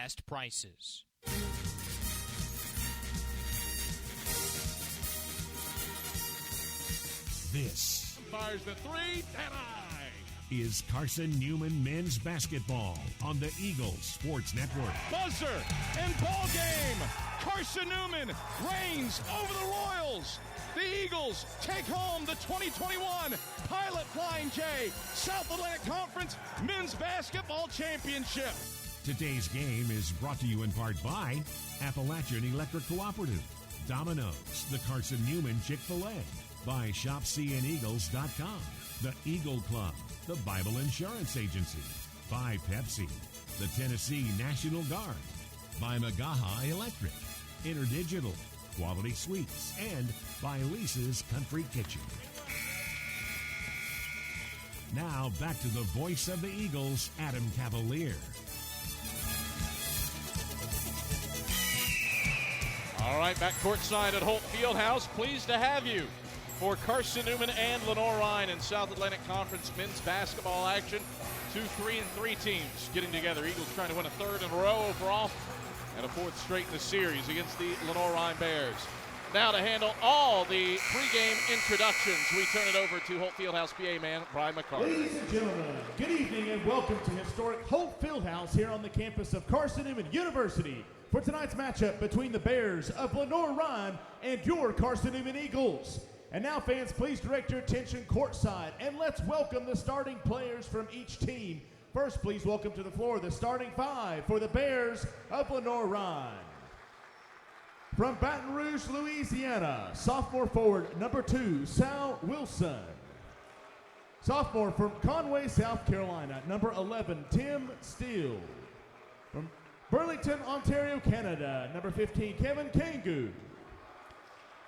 best prices. This fires the three, and is Carson-Newman men's basketball on the Eagles Sports Network. Buzzer and ball game. Carson-Newman reigns over the Royals. The Eagles take home the 2021 Pilot Flying J South Atlantic Conference Men's Basketball Championship. Today's game is brought to you in part by Appalachian Electric Cooperative, Domino's, the Carson-Newman Chick-fil-A, by ShopCNEagles.com, the Eagle Club, the Bible Insurance Agency, by Pepsi, the Tennessee National Guard, by Magaha Electric, InterDigital, Quality Sweets, and by Lisa's Country Kitchen. Now back to the voice of the Eagles, Adam Cavalier. All right, back courtside at Holt Fieldhouse. Pleased to have you for Carson-Newman and Lenoir-Rhyne in South Atlantic Conference men's basketball action. 2, 3, and 3 teams getting together. Eagles trying to win a third in a row overall and a fourth straight in the series against the Lenoir-Rhyne Bears. Now to handle all the pregame introductions, we turn it over to Holt Fieldhouse PA man Brian McCarthy. Ladies and gentlemen, good evening and welcome to historic Holt Fieldhouse here on the campus of Carson-Newman University for tonight's matchup between the Bears of Lenoir-Rhyne and your Carson-Newman Eagles. And now, fans, please direct your attention courtside, and let's welcome the starting players from each team. First, please welcome to the floor the starting 5 for the Bears of Lenoir-Rhyne. From Baton Rouge, Louisiana, sophomore forward number 2, Sal Wilson. Sophomore from Conway, South Carolina, number 11, Tim Steele. From Burlington, Ontario, Canada, number 15, Kevin Kangu.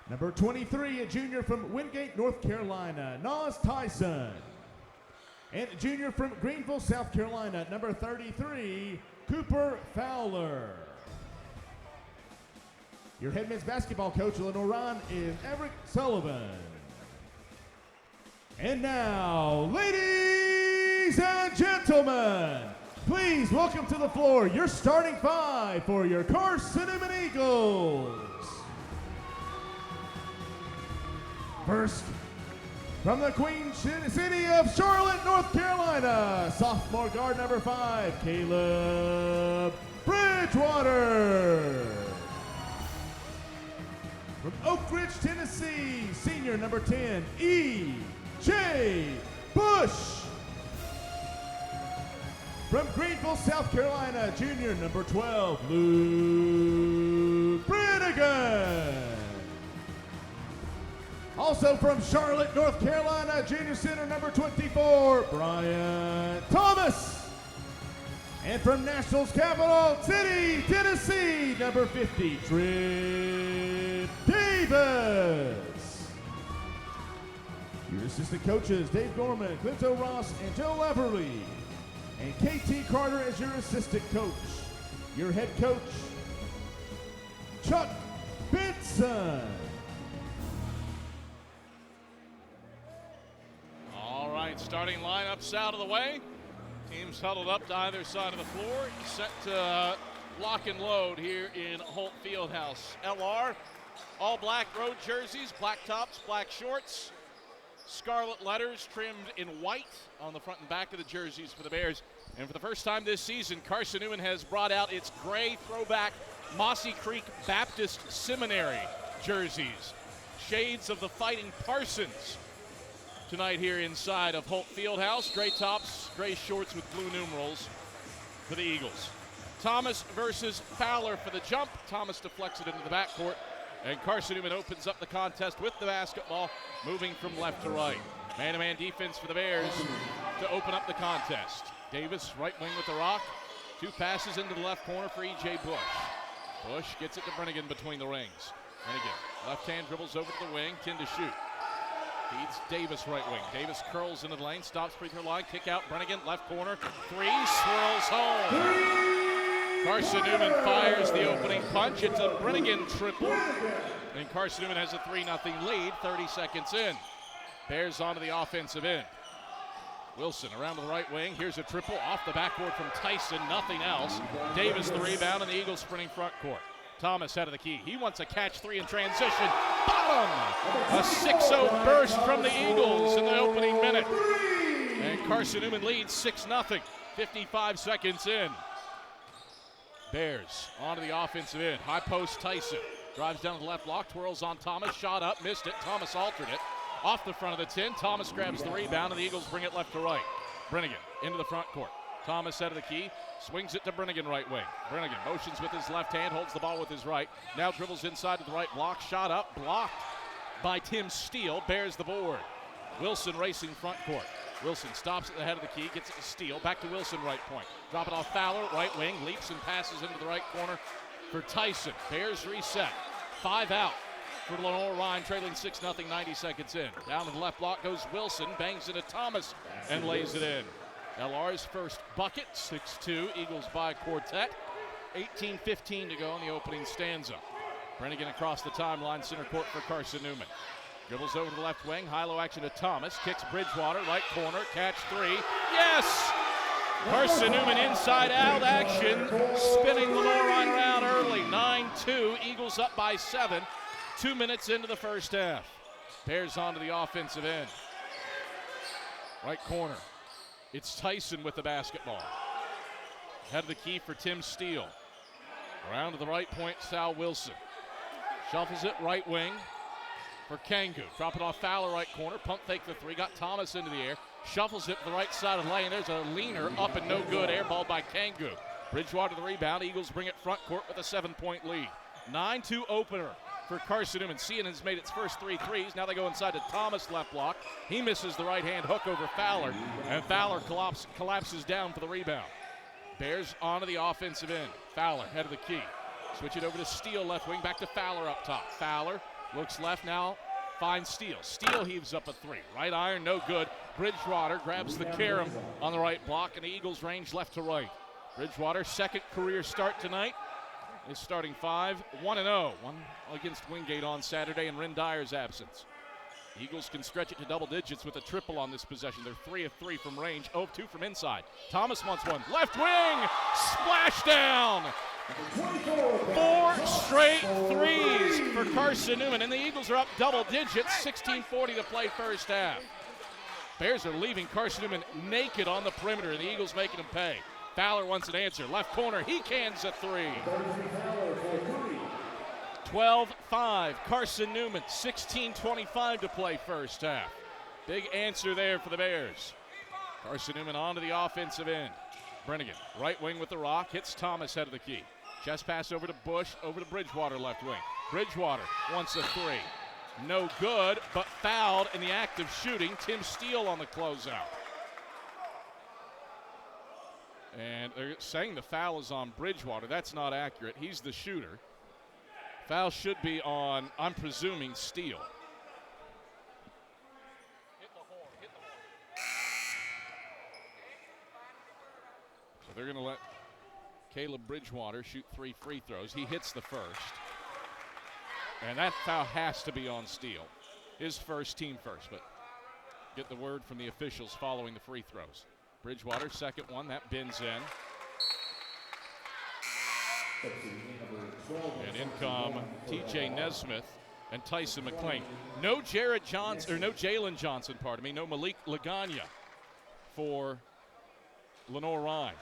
Number 23, a junior from Wingate, North Carolina, Nas Tyson. And a junior from Greenville, South Carolina, number 33, Cooper Fowler. Your head men's basketball coach at Lenoir-Rhyne is Everett Sullivan. And now, ladies and gentlemen, please welcome to the floor your starting 5 for your Carson-Newman Eagles. First, from the Queen City of Charlotte, North Carolina, sophomore guard number 5, Caleb Bridgewater. From Oak Ridge, Tennessee, senior number 10, E.J. Bush. From Greenville, South Carolina, junior number 12, Luke Brannigan. Also from Charlotte, North Carolina, junior center number 24, Bryant Thomas. And from Nashville's capital city, Tennessee, number 50, Trent Davis. Your assistant coaches, Dave Gorman, Clinto Ross, and Joe Lavery. And KT Carter as your assistant coach. Your head coach, Chuck Benson. All right, starting lineups out of the way. Teams huddled up to either side of the floor, set to lock and load here in Holt Fieldhouse. LR, all black road jerseys, black tops, black shorts, scarlet letters trimmed in white on the front and back of the jerseys for the Bears. And for the first time this season, Carson-Newman has brought out its gray throwback Mossy Creek Baptist Seminary jerseys, shades of the Fighting Parsons. Tonight here inside of Holt Fieldhouse, gray tops, gray shorts with blue numerals for the Eagles. Thomas versus Fowler for the jump. Thomas deflects it into the backcourt, and Carson-Newman opens up the contest with the basketball, moving from left to right. Man-to-man defense for the Bears to open up the contest. Davis, right wing with the rock. 2 passes into the left corner for E.J. Bush. Bush gets it to Brannigan between the rings. Brannigan, left hand dribbles over to the wing, 10 to shoot. Feeds Davis right wing. Davis curls into the lane, stops free throw line, kick out, Brannigan, left corner, 3, swirls home. Carson-Newman fires the opening punch. It's a Brannigan triple. And Carson-Newman has a 3-0 lead, 30 seconds in. Bears onto the offensive end. Wilson around to the right wing. Here's a triple off the backboard from Tyson. Nothing else. Davis the rebound, and the Eagles sprinting front court. Thomas out of the key. He wants a catch three in transition. Bottom! A 6-0 burst from the Eagles in the opening minute. And Carson-Newman leads 6-0. 55 seconds in. Bears onto the offensive end. High post Tyson. Drives down to the left block. Twirls on Thomas. Shot up. Missed it. Thomas altered it. Off the front of the 10. Thomas grabs the rebound, and the Eagles bring it left to right. Brennigan into the front court. Thomas out of the key. Swings it to Brennigan right wing. Brennigan motions with his left hand. Holds the ball with his right. Now dribbles inside to the right block. Shot up. Blocked by Tim Steele. Bears the board. Wilson racing front court. Wilson stops at the head of the key. Gets it to Steele. Back to Wilson right point. Drop it off Fowler. Right wing. Leaps and passes into the right corner for Tyson. Bears reset. 5 out for Lenoir-Rhyne, trailing 6-0, 90 seconds in. Down to the left block goes Wilson, bangs into Thomas, and lays it in. LR's first bucket, 6-2, Eagles by quartet. 18:15 to go in the opening stanza. Brennigan across the timeline, center court for Carson-Newman. Dribbles over to the left wing, high-low action to Thomas, kicks Bridgewater, right corner, catch three. Yes! Carson-Newman inside-out action, spinning Lenoir-Rhyne around early. 9-2, Eagles up by 7. 2 minutes into the first half. Bears onto the offensive end. Right corner. It's Tyson with the basketball. Head of the key for Tim Steele. Around to the right point, Sal Wilson. Shuffles it right wing for Kangu. Drop it off Fowler right corner. Pump fake the three. Got Thomas into the air. Shuffles it to the right side of the lane. There's a leaner up and no good. Air ball by Kangu. Bridgewater the rebound. Eagles bring it front court with a 7-point lead. 9-2 opener for Carson-Newman. Cian has made its first 3 threes. Now they go inside to Thomas left block. He misses the right-hand hook over Fowler, and Fowler collapses down for the rebound. Bears onto the offensive end. Fowler, head of the key. Switch it over to Steele left wing, back to Fowler up top. Fowler looks left now, finds Steele. Steele heaves up a three. Right iron, no good. Bridgewater grabs the carom on the right block, and the Eagles range left to right. Bridgewater, second career start tonight. Is starting 5, 1-0. One against Wingate on Saturday in Ren Dyer's absence. Eagles can stretch it to double digits with a triple on this possession. They're 3 of 3 from range, 0 of 2 from inside. Thomas wants one. Left wing, splash down. 4 straight threes for Carson-Newman, and the Eagles are up double digits, 16:40 to play first half. Bears are leaving Carson-Newman naked on the perimeter, and the Eagles making him pay. Fowler wants an answer. Left corner, he cans a three. 12-5, Carson-Newman, 16:25 to play first half. Big answer there for the Bears. Carson-Newman onto the offensive end. Brennigan, right wing with the rock, hits Thomas head of the key. Chest pass over to Bush, over to Bridgewater left wing. Bridgewater wants a three. No good, but fouled in the act of shooting. Tim Steele on the closeout. And they're saying the foul is on Bridgewater. That's not accurate. He's the shooter. Foul should be on, I'm presuming, Steele. Hit the horn. So they're going to let Caleb Bridgewater shoot 3 free throws. He hits the first. And that foul has to be on Steele. His first, team first, but get the word from the officials following the free throws. Bridgewater, second one, that bends in. And in come TJ Nesmith and Tyson McClain. No Jaylen Johnson, no Malik Laganya for Lenoir-Rhyne.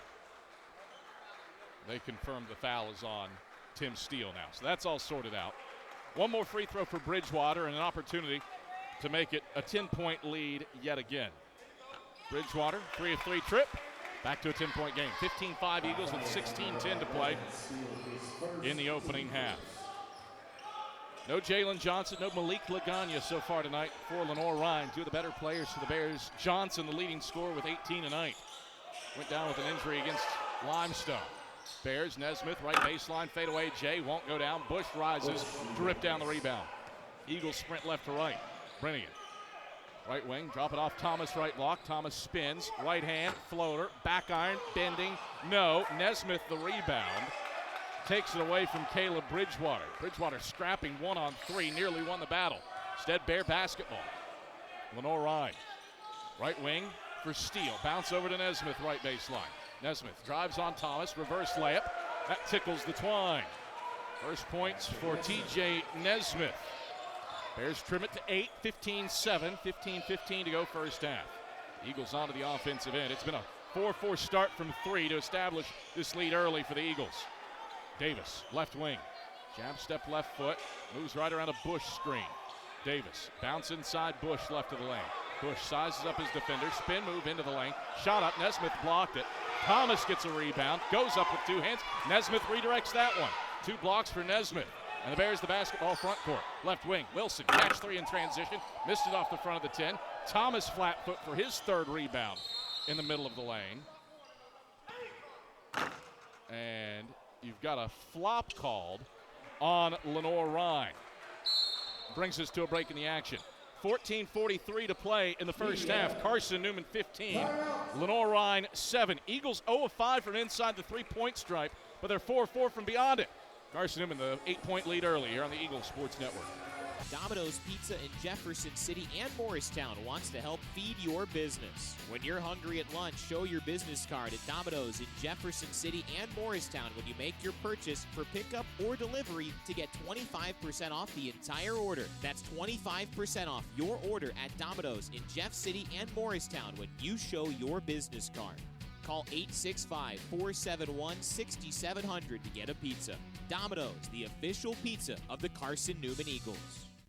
They confirmed the foul is on Tim Steele now. So that's all sorted out. One more free throw for Bridgewater and an opportunity to make it a 10-point lead yet again. Bridgewater, 3 of 3 trip. Back to a 10-point game. 15-5 Eagles with 16-10 to play in the opening half. No Jaylen Johnson, no Malik Laganya so far tonight for Lenoir-Rhyne. 2 of the better players for the Bears. Johnson, the leading scorer with 18 tonight. Went down with an injury against Limestone. Bears, Nesmith, right baseline, fadeaway. Jay won't go down. Bush rises to rip down the rebound. Eagles sprint left to right. Brennigan. Right wing, drop it off Thomas, right block. Thomas spins, right hand, floater, back iron, bending, no. Nesmith the rebound. Takes it away from Caleb Bridgewater. Bridgewater scrapping 1-on-3, nearly won the battle. Instead, Bear basketball. Lenoir-Rhyne. Right wing for steal. Bounce over to Nesmith, right baseline. Nesmith drives on Thomas, reverse layup. That tickles the twine. First points for TJ Nesmith. Bears trim it to 8, 15-7, 15-15 to go first half. Eagles onto the offensive end. It's been a 4-4 start from 3 to establish this lead early for the Eagles. Davis, left wing. Jab step left foot. Moves right around a Bush screen. Davis, bounce inside Bush left of the lane. Bush sizes up his defender. Spin move into the lane. Shot up. Nesmith blocked it. Thomas gets a rebound. Goes up with 2 hands. Nesmith redirects that one. 2 blocks for Nesmith. And the Bears the basketball front court. Left wing. Wilson, catch 3 in transition. Missed it off the front of the 10. Thomas flat foot for his 3rd rebound in the middle of the lane. And you've got a flop called on Lenoir-Rhyne. Brings us to a break in the action. 14:43 to play in the first half. Carson-Newman 15, Lenoir-Rhyne 7. Eagles 0 of 5 from inside the 3-point stripe, but they're 4-4 from beyond it. Carson-Newman, the 8-point lead early here on the Eagles Sports Network. Domino's Pizza in Jefferson City and Morristown wants to help feed your business. When you're hungry at lunch, show your business card at Domino's in Jefferson City and Morristown when you make your purchase for pickup or delivery to get 25% off the entire order. That's 25% off your order at Domino's in Jeff City and Morristown when you show your business card. Call 865-471-6700 to get a pizza. Domino's, the official pizza of the Carson-Newman Eagles.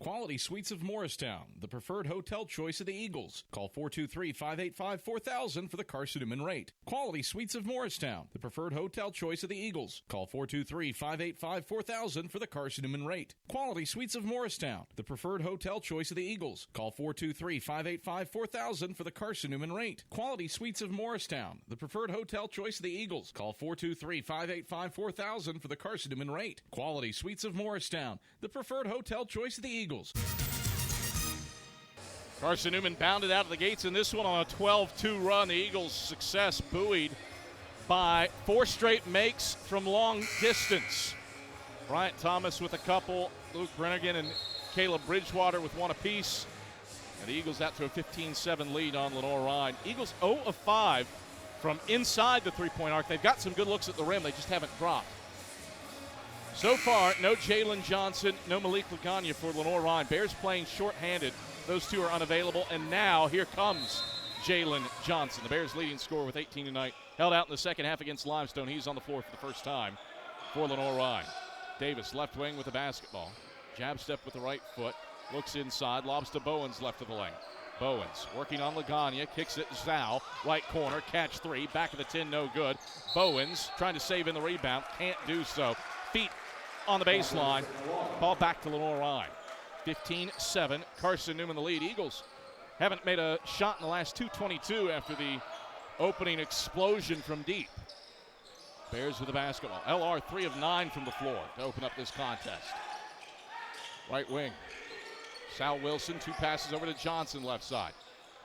Quality Suites of Morristown, the preferred hotel choice of the Eagles. Call 423-585-4000 for the Carson-Newman rate. Quality Suites of Morristown, the preferred hotel choice of the Eagles. Call 423-585-4000 for the Carson-Newman rate. Quality Suites of Morristown, the preferred hotel choice of the Eagles. Call 423-585-4000 for the Carson-Newman rate. Quality Suites of Morristown, the preferred hotel choice of the Eagles. Call 423-585-4000 for the Carson-Newman rate. Quality Suites of Morristown, the preferred hotel choice of the Eagles. Carson-Newman bounded out of the gates in this one on a 12-2 run. The Eagles' success buoyed by 4 straight makes from long distance. Bryant Thomas with a couple, Luke Brennigan and Caleb Bridgewater with 1 apiece. And the Eagles out to a 15-7 lead on Lenoir-Rhyne. Eagles 0 of 5 from inside the 3-point arc. They've got some good looks at the rim. They just haven't dropped. So far, no Jaylen Johnson, no Malik Laganya for Lenoir-Rhyne. Bears playing shorthanded. Those 2 are unavailable. And now here comes Jaylen Johnson, the Bears' leading scorer with 18 tonight. Held out in the second half against Limestone. He's on the floor for the first time for Lenoir-Rhyne. Davis, left wing with the basketball. Jab step with the right foot. Looks inside, lobs to Bowens left of the lane. Bowens working on Laganya, kicks it Zhao, right corner, catch 3, back of the 10, no good. Bowens trying to save in the rebound, can't do so. Feet on the baseline, ball back to Lenoir-Rhyne. 15-7, Carson-Newman the lead. Eagles haven't made a shot in the last 2:22 after the opening explosion from deep. Bears with the basketball. LR 3 of 9 from the floor to open up this contest. Right wing. Sal Wilson, 2 passes over to Johnson left side.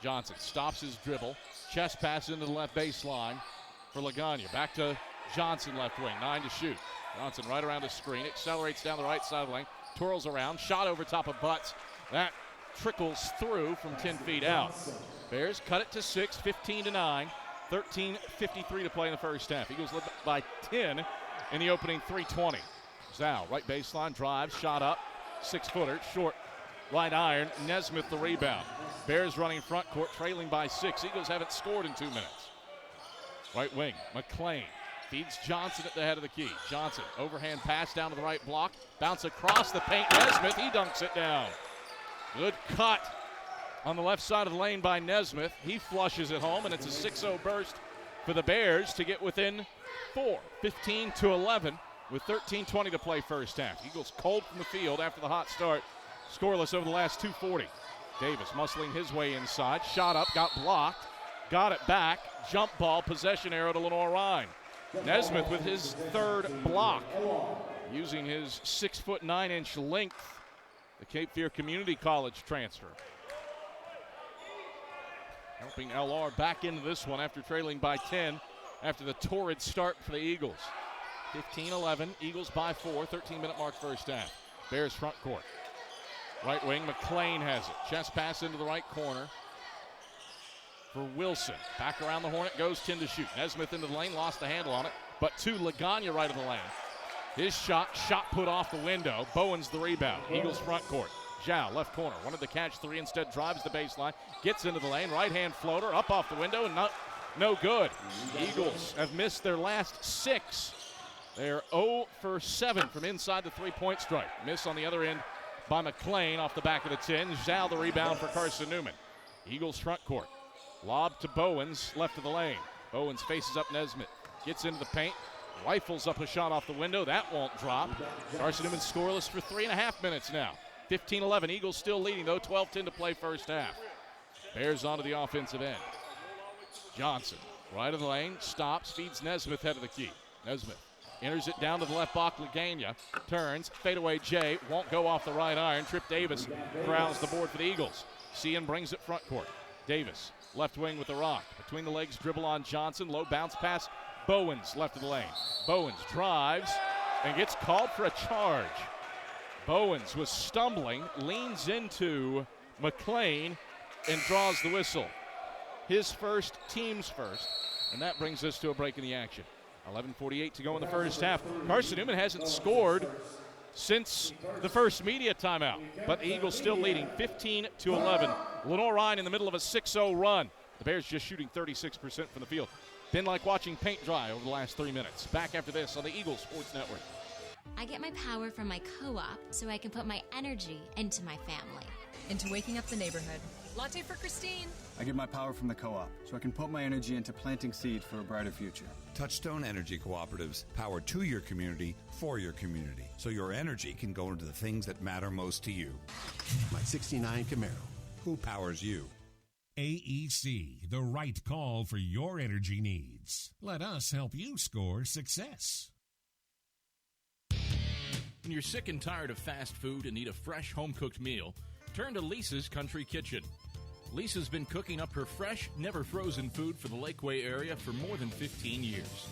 Johnson stops his dribble. Chest pass into the left baseline for Laganya. Back to Johnson left wing, 9 to shoot. Johnson right around the screen, accelerates down the right side of the lane, twirls around, shot over top of Butts. That trickles through from 10 feet out. Bears cut it to 6, 15-9, 13:53 to play in the first half. Eagles led by 10 in the opening 3:20. Zhao, right baseline, drives, shot up, 6-footer, short, right iron, Nesmith the rebound. Bears running front court, trailing by 6. Eagles haven't scored in 2 minutes. Right wing, McClain. Feeds Johnson at the head of the key. Johnson, overhand pass down to the right block. Bounce across the paint. Nesmith, he dunks it down. Good cut on the left side of the lane by Nesmith. He flushes it home, and it's a 6-0 burst for the Bears to get within 4, 15-11, with 13:20 to play first half. Eagles cold from the field after the hot start. Scoreless over the last 2:40. Davis muscling his way inside. Shot up, got blocked. Got it back. Jump ball, possession arrow to Lenoir-Rhyne. Nesmith with his 3rd block, using his 6'9" length, the Cape Fear Community College transfer. Helping LR back into this one after trailing by 10 after the torrid start for the Eagles. 15-11, Eagles by 4, 13-minute mark first half. Bears front court. Right wing, McClain has it. Chest pass into the right corner for Wilson. Back around the horn it goes, 10 to shoot. Nesmith into the lane, lost the handle on it, but to Lagana right of the lane. His shot put off the window. Bowens the rebound. Eagles front court. Zhao, left corner, wanted to catch three, instead drives the baseline, gets into the lane, right-hand floater, up off the window, and no good. Eagles have missed their last 6. They're 0 for 7 from inside the three-point stripe. Miss on the other end by McClain off the back of the 10. Zhao the rebound for Carson-Newman. Eagles front court. Lob to Bowens, left of the lane. Bowens faces up Nesmith, gets into the paint, rifles up a shot off the window. That won't drop. Carson-Newman scoreless for 3.5 minutes now. 15-11. Eagles still leading, though. 12-10 to play first half. Bears onto the offensive end. Johnson, right of the lane, stops, feeds Nesmith head of the key. Nesmith enters it down to the left block. Lagana turns, fadeaway Jay, won't go off the right iron. Trip Davis corrals the board for the Eagles. Cian brings it front court. Davis, left wing with the rock. Between the legs, dribble on Johnson. Low bounce pass. Bowens, left of the lane. Bowens drives and gets called for a charge. Bowens was stumbling, leans into McClain, and draws the whistle. His first, team's first, and that brings us to a break in the action. 11:48 to go in the first half. Carson-Newman hasn't scored since the first media timeout, but the Eagles still leading 15-11. Lenoir-Rhyne in the middle of a 6-0 run. The Bears just shooting 36% from the field. Been like watching paint dry over the last 3 minutes. Back after this on the Eagles Sports Network. I get my power from my co-op so I can put my energy into my family. Into waking up the neighborhood. Latte for Christine. I get my power from the co-op so I can put my energy into planting seeds for a brighter future. Touchstone Energy Cooperatives, power to your community, for your community, so your energy can go into the things that matter most to you. My 69 Camaro. Who powers you? AEC, the right call for your energy needs. Let us help you score success. When you're sick and tired of fast food and need a fresh home-cooked meal, turn to Lisa's Country Kitchen. Lisa's been cooking up her fresh, never-frozen food for the Lakeway area for more than 15 years.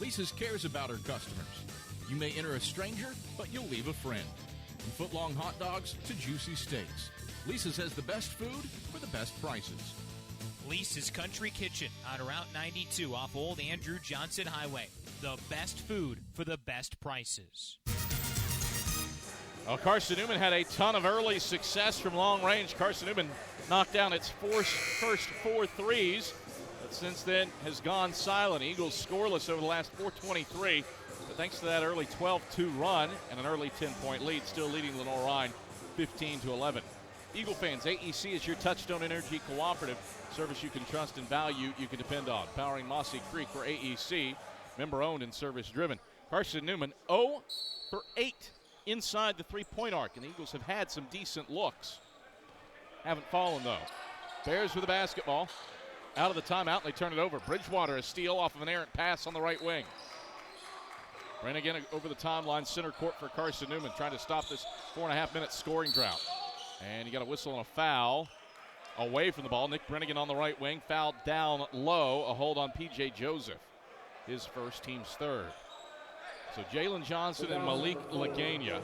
Lisa's cares about her customers. You may enter a stranger, but you'll leave a friend. From foot-long hot dogs to juicy steaks, Lisa's has the best food for the best prices. Lisa's Country Kitchen on Route 92 off Old Andrew Johnson Highway. The best food for the best prices. Well, Carson-Newman had a ton of early success from long range. Carson-Newman knocked down its first 4 threes, but since then has gone silent. Eagles scoreless over the last 4:23, but thanks to that early 12-2 run and an early 10-point lead, still leading Lenoir-Rhyne 15-11. Eagle fans, AEC is your Touchstone Energy Cooperative. Service you can trust and value, you can depend on. Powering Mossy Creek for AEC, member-owned and service-driven. Carson-Newman 0 for 8 inside the three-point arc, and the Eagles have had some decent looks. Haven't fallen, though. Bears with the basketball. Out of the timeout, and they turn it over. Bridgewater, a steal off of an errant pass on the right wing. Brannigan over the timeline, center court for Carson-Newman, trying to stop this 4.5-minute scoring drought. And you got a whistle and a foul away from the ball. Nick Brannigan on the right wing, fouled down low. A hold on P.J. Joseph, his first, team's third. So Jaylen Johnson and Malik Lagana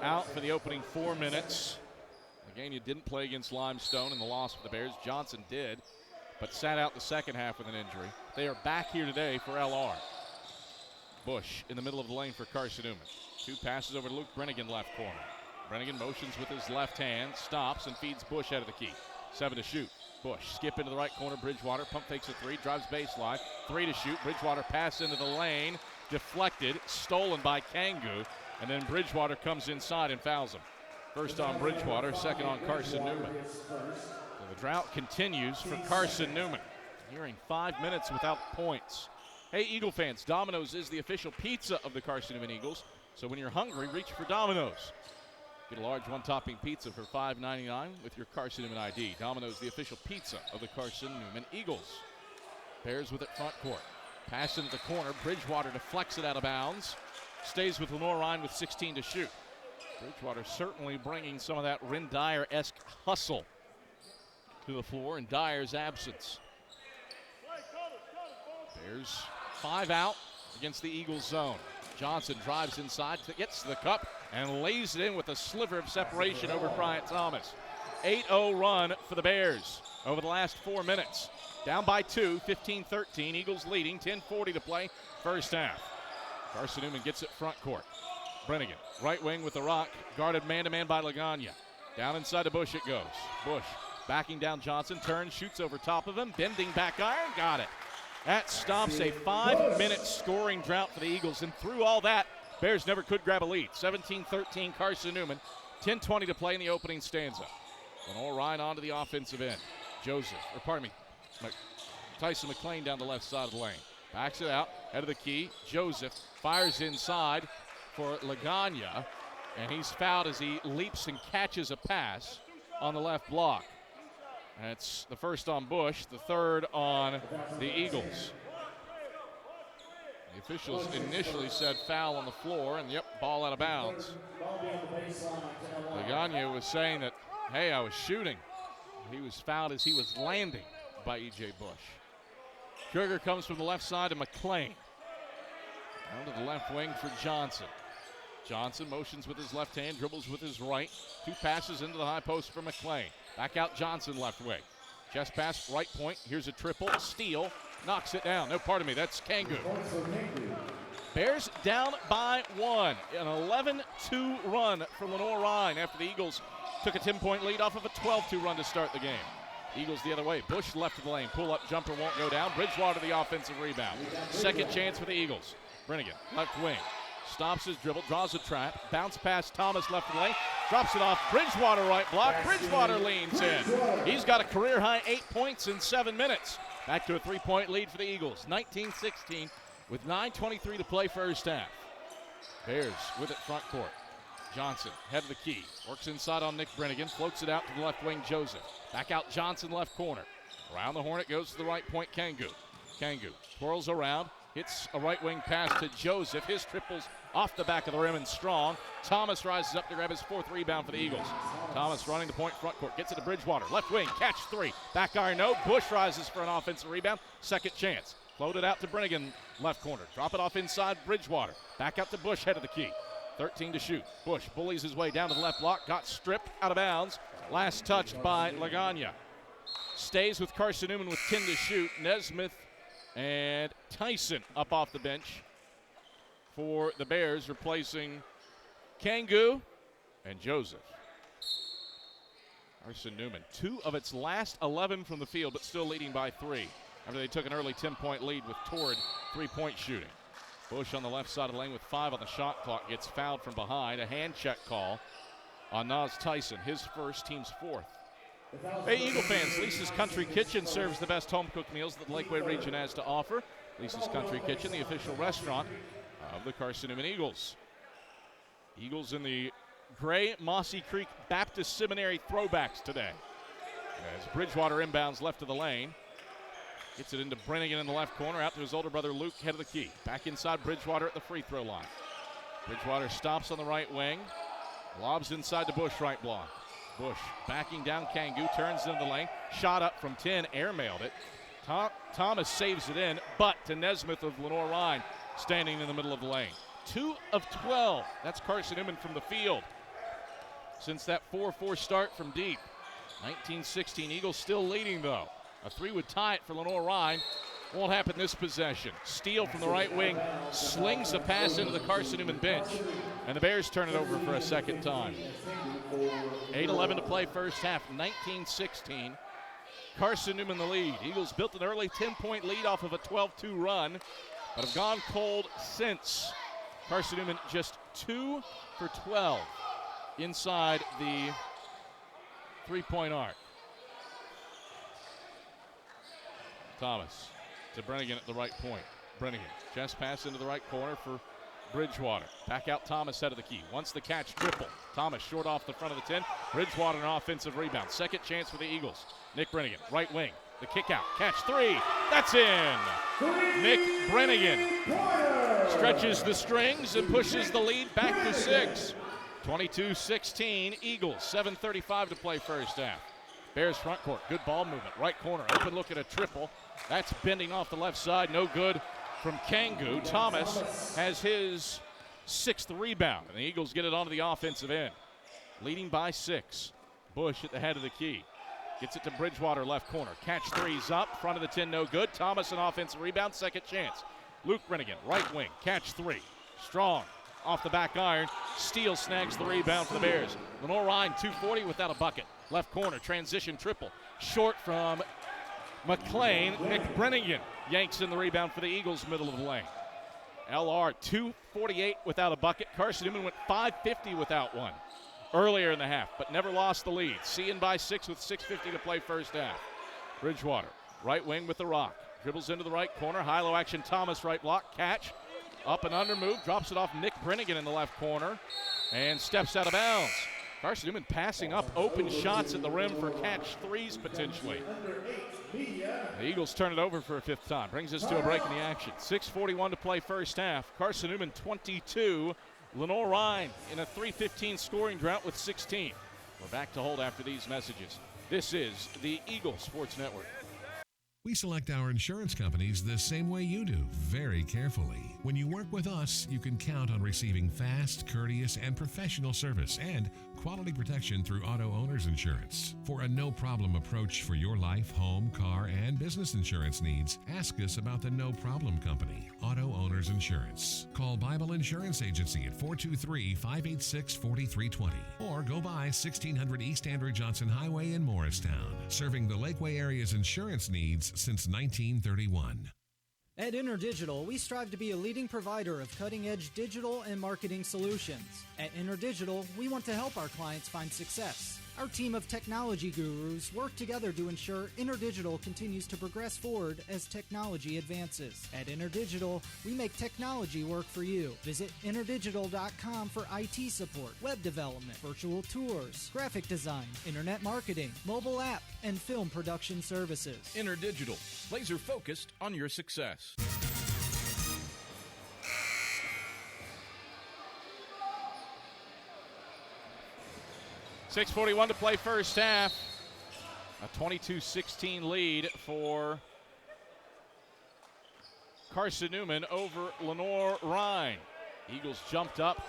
out for the opening 4 minutes. Lagana didn't play against Limestone in the loss for the Bears. Johnson did, but sat out the second half with an injury. They are back here today for LR. Bush in the middle of the lane for Carson-Newman. 2 passes over to Luke Brannigan, left corner. Brannigan motions with his left hand, stops and feeds Bush out of the key. 7 to shoot. Bush skip into the right corner. Bridgewater pump fakes a 3, drives baseline. 3 to shoot. Bridgewater pass into the lane. Deflected, stolen by Kangu, and then Bridgewater comes inside and fouls him. First on Bridgewater, second on Carson-Newman. So the drought continues for Carson-Newman. Nearing 5 minutes without points. Hey, Eagle fans, Domino's is the official pizza of the Carson-Newman Eagles, so when you're hungry, reach for Domino's. Get a large one-topping pizza for $5.99 with your Carson-Newman ID. Domino's, the official pizza of the Carson-Newman Eagles. Bears with it front court. Pass into the corner. Bridgewater deflects it out of bounds. Stays with Lenoir-Rhyne with 16 to shoot. Bridgewater certainly bringing some of that Ren Dyer-esque hustle to the floor in Dyer's absence. Bears 5 out against the Eagles zone. Johnson drives inside, gets to the cup, and lays it in with a sliver of separation over Bryant Thomas. 8-0 run for the Bears over the last 4 minutes. Down by 2, 15-13. Eagles leading, 10:40 to play, first half. Carson-Newman gets it front court. Brennigan, right wing with the rock, guarded man-to-man by Lagana. Down inside the Bush it goes. Bush backing down Johnson, turns, shoots over top of him, bending back iron, got it. That stops a 5-minute scoring drought for the Eagles, and through all that, Bears never could grab a lead. 17-13 Carson-Newman, 10:20 to play in the opening stanza. Lenoir-Rhyne onto the offensive end. Tyson McClain down the left side of the lane. Backs it out, head of the key. Joseph fires inside for Lagana, and he's fouled as he leaps and catches a pass on the left block. That's the first on Bush, the third on the Eagles. The officials initially said foul on the floor, and ball out of bounds. Lagana was saying that, hey, I was shooting. He was fouled as he was landing by E.J. Bush. Kruger comes from the left side to McClain. Down to the left wing for Johnson. Johnson motions with his left hand, dribbles with his right. 2 passes into the high post for McClain. Back out Johnson left wing. Chest pass right point. Here's a triple. Steal. Knocks it down. No, pardon me. That's Kangu. Bears down by 1. An 11-2 run for Lenoir-Rhyne after the Eagles took a 10-point lead off of a 12-2 run to start the game. Eagles the other way. Bush left of the lane. Pull-up jumper won't go down. Bridgewater the offensive rebound. Second chance for the Eagles. Brennigan, left wing. Stops his dribble, draws a trap. Bounce pass Thomas left of the lane. Drops it off. Bridgewater right block. Bridgewater leans in. He's got a career-high 8 points in 7 minutes. Back to a 3-point lead for the Eagles. 19-16 with 9:23 to play first half. Bears with it front court. Johnson, head of the key. Works inside on Nick Brennigan. Floats it out to the left wing, Joseph. Back out Johnson, left corner. Around the horn it goes to the right point, Kangu. Kangu twirls around. Hits a right wing pass to Joseph. His triples off the back of the rim and strong. Thomas rises up to grab his 4th rebound for the Eagles. Thomas running the point front court. Gets it to Bridgewater. Left wing, catch 3. Back iron, no. Bush rises for an offensive rebound. Second chance. Floated out to Brennigan, left corner. Drop it off inside Bridgewater. Back out to Bush, head of the key. 13 to shoot. Bush bullies his way down to the left block. Got stripped out of bounds. Last touched by Lagana. Stays with Carson-Newman with 10 to shoot. Nesmith and Tyson up off the bench for the Bears, replacing Kangu and Joseph. Carson-Newman, 2 of its last 11 from the field, but still leading by 3 after they took an early 10-point lead with torrid 3-point shooting. Bush on the left side of the lane with 5 on the shot clock gets fouled from behind. A hand check call on Nas Tyson, his first, team's 4th. Hey, Eagle fans, Lisa's Country Kitchen serves the best home-cooked meals that the Lakeway region has to offer. Lisa's Country Kitchen, the official restaurant of the Carson-Newman Eagles. Eagles in the gray Mossy Creek Baptist Seminary throwbacks today. As Bridgewater inbounds left of the lane. Gets it into Brennigan in the left corner, out to his older brother Luke, head of the key. Back inside Bridgewater at the free throw line. Bridgewater stops on the right wing. Lobs inside the Bush right block. Bush backing down Kangu, turns into the lane. Shot up from 10, airmailed it. Thomas saves it in, but to Nesmith of Lenoir-Rhyne standing in the middle of the lane. 2 of 12. That's Carson-Newman from the field. Since that 4-4 start from deep. 19-16, Eagles still leading though. A 3 would tie it for Lenoir-Rhyne. Won't happen this possession. Steele from the right wing slings a pass into the Carson-Newman bench, and the Bears turn it over for a second time. 8:11 to play first half, 19-16. Carson-Newman the lead. Eagles built an early 10-point lead off of a 12-2 run, but have gone cold since. Carson-Newman just 2 for 12 inside the 3-point arc. Thomas to Brennigan at the right point. Brennigan, chest pass into the right corner for Bridgewater. Back out Thomas, head of the key. Wants the catch, triple. Thomas short off the front of the 10. Bridgewater an offensive rebound. Second chance for the Eagles. Nick Brennigan, right wing. The kick out, catch 3. That's in. Nick Brennigan stretches the strings and pushes the lead back to 6. 22-16 Eagles. 7:35 to play first half. Bears front court, good ball movement. Right corner, open look at a triple. That's bending off the left side, no good from Kangu. Thomas has his 6th rebound, and the Eagles get it onto the offensive end. Leading by 6. Bush at the head of the key. Gets it to Bridgewater, left corner. Catch threes up, front of the 10, no good. Thomas, an offensive rebound, second chance. Luke Brennigan, right wing, catch three. Strong, off the back iron. Steele snags the rebound for the Bears. Lenoir-Rhyne, 240 without a bucket. Left corner, transition triple. Short from McLean. Nick Brennigan yanks in the rebound for the Eagles, middle of the lane. LR, 248 without a bucket. Carson-Newman went 550 without one earlier in the half, but never lost the lead. Seeing by 6 with 6:50 to play first half. Bridgewater, right wing with the rock. Dribbles into the right corner. High-low action, Thomas, right block. Catch, up and under move. Drops it off Nick Brennigan in the left corner and steps out of bounds. Carson-Newman passing up open shots at the rim for catch threes potentially. The Eagles turn it over for a fifth time. Brings us to a break in the action. 6:41 to play first half. Carson-Newman 22. Lenoir-Rhyne in a 3:15 scoring drought with 16. We're back to hold after these messages. This is the Eagle Sports Network. We select our insurance companies the same way you do, very carefully. When you work with us, you can count on receiving fast, courteous, and professional service and quality protection through Auto Owners Insurance. For a no-problem approach for your life, home, car, and business insurance needs, ask us about the No Problem Company, Auto Owners Insurance. Call Bible Insurance Agency at 423-586-4320 or go by 1600 East Andrew Johnson Highway in Morristown, serving the Lakeway area's insurance needs since 1931. At InterDigital, we strive to be a leading provider of cutting-edge digital and marketing solutions. At InterDigital, we want to help our clients find success. Our team of technology gurus work together to ensure InterDigital continues to progress forward as technology advances. At InterDigital, we make technology work for you. Visit interdigital.com for IT support, web development, virtual tours, graphic design, internet marketing, mobile app, and film production services. InterDigital, laser focused on your success. .641 to play first half. A 22-16 lead for Carson-Newman over Lenoir-Rhyne. Eagles jumped up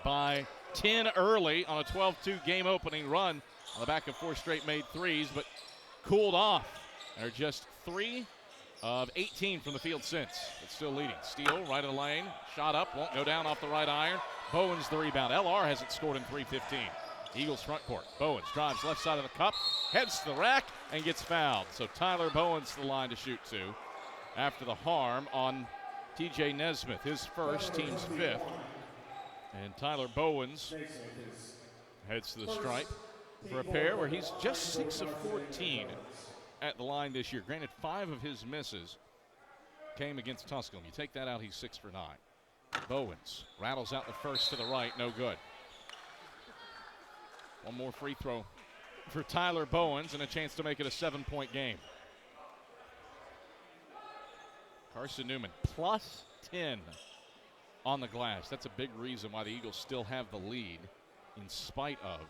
by 10 early on a 12-2 game opening run on the back of 4 straight made threes, but cooled off. They're just 3 of 18 from the field since. It's still leading. Steele, right of the lane. Shot up, won't go down off the right iron. Bowens the rebound. LR hasn't scored in 3:15. Eagles front court. Bowens drives left side of the cup, heads to the rack, and gets fouled. So Tyler Bowens the line to shoot to after the harm on TJ Nesmith, his first, team's 5th. And Tyler Bowens heads to the stripe for a pair where he's just 6 of 14 at the line this year. Granted, 5 of his misses came against Tusculum. You take that out, he's 6 for 9. Bowens rattles out the first to the right, no good. One more free throw for Tyler Bowens and a chance to make it a 7-point game. Carson-Newman plus 10 on the glass. That's a big reason why the Eagles still have the lead in spite of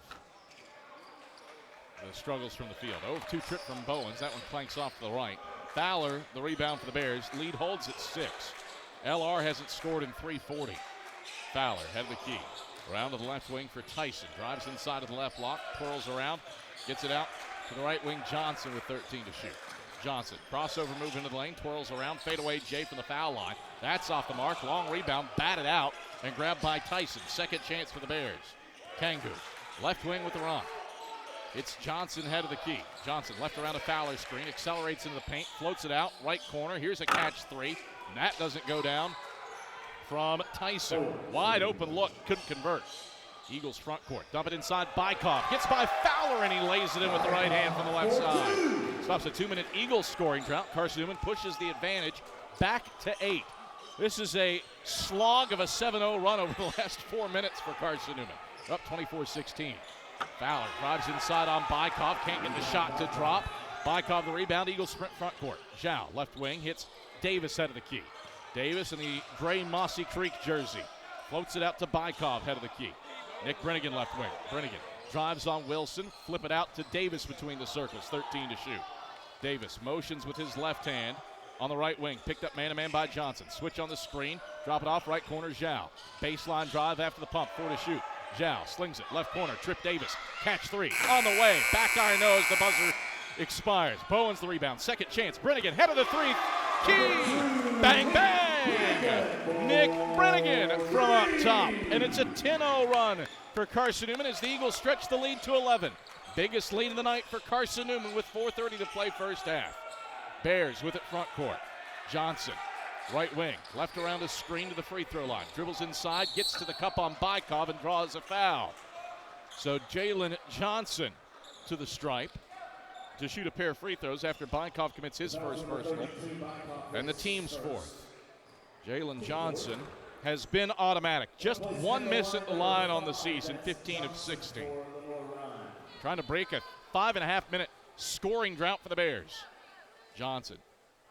the struggles from the field. 0-2 trip from Bowens. That one clanks off to the right. Fowler, the rebound for the Bears. Lead holds at 6. LR hasn't scored in 3:40. Fowler, head of the key. Around to the left wing for Tyson. Drives inside of the left block, twirls around, gets it out to the right wing. Johnson with 13 to shoot. Johnson, crossover move into the lane, twirls around, fadeaway Jay from the foul line. That's off the mark, long rebound, batted out, and grabbed by Tyson. Second chance for the Bears. Kangu, left wing with the run. It's Johnson, head of the key. Johnson, left around a Fowler screen, accelerates into the paint, floats it out, right corner. Here's a catch three, and that doesn't go down from Tyson. Wide open look, couldn't convert. Eagles front court, dump it inside, Bykov. Gets by Fowler, and he lays it in with the right hand from the left side. Stops a 2-minute Eagles scoring drought. Carson-Newman pushes the advantage back to 8. This is a slog of a 7-0 run over the last 4 minutes for Carson-Newman. Up 24-16. Fowler drives inside on Bykov, can't get the shot to drop. Bykov the rebound, Eagles sprint front court. Zhao, left wing, hits Davis head of the key. Davis in the gray Mossy Creek jersey. Floats it out to Bykov, head of the key. Nick Brennigan left wing. Brennigan drives on Wilson. Flip it out to Davis between the circles. 13 to shoot. Davis motions with his left hand on the right wing. Picked up man-to-man by Johnson. Switch on the screen. Drop it off right corner, Zhao. Baseline drive after the pump. 4 to shoot. Zhao slings it, left corner, Trip Davis, catch three, on the way, back iron no as the buzzer expires. Bowens the rebound, second chance, Brennigan, head of the three, key, bang, bang! Nick Brennigan from up top, and it's a 10-0 run for Carson-Newman as the Eagles stretch the lead to 11. Biggest lead of the night for Carson-Newman with 4:30 to play first half. Bears with it front court. Johnson, right wing, left around a screen to the free throw line. Dribbles inside, gets to the cup on Bykov and draws a foul. So Jaylen Johnson to the stripe to shoot a pair of free throws after Bykov commits his first personal. And the team's fourth. Jaylen Johnson has been automatic. Just one miss at the line on the season, 15 of 16. Trying to break a 5.5-minute scoring drought for the Bears. Johnson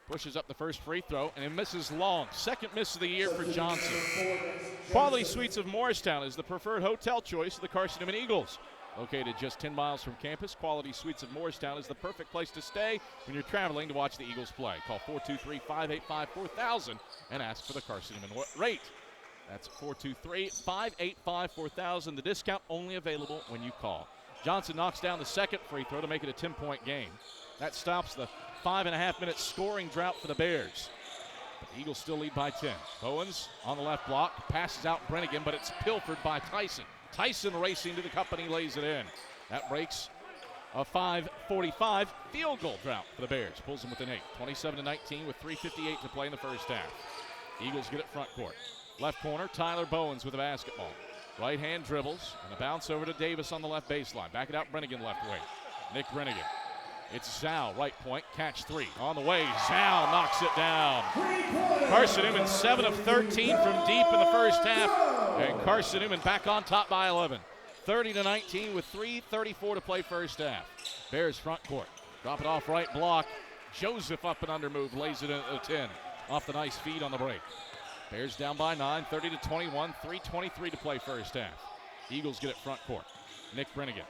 pushes up the first free throw, and it misses long. Second miss of the year for Johnson. Quality Suites of Morristown is the preferred hotel choice of the Carson-Newman Eagles. Located just 10 miles from campus, Quality Suites of Morristown is the perfect place to stay when you're traveling to watch the Eagles play. Call 423-585-4000 and ask for the Carson-Newman rate. That's 423-585-4000. The discount only available when you call. Johnson knocks down the second free throw to make it a 10-point game. That stops the 5.5-minute scoring drought for the Bears. But the Eagles still lead by 10. Bowens on the left block, passes out Brennigan, but it's pilfered by Tyson. Tyson racing to the cup and he lays it in. That breaks a 5:45 field goal drought for the Bears. Pulls them within 8. 27-19 with 3:58 to play in the first half. Eagles get it front court. Left corner, Tyler Bowens with the basketball. Right hand dribbles and a bounce over to Davis on the left baseline. Back it out, Brennigan left wing. Nick Brennigan. It's Zhao, right point, catch three. On the way, Zhao knocks it down. Carson-Newman 7 of 13 from deep in the first half. And Carson-Newman back on top by 11. 30-19 with 3:34 to play first half. Bears front court. Drop it off right block. Joseph up and under move, lays it in at the 10. Off the nice feed on the break. Bears down by 9, 30-21, 3:23 to play first half. Eagles get it front court. Nick Brennigan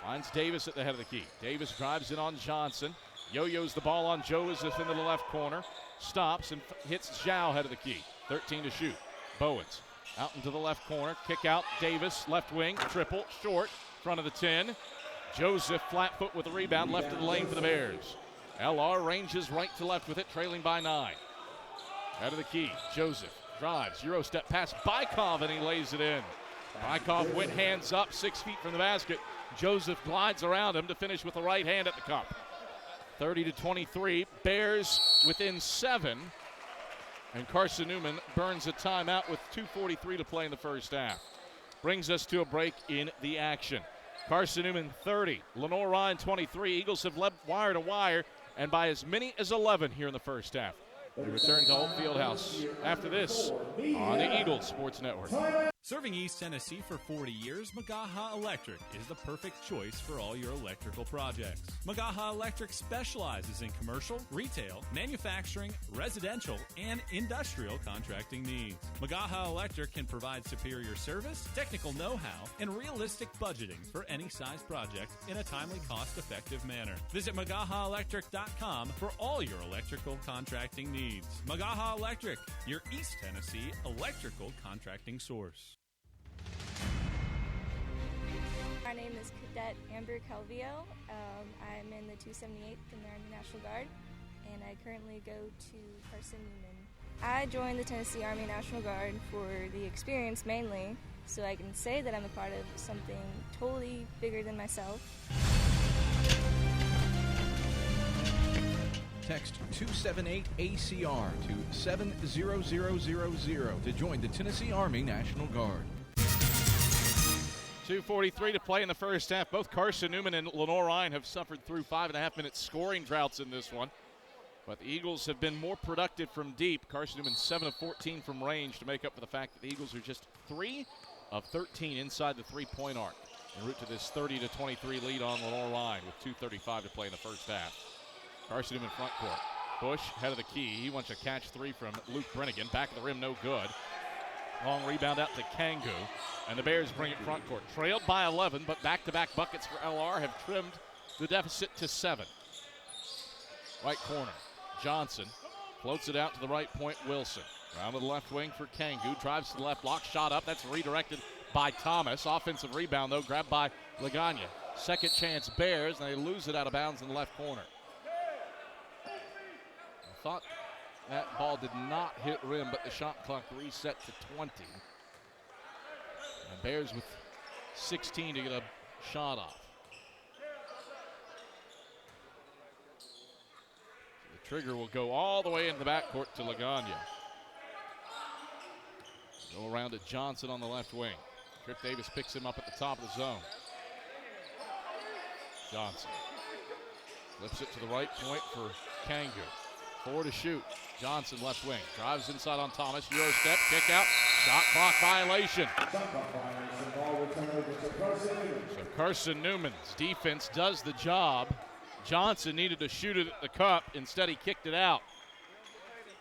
finds Davis at the head of the key. Davis drives in on Johnson. Yo-yos the ball on Joseph into the left corner. Stops and hits Zhao head of the key. 13 to shoot. Bowens out into the left corner. Kick out Davis, left wing, triple, short, front of the 10. Joseph flat foot with the rebound, left of the lane for the Bears. LR ranges right to left with it, trailing by 9. Out of the key, Joseph drives, Euro step pass, Bykov, and he lays it in. Bykov went hands up, 6 feet from the basket. Joseph glides around him to finish with the right hand at the cup. 30-23, Bears within 7. And Carson-Newman burns a timeout with 2:43 to play in the first half. Brings us to a break in the action. Carson-Newman 30, Lenoir-Rhyne 23. Eagles have led wire to wire, and by as many as 11 here in the first half. We return to Holt Fieldhouse after this on the Eagles Sports Network. Serving East Tennessee for 40 years, Magaha Electric is the perfect choice for all your electrical projects. Magaha Electric specializes in commercial, retail, manufacturing, residential, and industrial contracting needs. Magaha Electric can provide superior service, technical know-how, and realistic budgeting for any size project in a timely, cost-effective manner. Visit MagahaElectric.com for all your electrical contracting needs. Magaha Electric, your East Tennessee electrical contracting source. My name is Cadet Amber Calvillo. I'm in the 278th in the Army National Guard, and I currently go to Carson-Newman. I joined the Tennessee Army National Guard for the experience mainly, so I can say that I'm a part of something totally bigger than myself. Text 278-ACR to 70000 to join the Tennessee Army National Guard. 2:43 to play in the first half. Both Carson-Newman and Lenoir-Rhyne have suffered through 5.5-minute scoring droughts in this one. But the Eagles have been more productive from deep. Carson-Newman 7 of 14 from range to make up for the fact that the Eagles are just 3 of 13 inside the three-point arc en route to this 30-23 lead on Lenoir-Rhyne with 2:35 to play in the first half. Carson-Newman front court. Bush head of the key. He wants a catch three from Luke Brennigan. Back of the rim, no good. Long rebound out to Kangu. And the Bears bring it front court. Trailed by 11, but back-to-back buckets for LR have trimmed the deficit to 7. Right corner. Johnson floats it out to the right point. Wilson. Round to the left wing for Kangu. Drives to the left block. Shot up. That's redirected by Thomas. Offensive rebound, though, grabbed by Lagana. Second chance Bears, and they lose it out of bounds in the left corner. I thought that ball did not hit rim, but the shot clock reset to 20. And Bears with 16 to get a shot off. The trigger will go all the way into the backcourt to Lagana. Go around to Johnson on the left wing. Trip Davis picks him up at the top of the zone. Johnson flips it to the right point for Kangu. 4 to shoot. Johnson left wing. Drives inside on Thomas. Euro step, kick out. Shot clock violation. So Carson-Newman's defense does the job. Johnson needed to shoot it at the cup. Instead, he kicked it out.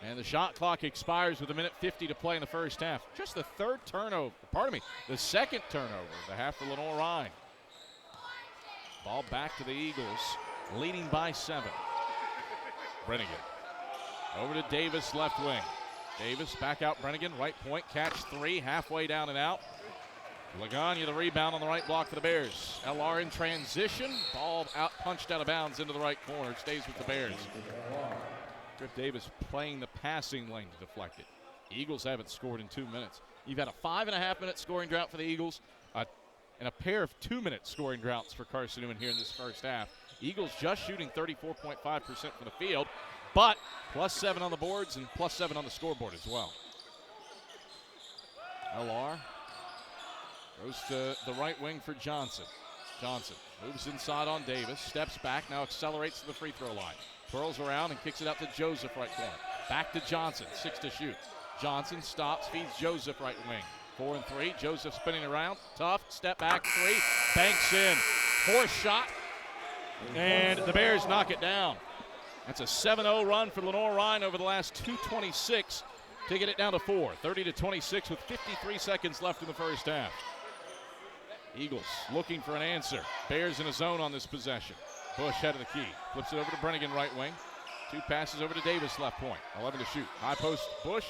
And the shot clock expires with 1:50 to play in the first half. Just the the second turnover of the half for Lenoir-Rhyne. Ball back to the Eagles, leading by 7. Brennigan. Over to Davis, left wing. Davis back out Brennigan, right point, catch 3, halfway down and out. Lagana the rebound on the right block for the Bears. LR in transition, ball punched out of bounds into the right corner, stays with the Bears. Trip Davis playing the passing lane to deflect it. Eagles haven't scored in 2 minutes. You've had a 5.5-minute scoring drought for the Eagles, and a pair of 2-minute scoring droughts for Carson-Newman here in this first half. Eagles just shooting 34.5% from the field, but +7 on the boards and +7 on the scoreboard as well. LR goes to the right wing for Johnson. Johnson moves inside on Davis, steps back, now accelerates to the free throw line. Twirls around and kicks it out to Joseph right corner. Back to Johnson, 6 to shoot. Johnson stops, feeds Joseph right wing. 4 and 3, Joseph spinning around, tough, step back 3, banks in. 4th shot, and the Bears knock it down. That's a 7-0 run for Lenoir-Rhyne over the last 2:26 to get it down to 4. 30-26 with 53 seconds left in the first half. Eagles looking for an answer. Bears in a zone on this possession. Bush head of the key. Flips it over to Brennigan right wing. 2 passes over to Davis left point. 11 to shoot. High post Bush.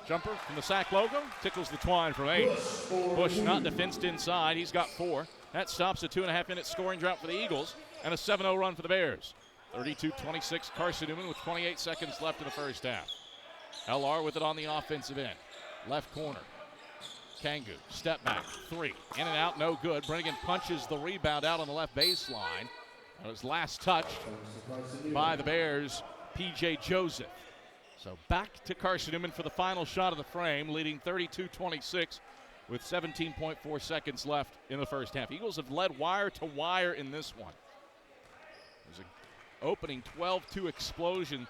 Jumper from the SAC logo. Tickles the twine from 8. Bush not defensed inside. He's got 4. That stops a 2.5-minute scoring drought for the Eagles and a 7-0 run for the Bears. 32-26 Carson-Newman with 28 seconds left in the first half. LR with it on the offensive end. Left corner. Kangu, step back, 3. In and out, no good. Brennigan punches the rebound out on the left baseline. It was last touched by the Bears, P.J. Joseph. So back to Carson-Newman for the final shot of the frame, leading 32-26 with 17.4 seconds left in the first half. Eagles have led wire to wire in this one. There's an opening 12-2 explosion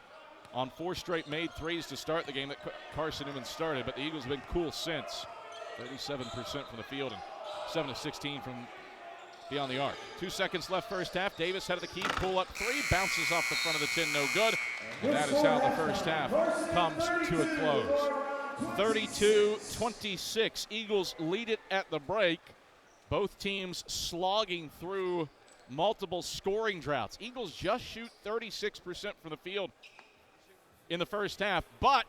on 4 straight made threes to start the game that Carson-Newman started, but the Eagles have been cool since. 37% from the field and 7-16 from beyond the arc. 2 seconds left first half. Davis head of the key, pull up 3, bounces off the front of the tin, no good. And that is how the first half comes to a close. 32-26. Eagles lead it at the break. Both teams slogging through multiple scoring droughts. Eagles just shoot 36% from the field in the first half, but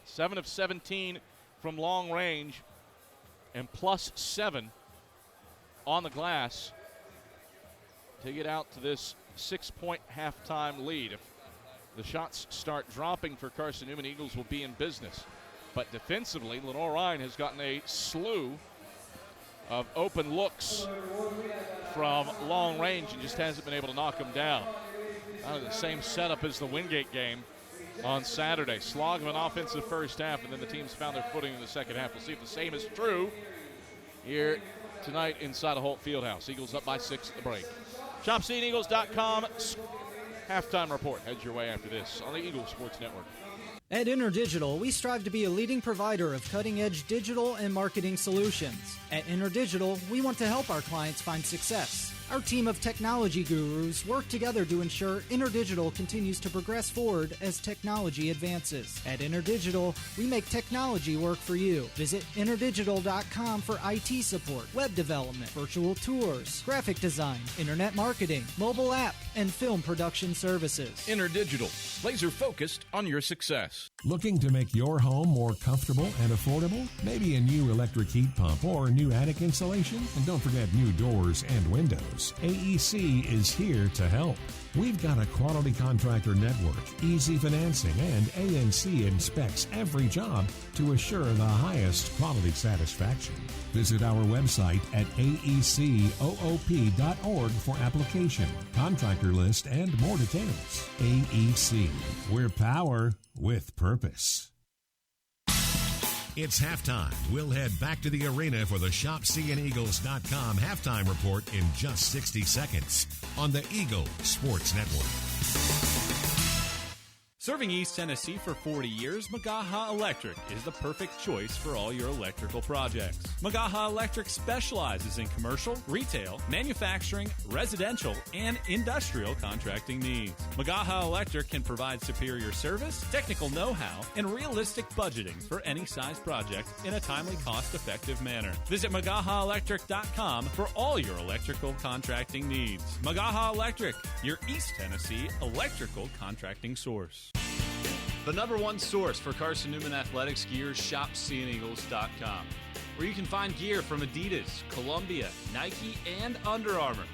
7 of 17 from long range and +7 on the glass to get out to this 6-point halftime lead. If the shots start dropping for Carson-Newman, Eagles will be in business. But defensively, Lenoir-Rhyne has gotten a slew of open looks from long range and just hasn't been able to knock them down. Out of the same setup as the Wingate game on Saturday. Slog of an offensive first half, and then the teams found their footing in the second half. We'll see if the same is true here tonight inside of Holt Fieldhouse. Eagles up by 6 at the break. ShopSeeingEagles.com halftime report heads your way after this on the Eagles Sports Network. At InterDigital, we strive to be a leading provider of cutting-edge digital and marketing solutions. At InterDigital, we want to help our clients find success. Our team of technology gurus work together to ensure InterDigital continues to progress forward as technology advances. At InterDigital, we make technology work for you. Visit InterDigital.com for IT support, web development, virtual tours, graphic design, internet marketing, mobile app, and film production services. InterDigital, laser focused on your success. Looking to make your home more comfortable and affordable? Maybe a new electric heat pump or a new attic insulation? And don't forget new doors and windows. AEC is here to help. We've got a quality contractor network, easy financing, and ANC inspects every job to assure the highest quality satisfaction. Visit our website at aecoop.org for application, contractor list, and more details. AEC, we're power with purpose. It's halftime. We'll head back to the arena for the ShopCandEagles.com halftime report in just 60 seconds on the Eagle Sports Network. Serving East Tennessee for 40 years, Magaha Electric is the perfect choice for all your electrical projects. Magaha Electric specializes in commercial, retail, manufacturing, residential, and industrial contracting needs. Magaha Electric can provide superior service, technical know-how, and realistic budgeting for any size project in a timely, cost-effective manner. Visit MagahaElectric.com for all your electrical contracting needs. Magaha Electric, your East Tennessee electrical contracting source. The number one source for Carson-Newman athletics gear, ShopCandEagles.com, where you can find gear from Adidas, Columbia, Nike, and Under Armour.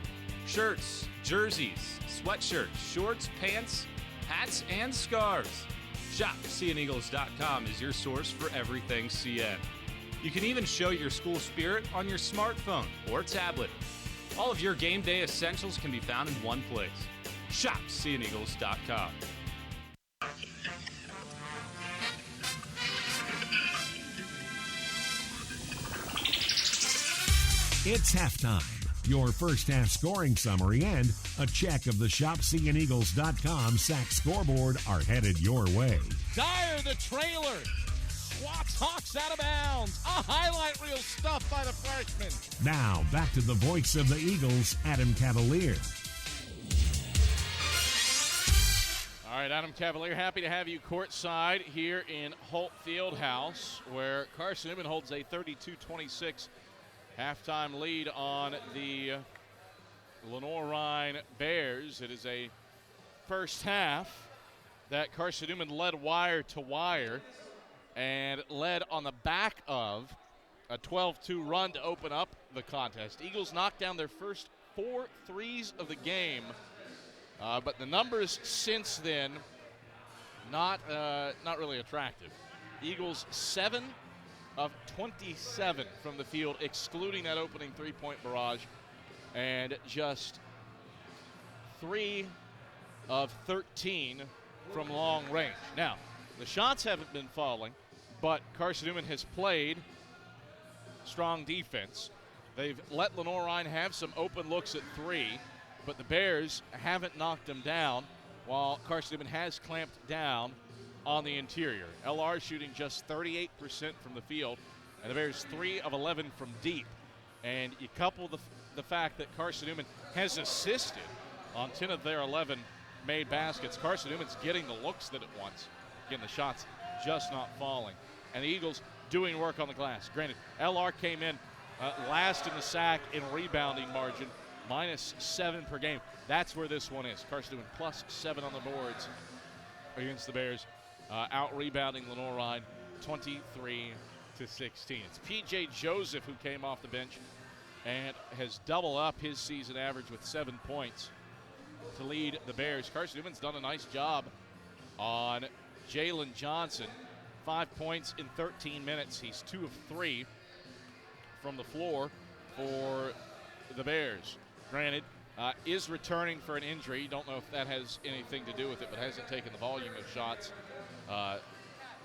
Shirts, jerseys, sweatshirts, shorts, pants, hats, and scarves. ShopCandEagles.com is your source for everything CN. You can even show your school spirit on your smartphone or tablet. All of your game day essentials can be found in one place. ShopCandEagles.com. It's halftime. Your first half scoring summary and a check of the ShopCandEagles.com sack scoreboard are headed your way. Dyer, the trailer. Swats Hawks out of bounds. A highlight reel stuff by the freshman. Now, back to the voice of the Eagles, Adam Cavalier. All right, Adam Cavalier, happy to have you courtside here in Holt Fieldhouse, where Carson-Newman holds a 32-26 halftime lead on the Lenoir-Rhyne Bears. It is a first half that Carson-Newman led wire to wire and led on the back of a 12-2 run to open up the contest. Eagles knocked down their first 4 threes of the game, but the numbers since then not really attractive. Eagles 7 of 27 from the field, excluding that opening three-point barrage, and just 3 of 13 from long range. Now, the shots haven't been falling, but Carson-Newman has played strong defense. They've let Lenoir-Rhyne have some open looks at 3, but the Bears haven't knocked them down, while Carson-Newman has clamped down on the interior. LR shooting just 38% from the field, and the Bears 3 of 11 from deep. And you couple the fact that Carson-Newman has assisted on 10 of their 11 made baskets. Carson-Newman's getting the looks that it wants. Again, the shots just not falling. And the Eagles doing work on the glass. Granted, LR came in last in the sack in rebounding margin, -7 per game. That's where this one is. Carson-Newman +7 on the boards against the Bears. Out-rebounding Lenoir-Rhyne 23-16. It's P.J. Joseph who came off the bench and has doubled up his season average with 7 points to lead the Bears. Carson-Newman's done a nice job on Jaylen Johnson. 5 points in 13 minutes. He's 2 of 3 from the floor for the Bears. Granted, is returning for an injury. Don't know if that has anything to do with it, but hasn't taken the volume of shots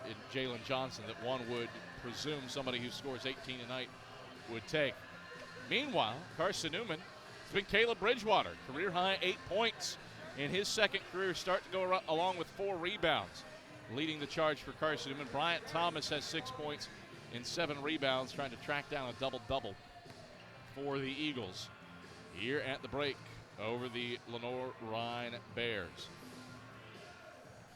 in Jaylen Johnson that one would presume somebody who scores 18 a night would take. Meanwhile, Carson-Newman, it's been Caleb Bridgewater, career high 8 points in his second career start to go along with 4 rebounds. Leading the charge for Carson-Newman, Bryant Thomas has 6 points and 7 rebounds, trying to track down a double-double for the Eagles. here at the break over the Lenoir-Rhyne Bears.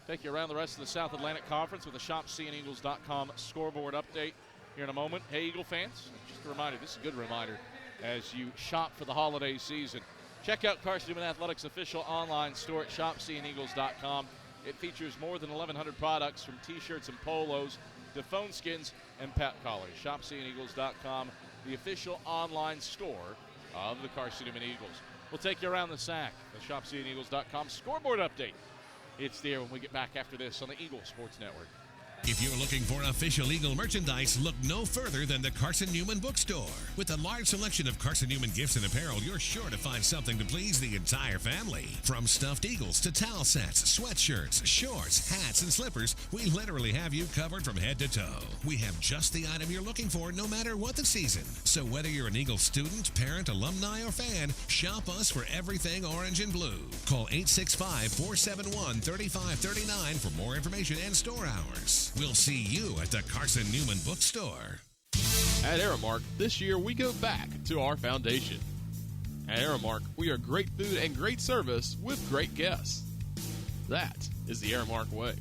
Take you around the rest of the South Atlantic Conference with a ShopCNEagles.com scoreboard update here in a moment. Hey, Eagle fans, just a reminder, this is a good reminder as you shop for the holiday season. Check out Carson-Newman Athletics' official online store at ShopCNEagles.com. It features more than 1,100 products from T-shirts and polos to phone skins and pet collars. ShopCNEagles.com, the official online store of the Carson-Newman Eagles. We'll take you around the SAC, the ShopCNEagles.com scoreboard update. It's there when we get back after this on the Eagle Sports Network. If you're looking for official Eagle merchandise, look no further than the Carson-Newman Bookstore. With a large selection of Carson-Newman gifts and apparel, you're sure to find something to please the entire family. From stuffed eagles to towel sets, sweatshirts, shorts, hats, and slippers, we literally have you covered from head to toe. We have just the item you're looking for no matter what the season. So whether you're an Eagle student, parent, alumni, or fan, shop us for everything orange and blue. Call 865-471-3539 for more information and store hours. We'll see you at the Carson-Newman Bookstore. At Aramark, this year we go back to our foundation. At Aramark, we are great food and great service with great guests. That is the Aramark way.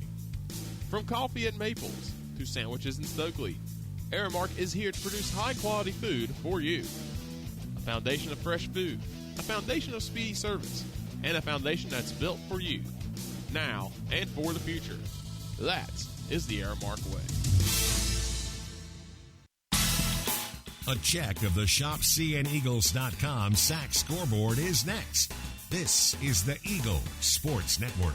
From coffee at Maples to sandwiches in Stokely, Aramark is here to produce high-quality food for you. A foundation of fresh food, a foundation of speedy service, and a foundation that's built for you, now and for the future. That is the Aramark way. A check of the ShopCNEagles.com SAC scoreboard is next. This is the Eagle Sports Network.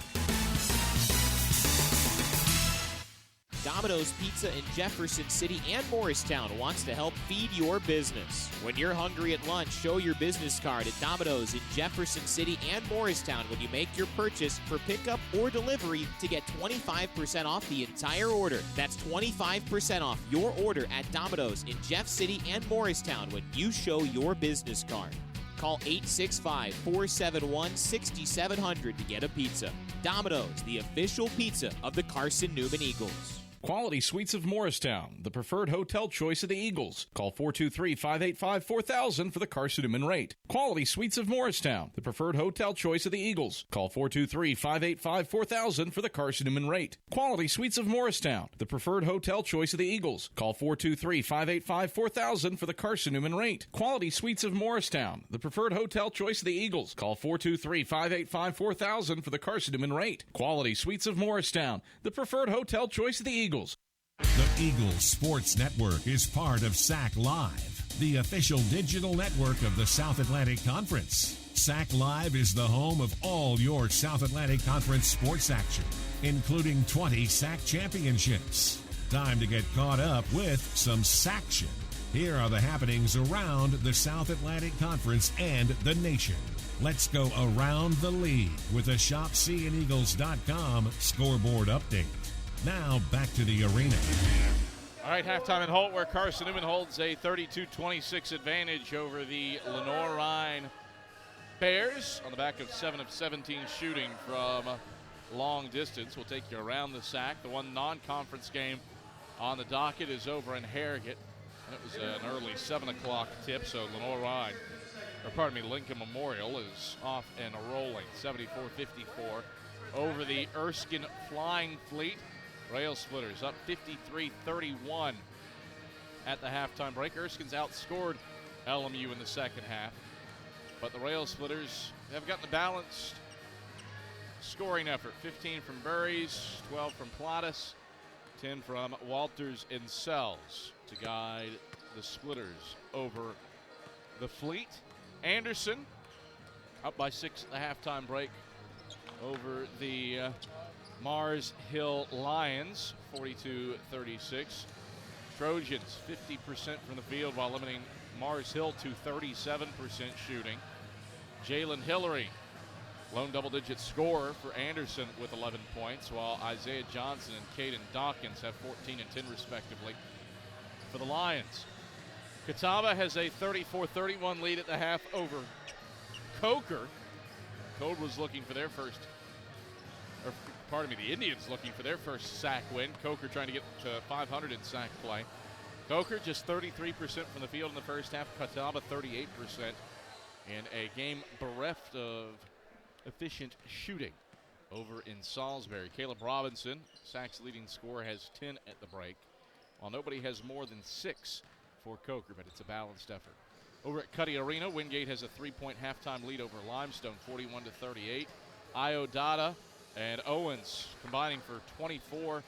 Domino's Pizza in Jefferson City and Morristown wants to help feed your business. When you're hungry at lunch, show your business card at Domino's in Jefferson City and Morristown when you make your purchase for pickup or delivery to get 25% off the entire order. That's 25% off your order at Domino's in Jeff City and Morristown when you show your business card. Call 865-471-6700 to get a pizza. Domino's, the official pizza of the Carson-Newman Eagles. Quality Suites of Morristown, the preferred hotel choice of the Eagles. Call 423-585-4000 for the Carson-Newman rate. Quality Suites of Morristown, the preferred hotel choice of the Eagles. Call 423-585-4000 for the Carson-Newman rate. Quality Suites of Morristown, the preferred hotel choice of the Eagles. Call 423-585-4000 for the Carson-Newman rate. Quality Suites of Morristown, the preferred hotel choice of the Eagles. Call 423-585-4000 for the Carson-Newman rate. Quality Suites of Morristown, the preferred hotel choice of the Eagles. The Eagle Sports Network is part of SAC Live, the official digital network of the South Atlantic Conference. SAC Live is the home of all your South Atlantic Conference sports action, including 20 SAC championships. Time to get caught up with some SACtion. Here are the happenings around the South Atlantic Conference and the nation. Let's go around the league with a ShopCNEagles.com scoreboard update. Now, back to the arena. All right, halftime in Holt, where Carson-Newman holds a 32-26 advantage over the Lenoir-Rhyne Bears on the back of 7 of 17 shooting from long distance. We'll take you around the SAC. The one non-conference game on the docket is over in Harrogate. And it was an early 7 o'clock tip, so Lincoln Memorial is off and rolling. 74-54 over the Erskine Flying Fleet. Rail Splitters up 53-31 at the halftime break. Erskine's outscored LMU in the second half, but the Rail Splitters have gotten a balanced scoring effort. 15 from Burries, 12 from Plottis, 10 from Walters and Sells to guide the Splitters over the Fleet. Anderson up by 6 at the halftime break over the Mars Hill Lions, 42-36. Trojans 50% from the field while limiting Mars Hill to 37% shooting. Jalen Hillary, lone double-digit scorer for Anderson with 11 points, while Isaiah Johnson and Caden Dawkins have 14 and 10 respectively for the Lions. Catawba has a 34-31 lead at the half over Coker. Code was looking for their first, the Indians looking for their first SAC win. Coker trying to get to 500 in SAC play. Coker just 33% from the field in the first half. Catawba 38% in a game bereft of efficient shooting over in Salisbury. Caleb Robinson, Sacs leading scorer, has 10 at the break, while nobody has more than 6 for Coker, but it's a balanced effort. Over at Cuddy Arena, Wingate has a 3-point halftime lead over Limestone, 41-38. Iodata and Owens combining for 24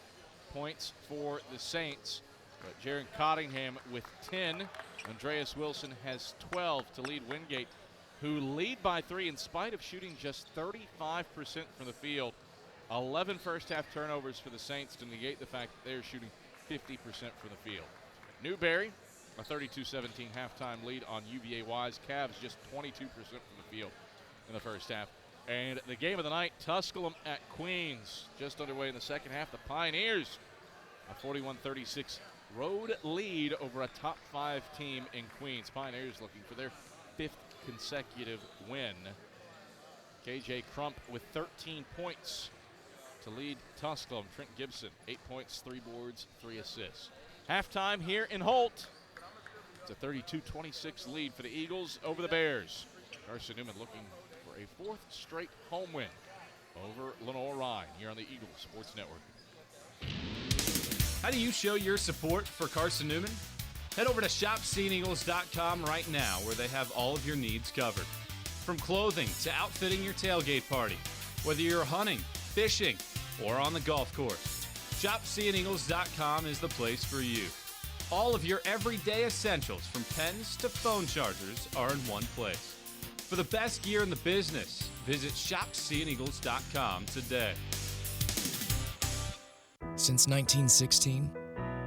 points for the Saints. But Jaron Cottingham with 10. Andreas Wilson has 12 to lead Wingate, who lead by 3 in spite of shooting just 35% from the field. 11 first-half turnovers for the Saints to negate the fact that they're shooting 50% from the field. Newberry, a 32-17 halftime lead on UVA-Wise. Cavs just 22% from the field in the first half. And the game of the night, Tusculum at Queens. Just underway in the second half. The Pioneers, a 41-36 road lead over a top 5 team in Queens. Pioneers looking for their 5th consecutive win. KJ Crump with 13 points to lead Tusculum. Trent Gibson, 8 points, 3 boards, 3 assists. Halftime here in Holt. It's a 32-26 lead for the Eagles over the Bears. Carson-Newman looking for a 4th straight home win over Lenoir-Rhyne here on the Eagles Sports Network. How do you show your support for Carson-Newman? Head over to shopseeandeagles.com right now, where they have all of your needs covered. From clothing to outfitting your tailgate party, whether you're hunting, fishing, or on the golf course, shopseeandeagles.com is the place for you. All of your everyday essentials, from pens to phone chargers, are in one place. For the best gear in the business, visit shopseeandeagles.com today. Since 1916,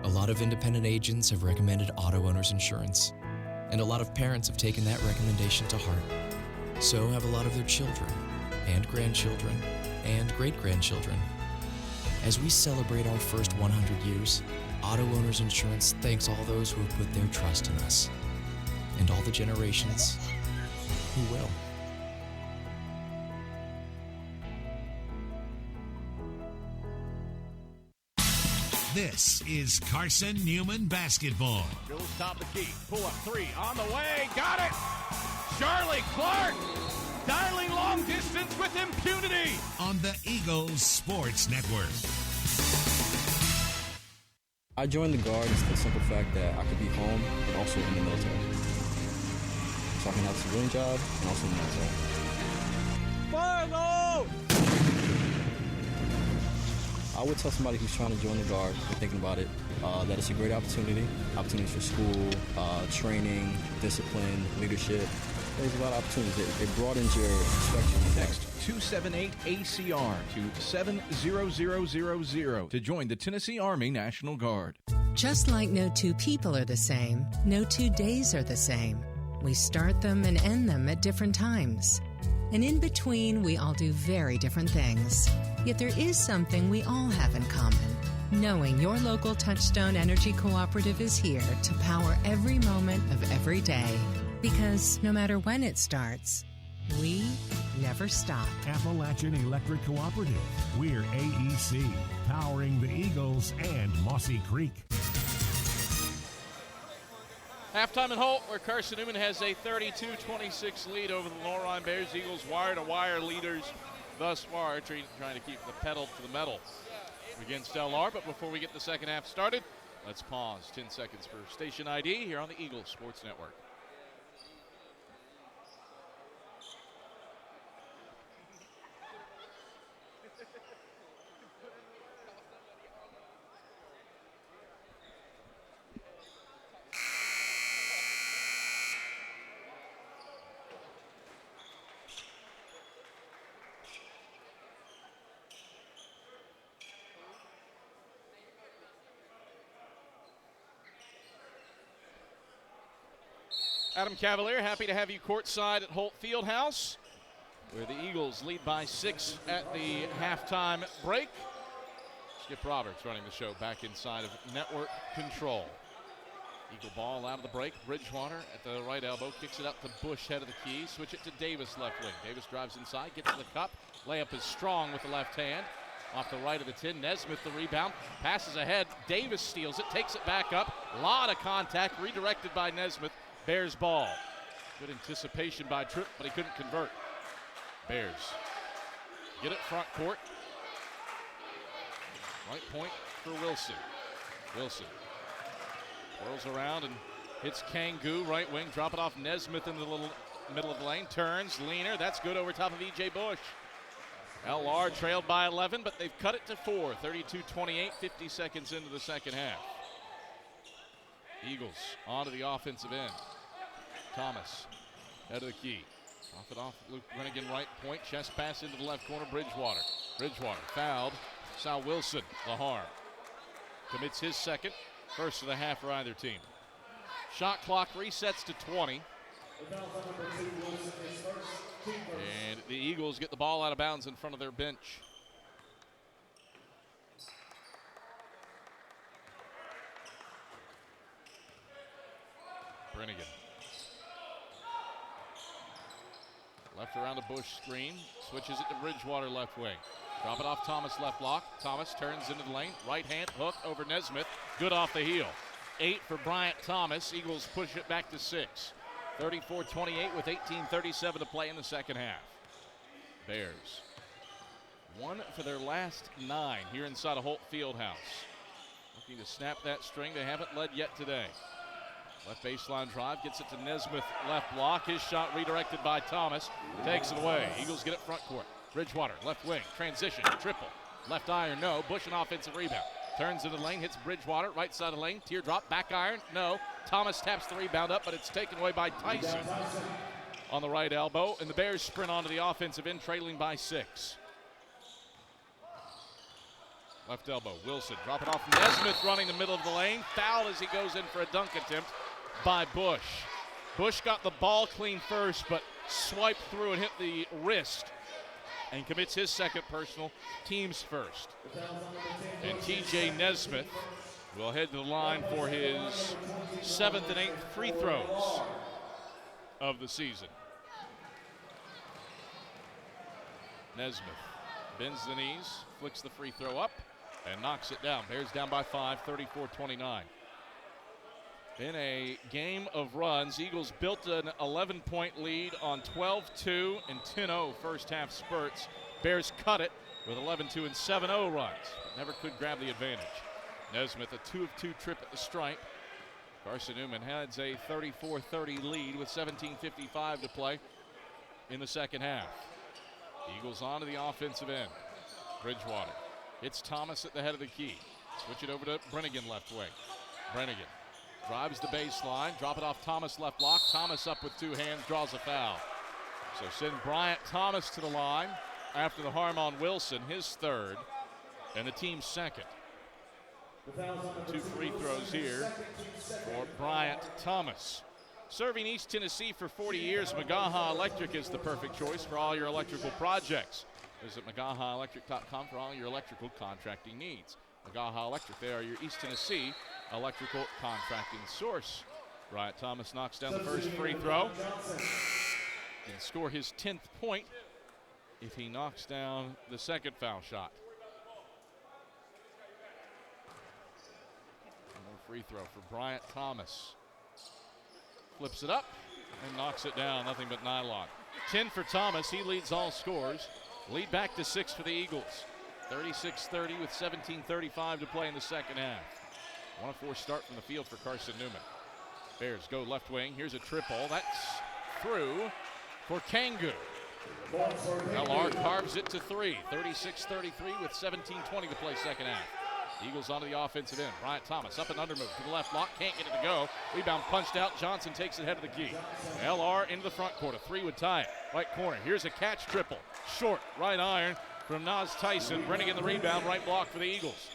a lot of independent agents have recommended auto owners insurance, and a lot of parents have taken that recommendation to heart. So have a lot of their children, and grandchildren, and great-grandchildren. As we celebrate our first 100 years, Auto Owners Insurance thanks all those who have put their trust in us, and all the generations who will. This is Carson-Newman basketball. Goes top of the key. Pull up 3 on the way. Got it. Charlie Clark dialing long distance with impunity. On the Eagles Sports Network. I joined the Guard for the simple fact that I could be home and also in the military. So I can have a civilian job and also in the military. Final! I would tell somebody who's trying to join the Guard or thinking about it that it's a great opportunity. Opportunities for school, training, discipline, leadership. There's a lot of opportunities. It broadens your perspective. Text 278-ACR to 70000 to join the Tennessee Army National Guard. Just like no two people are the same, no 2 days are the same. We start them and end them at different times. And in between, we all do very different things. Yet there is something we all have in common. Knowing your local Touchstone Energy Cooperative is here to power every moment of every day. Because no matter when it starts, we never stop. Appalachian Electric Cooperative. We're AEC, powering the Eagles and Mossy Creek. Halftime in Holt, where Carson-Newman has a 32-26 lead over the Lenoir-Rhyne Bears. Eagles wire-to-wire leaders thus far, trying to keep the pedal to the metal against LR. But before we get the second half started, let's pause 10 seconds for station ID here on the Eagles Sports Network. Adam Cavalier, happy to have you courtside at Holt Fieldhouse, where the Eagles lead by 6 at the halftime break. Skip Roberts running the show back inside of network control. Eagle ball out of the break. Bridgewater at the right elbow, kicks it up to Bush, head of the key. Switch it to Davis, left wing. Davis drives inside, gets to the cup. Layup is strong with the left hand. Off the right of the 10, Nesmith the rebound. Passes ahead, Davis steals it, takes it back up. A lot of contact, redirected by Nesmith. Bears ball. Good anticipation by Tripp, but he couldn't convert. Bears get it front court. Right point for Wilson. Wilson whirls around and hits Kangu, right wing. Drop it off Nesmith in the little middle of the lane. Turns, leaner. That's good over top of E.J. Bush. LR trailed by 11, but they've cut it to 4. 32-28, 50 seconds into the second half. Eagles onto the offensive end. Thomas, head of the key. Off it off, Luke Brennigan, right point. Chest pass into the left corner, Bridgewater. Bridgewater fouled. Sal Wilson, the harm. Commits his second. First of the half for either team. Shot clock resets to 20. And the Eagles get the ball out of bounds in front of their bench. Brennigan. Left around a Bush screen. Switches it to Bridgewater left wing. Drop it off Thomas left block. Thomas turns into the lane. Right hand hook over Nesmith. Good off the heel. 8 for Bryant Thomas. Eagles push it back to 6. 34-28 with 18:37 to play in the second half. Bears 1 for their last 9 here inside of Holt Fieldhouse. Looking to snap that string. They haven't led yet today. Left baseline drive, gets it to Nesmith, left block. His shot redirected by Thomas, takes it away. Eagles get it front court. Bridgewater, left wing, transition, triple. Left iron, no. Bush an offensive rebound. Turns into the lane, hits Bridgewater, right side of the lane. Teardrop, back iron, no. Thomas taps the rebound up, but it's taken away by Tyson on the right elbow. And the Bears sprint onto the offensive end, trailing by 6. Left elbow, Wilson, drop it off. Nesmith running the middle of the lane. Fouled as he goes in for a dunk attempt by Bush. Bush got the ball clean first, but swiped through and hit the wrist and commits his second personal, team's first. And T.J. Nesmith will head to the line for his 7th and 8th free throws of the season. Nesmith bends the knees, flicks the free throw up, and knocks it down. Bears down by 5, 34-29. In a game of runs, Eagles built an 11-point lead on 12-2 and 10-0 first half spurts. Bears cut it with 11-2 and 7-0 runs. Never could grab the advantage. Nesmith, a 2 of 2 trip at the stripe. Carson-Newman has a 34-30 lead with 17:55 to play in the second half. Eagles onto the offensive end. Bridgewater hits Thomas at the head of the key. Switch it over to Brennigan left wing. Brennigan drives the baseline, drop it off Thomas left block. Thomas up with 2 hands, draws a foul. So send Bryant Thomas to the line after the harm on Wilson, his 3rd, and the team's 2nd. 2 free throws here for Bryant Thomas. Serving East Tennessee for 40 years, Magaha Electric is the perfect choice for all your electrical projects. Visit MagahaElectric.com for all your electrical contracting needs. Magaha Electric, they are your East Tennessee electrical contracting source. Bryant Thomas knocks down the first free throw and score his 10th point if he knocks down the second foul shot. More free throw for Bryant Thomas. Flips it up and knocks it down. Nothing but nylon. 10 for Thomas. He leads all scores. Lead back to 6 for the Eagles. 36-30 with 17:35 to play in the second half. 1-4 start from the field for Carson-Newman. Bears go left wing. Here's a triple. That's through for Kangu. LR carves it to 3. 36-33 with 17:20 to play second half. Eagles onto the offensive end. Bryant Thomas up and under move to the left block. Can't get it to go. Rebound punched out. Johnson takes it head of the key. LR into the front court. A 3 would tie it. Right corner. Here's a catch triple. Short. Right iron from Nas Tyson. Brennigan the rebound. Right block for the Eagles.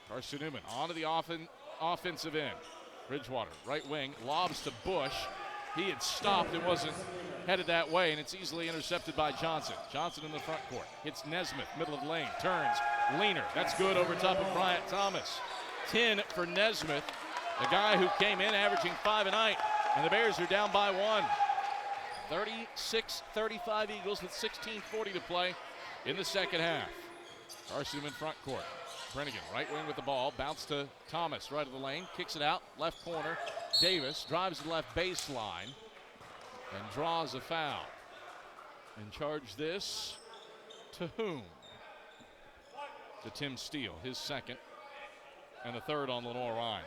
Carson-Newman onto the offensive end. Bridgewater, right wing. Lobs to Bush. He had stopped and wasn't headed that way, and it's easily intercepted by Johnson. Johnson in the front court. Hits Nesmith, middle of the lane. Turns. Leaner. That's good over top of Bryant Thomas. 10 for Nesmith, the guy who came in averaging 5 a night, and the Bears are down by 1. 36-35 Eagles with 16:40 to play in the second half. Carson-Newman front court. Brennigan, right wing with the ball. Bounce to Thomas, right of the lane. Kicks it out, left corner. Davis drives the left baseline. and draws a foul. And charge this to whom? To Tim Steele, his second, and the third on Lenoir-Rhyne.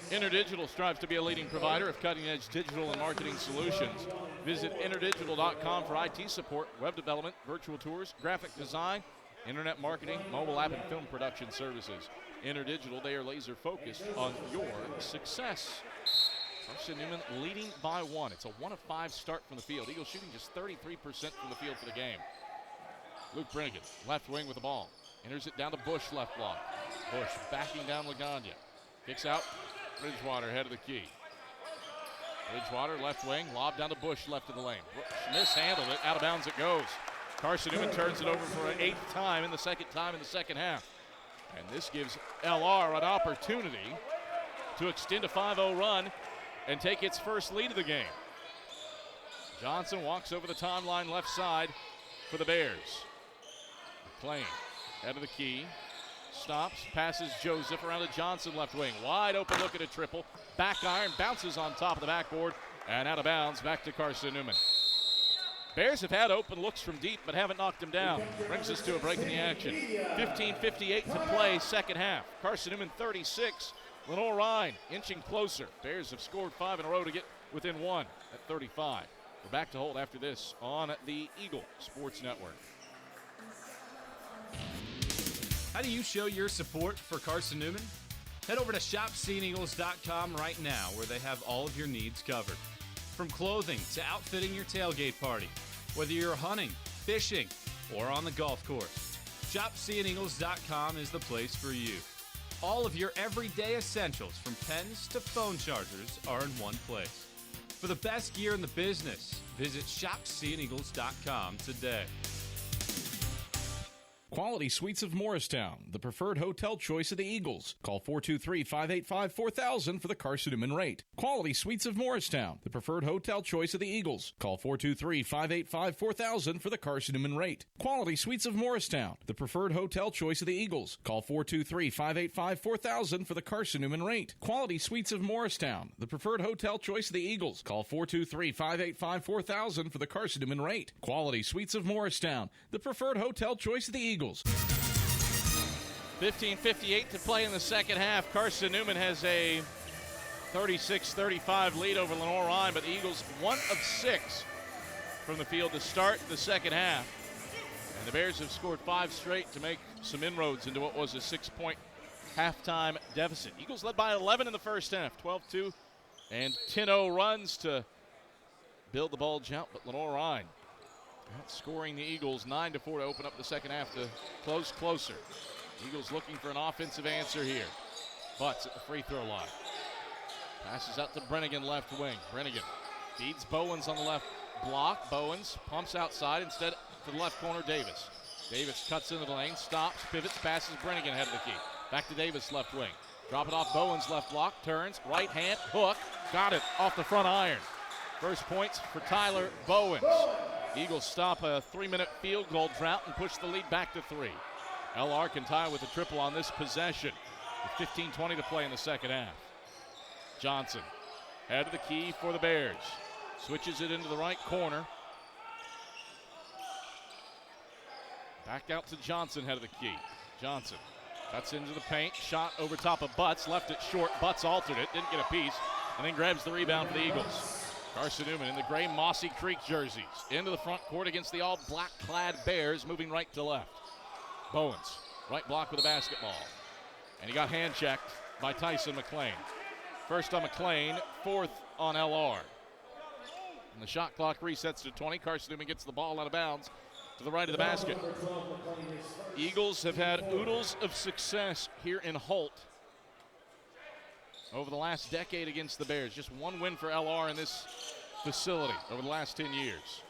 InterDigital strives to be a leading provider of cutting-edge digital and marketing solutions. Visit interdigital.com for IT support, web development, virtual tours, graphic design, internet marketing, mobile app, and film production services. InterDigital, they are laser focused on your success. Carson-Newman leading by 1. It's a 1 of 5 start from the field. Eagles shooting just 33% from the field for the game. Luke Brennigan, left wing with the ball. Enters it down to Bush, left block. Bush backing down Lagana. Kicks out, Bridgewater, head of the key. Bridgewater, left wing, lob down to Bush, left of the lane. Bush mishandled it, out of bounds it goes. Carson-Newman turns it over for an 8th time in the second half. And this gives LR an opportunity to extend a 5-0 run and take its first lead of the game. Johnson walks over the timeline left side for the Bears. McClain, head of the key, stops, passes Joseph around to Johnson, left wing. Wide open look at a triple. Back iron, bounces on top of the backboard, and out of bounds, back to Carson-Newman. Bears have had open looks from deep, but haven't knocked him down. Brings us to a break in the action. 15:58 to play, second half. Carson-Newman 36, Lenoir-Rhyne inching closer. Bears have scored 5 in a row to get within 1 at 35. We're back to hold after this on the Eagle Sports Network. How do you show your support for Carson-Newman? Head over to shopseeingeagles.com right now, where they have all of your needs covered. From clothing to outfitting your tailgate party, whether you're hunting, fishing, or on the golf course, shopseeingeagles.com is the place for you. All of your everyday essentials, from pens to phone chargers, are in one place. For the best gear in the business, visit shopseeingeagles.com today. Quality Suites of Morristown, the preferred hotel choice of the Eagles. Call 423-585-4000 for the Carson-Newman rate. Quality Suites of Morristown, the preferred hotel choice of the Eagles. Call 423-585-4000 for the Carson-Newman rate. Quality Suites of Morristown, the preferred hotel choice of the Eagles. Call 423-585-4000 for the Carson-Newman rate. Quality Suites of Morristown, the preferred hotel choice of the Eagles. Call 423-585-4000 for the Carson-Newman rate. Quality Suites of Morristown, the preferred hotel choice of the Eagles. 15:58 to play in the second half. Carson-Newman has a 36-35 lead over Lenoir-Rhyne, but the Eagles 1 of 6 from the field to start the second half. And the Bears have scored 5 straight to make some inroads into what was a 6-point halftime deficit. Eagles led by 11 in the first half, 12-2 and 10-0 runs to build the bulge out, but Lenoir-Rhyne outscoring the Eagles 9-4 to open up the second half to close closer. Eagles looking for an offensive answer here. Butts at the free throw line. Passes out to Brennigan, left wing. Brennigan feeds Bowens on the left block. Bowens pumps outside, instead to the left corner, Davis. Davis cuts into the lane, stops, pivots, passes Brennigan, head of the key. Back to Davis, left wing. Drop it off Bowens, left block, turns, right hand, hook. Got it off the front iron. First points for Tyler Bowens. Eagles stop a 3-minute field goal drought and push the lead back to 3. LR can tie with a triple on this possession with 15:20 to play in the second half. Johnson, head of the key for the Bears. Switches it into the right corner. Back out to Johnson, head of the key. Johnson cuts into the paint, shot over top of Butts, left it short. Butts altered it, didn't get a piece, and then grabs the rebound for the Eagles. Carson-Newman in the gray Mossy Creek jerseys. Into the front court against the all-black-clad Bears, moving right to left. Bowens, right block with a basketball. And he got hand-checked by Tyson McClain. First on McClain, fourth on LR. And the shot clock resets to 20. Carson-Newman gets the ball out of bounds to the right of the basket. Eagles have had oodles of success here in Holt over the last decade against the Bears. Just one win for LR in this facility over the last 10 years.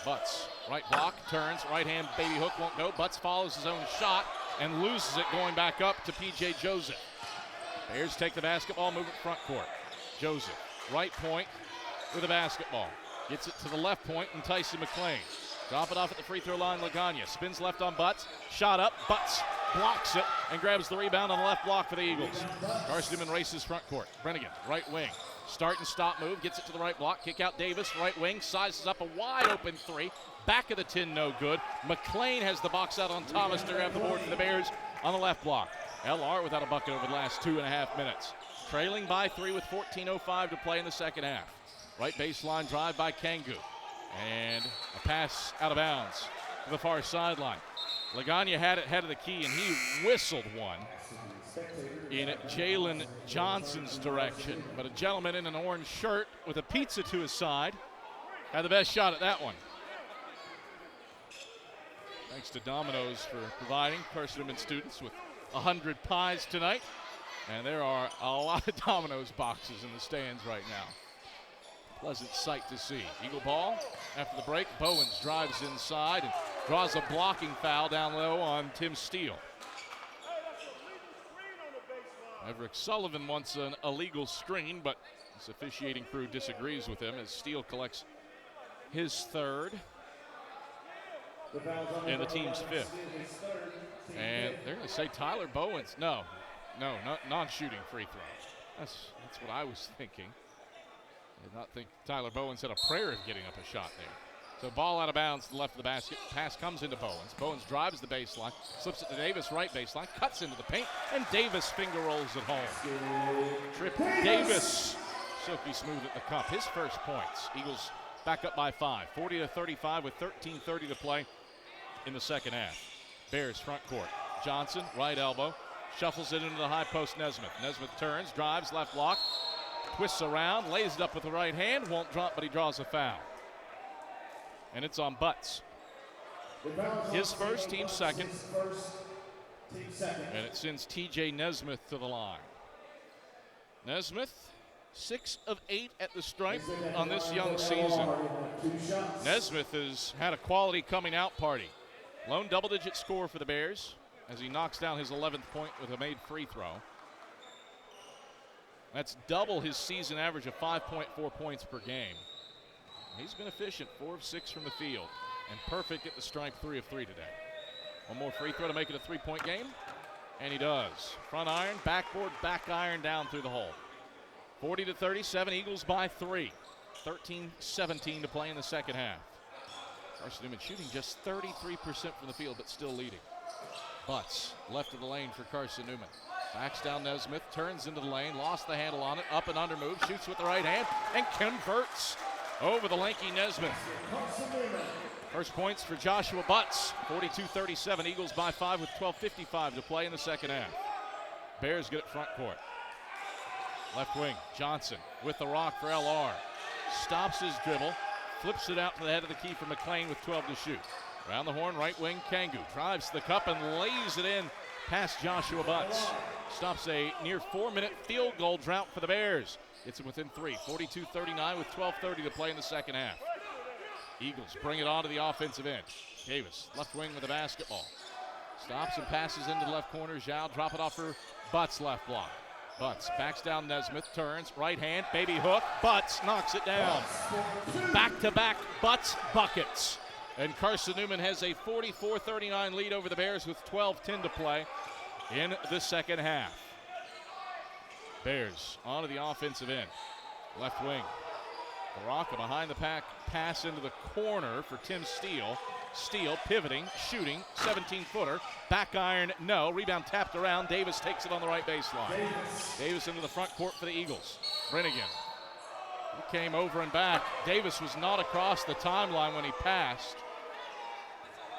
Butts, right block, turns, right hand baby hook won't go. Butts follows his own shot and loses it going back up to P.J. Joseph. Bears take the basketball, move it front court. Joseph, right point with a basketball. Gets it to the left point and Tyson McClain. Drop it off at the free throw line, Lagana. Spins left on Butts, shot up, Butts blocks it and grabs the rebound on the left block for the Eagles. Carson-Newman races front court. Brennigan, right wing. Start and stop move, gets it to the right block. Kick out Davis, right wing, sizes up a wide open three. Back of the tin, no good. McLean has the box out on Thomas to grab the board for the Bears on the left block. LR without a bucket over the last 2.5 minutes. Trailing by 3 with 14:05 to play in the second half. Right baseline drive by Kangu. And a pass out of bounds to the far sideline. Lagana had it head of the key, and he whistled one in Jaylen Johnson's direction. But a gentleman in an orange shirt with a pizza to his side had the best shot at that one. Thanks to Domino's for providing Carson-Newman students with 100 pies tonight. And there are a lot of Domino's boxes in the stands right now. Pleasant sight to see. Eagle ball after the break. Bowens drives inside and draws a blocking foul down low on Tim Steele. Everett Sullivan wants an illegal screen, but his officiating crew disagrees with him as Steele collects his third and the team's fifth. And they're going to say Tyler Bowens. No, non-shooting free throw. That's what I was thinking. I did not think Tyler Bowens had a prayer of getting up a shot there. So ball out of bounds to the left of the basket. Pass comes into Bowens. Bowens drives the baseline, slips it to Davis, right baseline, cuts into the paint, and Davis finger rolls it home. Trip Davis, silky smooth at the cup. His first points. Eagles back up by 5, 40-35 with 13:30 to play in the second half. Bears front court. Johnson, right elbow, shuffles it into the high post Nesmith. Nesmith turns, drives, left block, twists around, lays it up with the right hand, won't drop, but he draws a foul. And it's on Butts. His first, team second. And it sends TJ Nesmith to the line. Nesmith, 6 of 8 at the stripe on this young season. Nesmith has had a quality coming out party. Lone double-digit score for the Bears as he knocks down his 11th point with a made free throw. That's double his season average of 5.4 points per game. He's been efficient, 4 of 6 from the field, and perfect at the stripe, 3 of 3 today. One more free throw to make it a 3-point game, and he does. Front iron, backboard, back iron down through the hole. 40-37, Eagles by 3. 13-17 to play in the second half. Carson-Newman shooting just 33% from the field, but still leading. Butts, left of the lane for Carson-Newman. Backs down Nesmith, turns into the lane, lost the handle on it, up and under move, shoots with the right hand, and converts over the lanky Nesmith. First points for Joshua Butts, 42-37, Eagles by 5 with 12:55 to play in the second half. Bears get it front court. Left wing, Johnson with the rock for LR. Stops his dribble, flips it out to the head of the key for McLean with 12 to shoot. Around the horn, right wing, Kangu drives the cup and lays it in past Joshua Butts. Stops a near 4-minute field goal drought for the Bears. Gets it within 3, 42-39 with 12:30 to play in the second half. Eagles bring it on to the offensive end. Davis, left wing with the basketball. Stops and passes into the left corner. Zhao drop it off for Butts left block. Butts backs down Nesmith, turns, right hand, baby hook. Butts knocks it down. Back-to-back Butts buckets. And Carson-Newman has a 44-39 lead over the Bears with 12:10 to play in the second half. Bears onto the offensive end. Left wing. Baraka behind the pack, pass into the corner for Tim Steele. Steele pivoting, shooting, 17-footer. Back iron, no. Rebound tapped around. Davis takes it on the right baseline. Davis into the front court for the Eagles. Brennigan. He came over and back. Davis was not across the timeline when he passed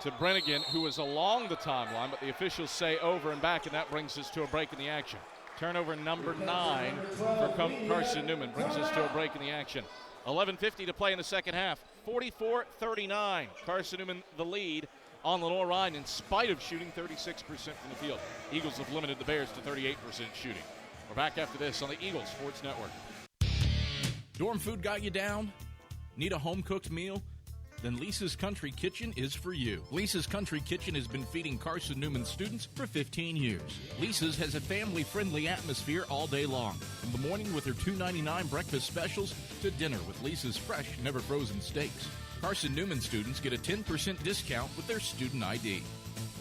to Brennigan, who was along the timeline, but the officials say over and back, and that brings us to a break in the action. Turnover number 9 for Carson-Newman brings us to a break in the action. 11:50 to play in the second half. 44-39. Carson-Newman the lead on Lenoir-Rhyne in spite of shooting 36% from the field. Eagles have limited the Bears to 38% shooting. We're back after this on the Eagles Sports Network. Dorm food got you down? Need a home-cooked meal? Then Lisa's Country Kitchen is for you. Lisa's Country Kitchen has been feeding Carson-Newman students for 15 years. Lisa's has a family-friendly atmosphere all day long, from the morning with their $2.99 breakfast specials to dinner with Lisa's fresh, never-frozen steaks. Carson-Newman students get a 10% discount with their student ID.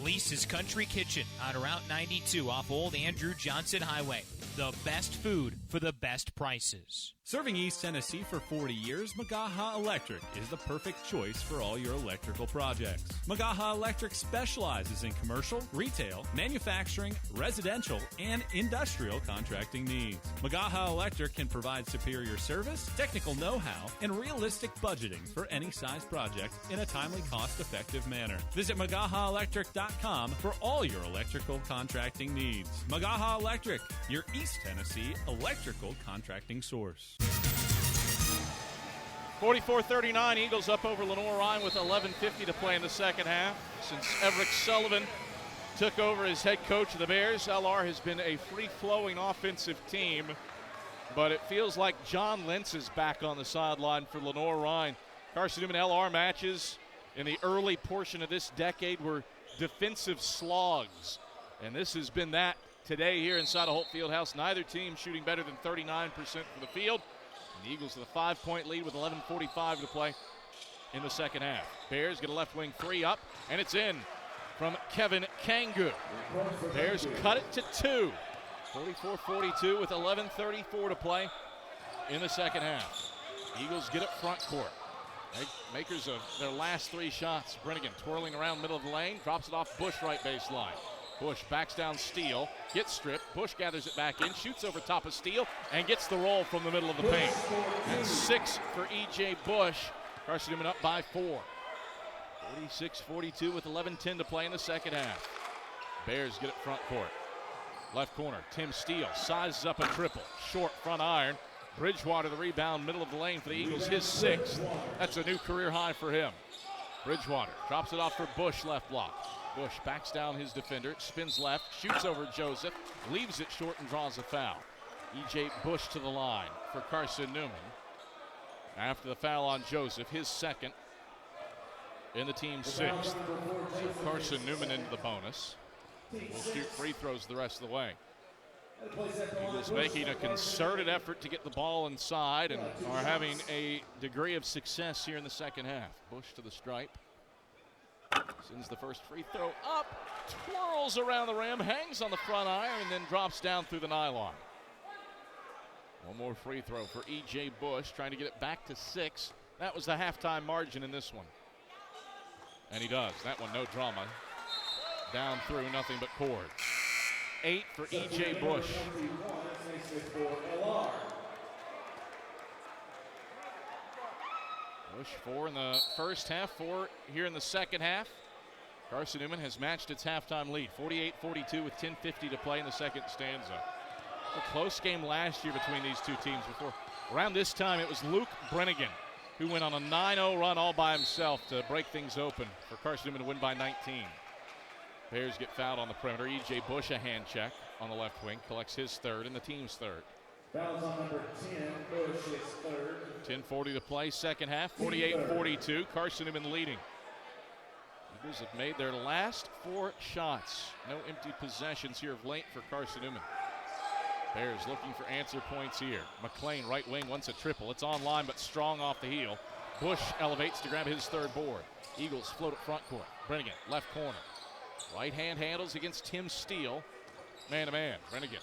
Lisa's Country Kitchen on Route 92 off Old Andrew Johnson Highway. The best food for the best prices. Serving East Tennessee for 40 years, Magaha Electric is the perfect choice for all your electrical projects. Magaha Electric specializes in commercial, retail, manufacturing, residential, and industrial contracting needs. Magaha Electric can provide superior service, technical know-how, and realistic budgeting for any size project in a timely, cost-effective manner. Visit MagahaElectric.com for all your electrical contracting needs. Magaha Electric, your East Tennessee electrical contracting source. 44-39, Eagles up over Lenoir-Rhyne with 11:50 to play in the second half. Since Everett Sullivan took over as head coach of the Bears, LR has been a free-flowing offensive team, but it feels like John Lentz is back on the sideline for Lenoir-Rhyne. Carson-Newman LR matches in the early portion of this decade were defensive slogs, and this has been that today here inside of Holt Fieldhouse. Neither team shooting better than 39% from the field. And the Eagles with a 5-point lead with 11:45 to play in the second half. Bears get a left wing three up, and it's in from Kevin Kangu. Bears cut it to 2. 44-42 with 11:34 to play in the second half. Eagles get it front court. Makers of their last 3 shots. Brennigan twirling around middle of the lane, drops it off Bush right baseline. Bush backs down Steele, gets stripped. Bush gathers it back in, shoots over top of Steele, and gets the roll from the middle of the paint. And 6 for E.J. Bush. Carson-Newman up by 4. 46-42 with 11:10 to play in the second half. Bears get it front court. Left corner, Tim Steele sizes up a triple. Short front iron. Bridgewater the rebound, middle of the lane for the Eagles, his 6th. That's a new career high for him. Bridgewater drops it off for Bush, left block. Bush backs down his defender, spins left, shoots over Joseph, leaves it short and draws a foul. E.J. Bush to the line for Carson-Newman. After the foul on Joseph, his 2nd and the team's 6th. Carson-Newman into the bonus. Will shoot free throws the rest of the way. Eagles making a concerted effort to get the ball inside and are having a degree of success here in the second half. Bush to the stripe. Sends the first free throw up, twirls around the rim, hangs on the front iron, and then drops down through the nylon. One more free throw for E.J. Bush, trying to get it back to 6. That was the halftime margin in this one. And he does. That one, no drama. Down through, nothing but cord. 8 for E.J. Bush. Bush 4 in the first half, 4 here in the second half. Carson-Newman has matched its halftime lead, 48-42 with 10:50 to play in the second stanza. A close game last year between these two teams. Before around this time, it was Luke Brennigan who went on a 9-0 run all by himself to break things open for Carson-Newman to win by 19. Bears get fouled on the perimeter. E.J. Bush a hand check on the left wing, collects his 3rd and the team's 3rd. Fouls on number 10, Bush is 3rd. 10:40 to play, second half, 48-42. Carson-Newman leading. Eagles have made their last 4 shots. No empty possessions here of late for Carson-Newman. Bears looking for answer points here. McLean, right wing, wants a triple. It's online, but strong off the heel. Bush elevates to grab his 3rd board. Eagles float at front court. Brennigan, left corner. Right hand handles against Tim Steele. Man-to-man, Brennigan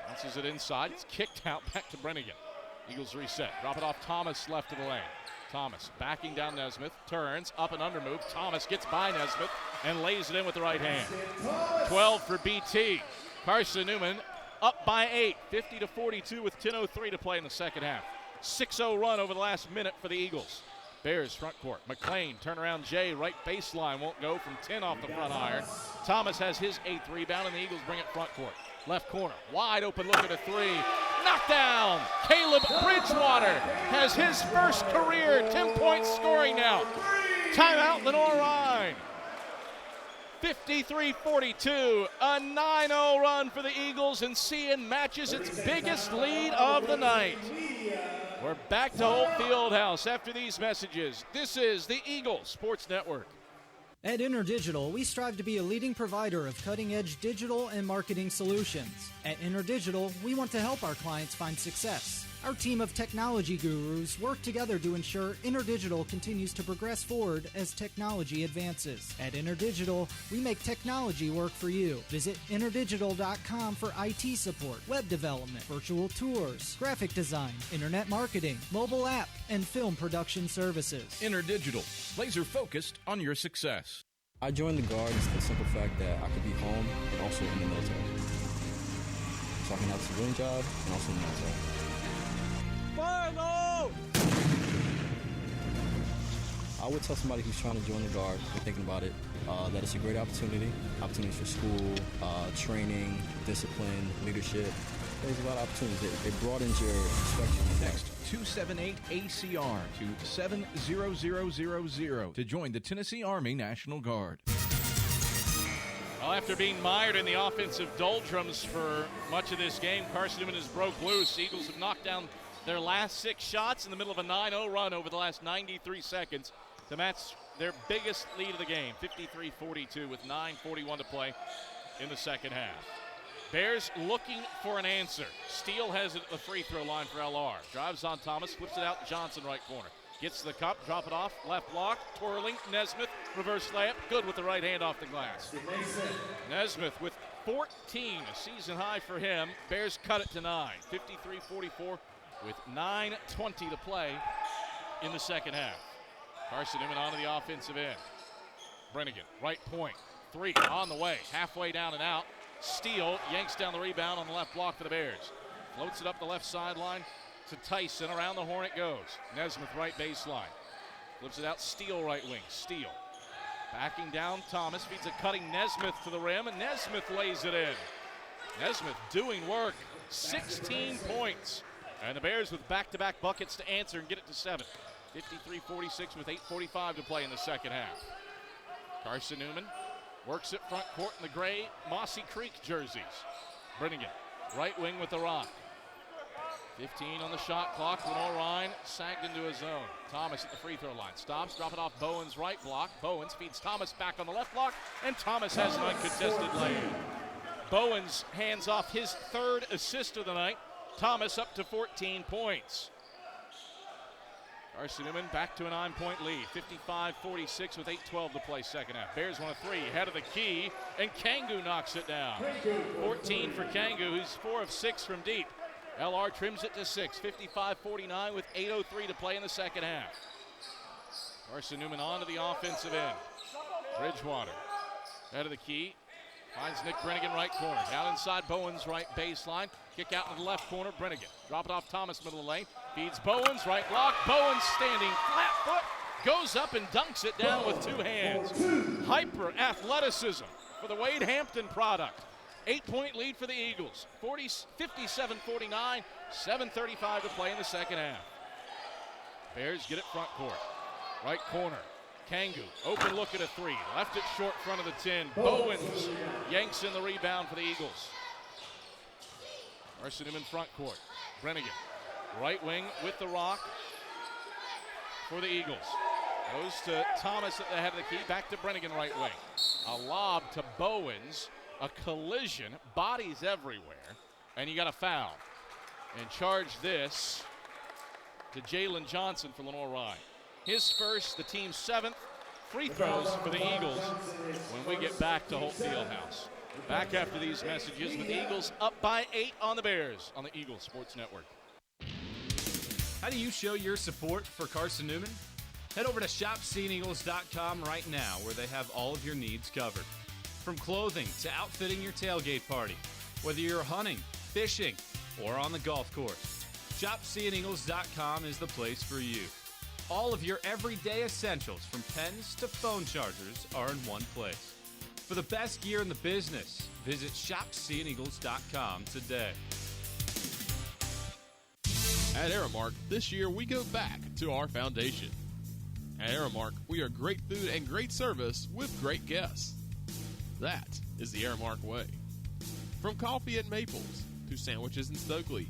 bounces it inside. It's kicked out back to Brennigan. Eagles reset. Drop it off Thomas left of the lane. Thomas backing down Nesmith. Turns, up and under move. Thomas gets by Nesmith and lays it in with the right hand. 12 for BT. Carson-Newman up by 8. 50-42 with 10:03 to play in the second half. 6-0 run over the last minute for the Eagles. Bears front court. McLean, turnaround Jay, right baseline, won't go from 10 off the front iron. Thomas has his 8th rebound, and the Eagles bring it front court. Left corner, wide open look at a 3. Knockdown! Caleb Bridgewater has his first career 10-point scoring now. Timeout, Lenoir-Rhyne. 53-42, a 9-0 run for the Eagles, and CN matches its biggest lead of the night. We're back to Holt Fieldhouse after these messages. This is the Eagle Sports Network. At InterDigital, we strive to be a leading provider of cutting-edge digital and marketing solutions. At InterDigital, we want to help our clients find success. Our team of technology gurus work together to ensure InterDigital continues to progress forward as technology advances. At InterDigital, we make technology work for you. Visit InterDigital.com for IT support, web development, virtual tours, graphic design, internet marketing, mobile app, and film production services. InterDigital, laser focused on your success. I joined the Guard for the simple fact that I could be home and also in the military. So I can have a civilian job and also in the military. Final! I would tell somebody who's trying to join the Guard or thinking about it that it's a great opportunity. Opportunities for school, training, discipline, leadership. There's a lot of opportunities. It broadens your spectrum. Text 278-ACR to 70000 to join the Tennessee Army National Guard. Well, after being mired in the offensive doldrums for much of this game, Carson-Newman has broke loose. Eagles have knocked down their last 6 shots in the middle of a 9-0 run over the last 93 seconds to match their biggest lead of the game, 53-42, with 9:41 to play in the second half. Bears looking for an answer. Steele has it at the free throw line for LR. Drives on Thomas, flips it out, Johnson right corner. Gets the cup, drop it off, left block, twirling, Nesmith, reverse layup, good with the right hand off the glass. Nesmith with 14, a season high for him. Bears cut it to 9, 53-44 with 9:20 to play in the second half. Carson-Newman onto the offensive end. Brennigan, right point, 3 on the way, halfway down and out. Steele yanks down the rebound on the left block for the Bears. Floats it up the left sideline to Tyson. Around the horn it goes. Nesmith right baseline. Flips it out, Steele right wing. Steele backing down Thomas. Feeds a cutting Nesmith to the rim, and Nesmith lays it in. Nesmith doing work. 16 points. And the Bears with back-to-back buckets to answer and get it to 7. 53-46 with 8:45 to play in the second half. Carson-Newman works it front court in the gray Mossy Creek jerseys. Brennigan, right wing with the rock. 15 on the shot clock. Lenoir-Rhyne sagged into his zone. Thomas at the free throw line. Stops, drop it off Bowen's right block. Bowens feeds Thomas back on the left block, and Thomas has an uncontested lay-in. Bowens hands off his 3rd assist of the night. Thomas up to 14 points. Carson-Newman back to a 9-point lead, 55-46 with 8:12 to play second half. Bears want a 3, head of the key, and Kangu knocks it down. 14 for Kangu, who's 4 of 6 from deep. LR trims it to 6, 55-49 with 8:03 to play in the second half. Carson-Newman onto the offensive end. Bridgewater, head of the key, finds Nick Brennigan right corner. Down inside Bowen's right baseline. Kick out in the left corner, Brennigan. Drop it off Thomas, middle of the lane. Feeds Bowens, right block. Bowens standing flat foot. Goes up and dunks it down with 2 hands. Hyper athleticism for the Wade Hampton product. 8-point lead for the Eagles. 57-49, 7:35 to play in the second half. Bears get it front court. Right corner. Kangu, open look at a 3. Left it short front of the 10. Bowens yanks in the rebound for the Eagles. Carson-Newman front court. Brennigan, right wing with the rock for the Eagles. Goes to Thomas at the head of the key. Back to Brennigan right wing. A lob to Bowens. A collision. Bodies everywhere. And you got a foul. And charge this to Jaylen Johnson for Lenoir-Rhyne. His first, the team's 7th. Free throws for the Eagles when we get back to Holt Fieldhouse. Back after these messages with the Eagles up by 8 on the Bears on the Eagles Sports Network. How do you show your support for Carson-Newman? Head over to shopseeandeagles.com right now, where they have all of your needs covered. From clothing to outfitting your tailgate party, whether you're hunting, fishing, or on the golf course, shopseeandeagles.com is the place for you. All of your everyday essentials, from pens to phone chargers, are in one place. For the best gear in the business, visit shopseeandeagles.com today. At Aramark, this year we go back to our foundation. At Aramark, we are great food and great service with great guests. That is the Aramark way. From coffee at Maples to sandwiches in Stokely,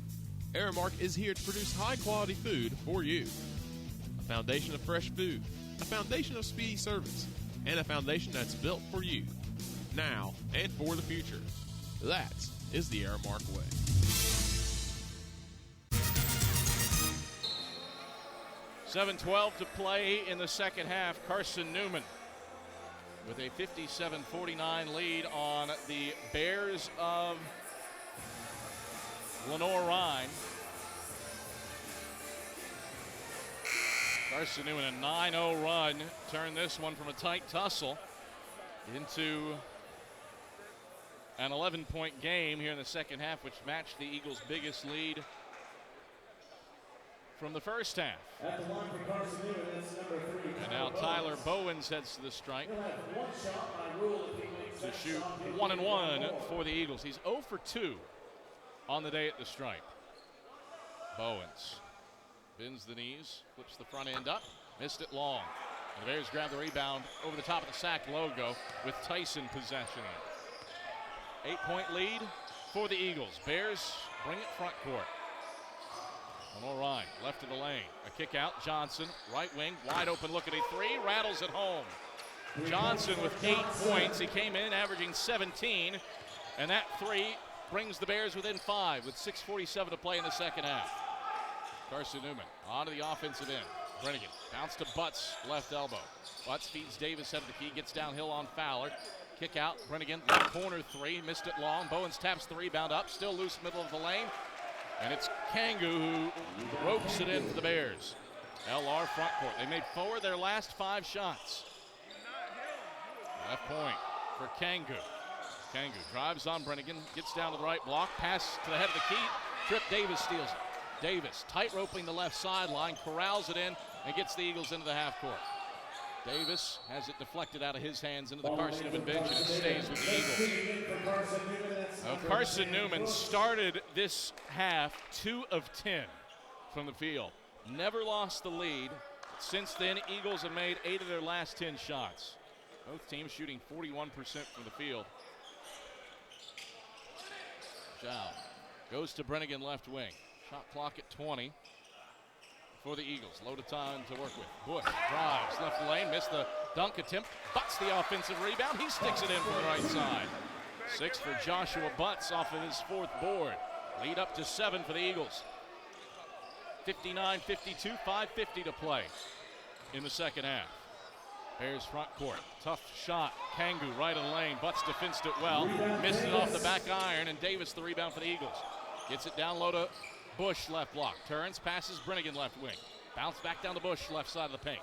Aramark is here to produce high-quality food for you. A foundation of fresh food, a foundation of speedy service, and a foundation that's built for you, now and for the future. That is the Aramark way. 7:12 to play in the second half. Carson-Newman with a 57-49 lead on the Bears of Lenoir-Rhyne. Carson-Newman a 9-0 run. Turned this one from a tight tussle into an 11-point game here in the second half, which matched the Eagles' biggest lead from the first half. At the line for Carson-Newman, that's number 3. And now Tyler Bowens heads to the strike He'll have one shot by rule if he makes to that shoot shot. 1-1 for the Eagles. He's 0 for 2 on the day at the stripe. Bowens bends the knees, flips the front end up, missed it long. And the Bears grab the rebound over the top of the sack logo with Tyson possession. 8-point lead for the Eagles. Bears bring it front court. Lenoir-Rhyne, left of the lane. A kick out. Johnson, right wing, wide open look at a three. Rattles it home. Johnson with 8 points. He came in averaging 17. And that three brings the Bears within 5 with 6:47 to play in the second half. Carson-Newman onto the offensive end. Brennigan bounce to Butts, left elbow. Butts feeds Davis head of the key, gets downhill on Fowler. Kick out. Brennigan, left corner three, missed it long. Bowens taps the rebound up, still loose middle of the lane. And it's Kangu who ropes it in for the Bears. LR front court. They made 4 of their last 5 shots. Left point for Kangu. Kangu drives on Brennigan, gets down to the right block, pass to the head of the key. Trip Davis steals it. Davis tight roping the left sideline, corrals it in, and gets the Eagles into the half court. Davis has it deflected out of his hands into the Carson-Newman bench, and it stays with the Eagles. Now, Carson-Newman started this half 2 of 10 from the field. Never lost the lead. Since then, Eagles have made 8 of their last 10 shots. Both teams shooting 41% from the field. Zhao goes to Brennigan left wing. Shot clock at 20 for the Eagles. Load of time to work with. Bush drives left lane, missed the dunk attempt, butts the offensive rebound. He sticks it in from the right side. 6 for Joshua Butts off of his 4th board. Lead up to 7 for the Eagles. 59-52, 5:50 to play in the second half. Bears front court. Tough shot. Kangu right of the lane. Butts defensed it well. Missed it off the back iron, and Davis the rebound for the Eagles. Gets it down low to Bush left block. Turns, passes Brennigan left wing. Bounce back down to Bush left side of the paint.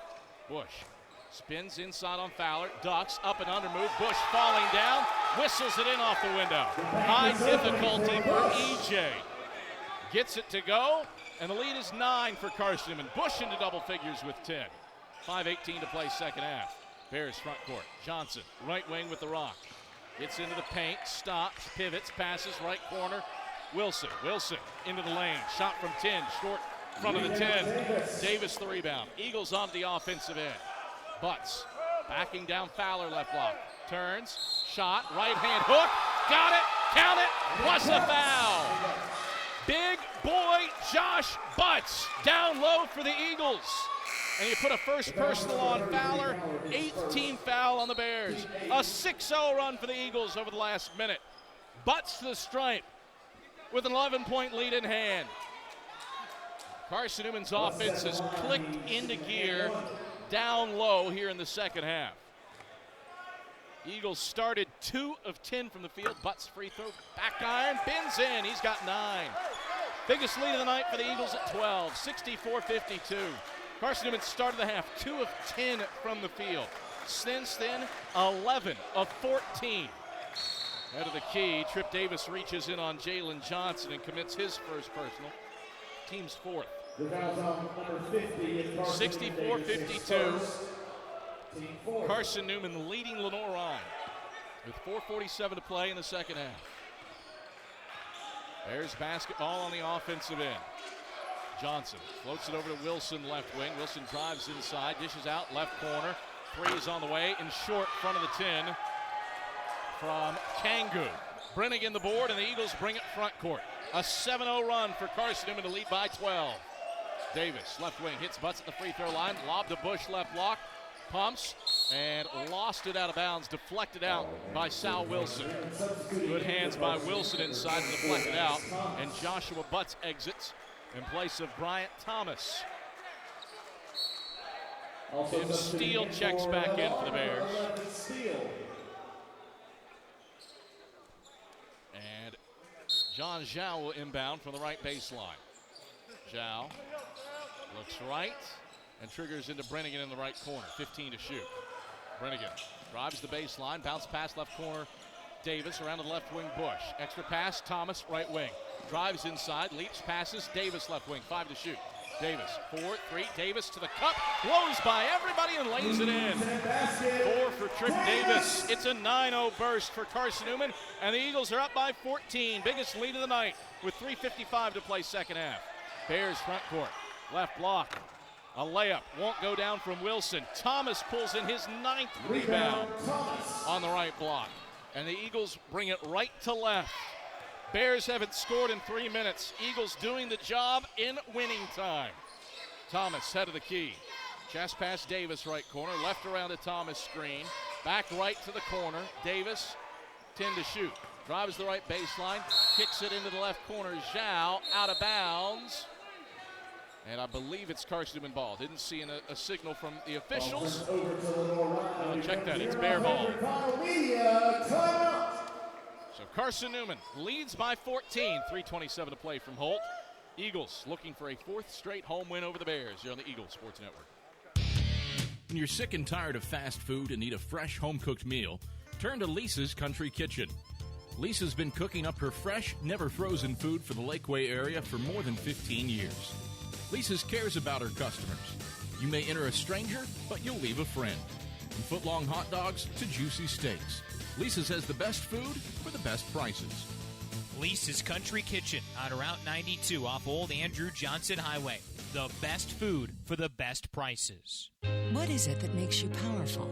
Bush spins inside on Fowler. Ducks up and under move. Bush falling down. Whistles it in off the window. High difficulty for EJ. Gets it to go, and the lead is 9 for Carson-Newman. Bush into double figures with 10. 5:18 to play second half. Bears front court. Johnson, right wing with the rock. Gets into the paint, stops, pivots, passes, right corner. Wilson into the lane. Shot from 10, short front of the 10. Davis the rebound. Eagles on the offensive end. Butts backing down Fowler left block. Turns, shot, right hand hook. Got it, count it, plus a foul. Big boy Josh Butts down low for the Eagles. And you put a first personal on Fowler, 8th team foul on the Bears. A 6-0 run for the Eagles over the last minute. Butts to the stripe with an 11-point lead in hand. Carson-Newman's offense has clicked into gear down low here in the second half. Eagles started 2 of 10 from the field. Butts free throw, back iron, bends in. He's got 9. Biggest lead of the night for the Eagles at 12, 64-52. Carson-Newman started the half 2 of 10 from the field. Since then, 11 of 14. Out of the key, Trip Davis reaches in on Jaylen Johnson and commits his first personal. Team's 4th. 64-52. Carson-Newman leading Lenoir-Rhyne with 4:47 to play in the second half. Bears basketball on the offensive end. Johnson floats it over to Wilson left wing. Wilson drives inside, dishes out left corner. 3 is on the way in short front of the 10 from Kangu. Brennigan the board, and the Eagles bring it front court. A 7-0 run for Carson-Newman to lead by 12. Davis left wing hits Butts at the free throw line. Lob to Bush left block. Pumps and lost it out of bounds. Deflected out by Sal Wilson. Good hands by Wilson inside to deflect it out. And Joshua Butts exits in place of Bryant Thomas. Tim Steele checks back in for the Bears. And John Zhao will inbound from the right baseline. Zhao looks right and triggers into Brennigan in the right corner. 15 to shoot. Brennigan drives the baseline, bounce pass left corner. Davis around to the left wing, Bush. Extra pass, Thomas right wing. Drives inside, leaps, passes, Davis left wing, 5 to shoot. Davis, 4-3, Davis to the cup, blows by everybody and lays it in. 4 for Trick Davis. It's a 9-0 burst for Carson-Newman, and the Eagles are up by 14. Biggest lead of the night with 3:55 to play second half. Bears front court, left block. A layup won't go down from Wilson. Thomas pulls in his 9th rebound on the right block. And the Eagles bring it right to left. Bears haven't scored in 3 minutes. Eagles doing the job in winning time. Thomas head of the key. Chest pass Davis right corner. Left around to Thomas screen. Back right to the corner. Davis 10 to shoot. Drives the right baseline. Kicks it into the left corner. Zhao out of bounds. And I believe it's Carson-Newman ball. Didn't see a signal from the officials. Check that, it's Bear ball. So Carson-Newman leads by 14. 3:27 to play from Holt. Eagles looking for a 4th straight home win over the Bears here on the Eagles Sports Network. When you're sick and tired of fast food and need a fresh home-cooked meal, turn to Lisa's Country Kitchen. Lisa's been cooking up her fresh, never-frozen food for the Lakeway area for more than 15 years. Lisa's cares about her customers. You may enter a stranger, but you'll leave a friend. From foot-long hot dogs to juicy steaks, Lisa's has the best food for the best prices. Lisa's Country Kitchen on Route 92 off Old Andrew Johnson Highway. The best food for the best prices. What is it that makes you powerful?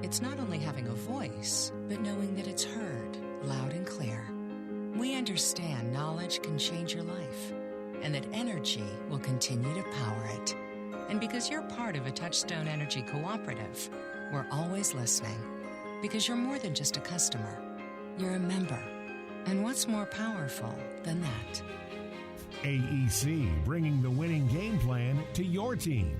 It's not only having a voice, but knowing that it's heard loud and clear. We understand knowledge can change your life, and that energy will continue to power it. And because you're part of a Touchstone Energy Cooperative, we're always listening. Because you're more than just a customer. You're a member. And what's more powerful than that? AEC, bringing the winning game plan to your team.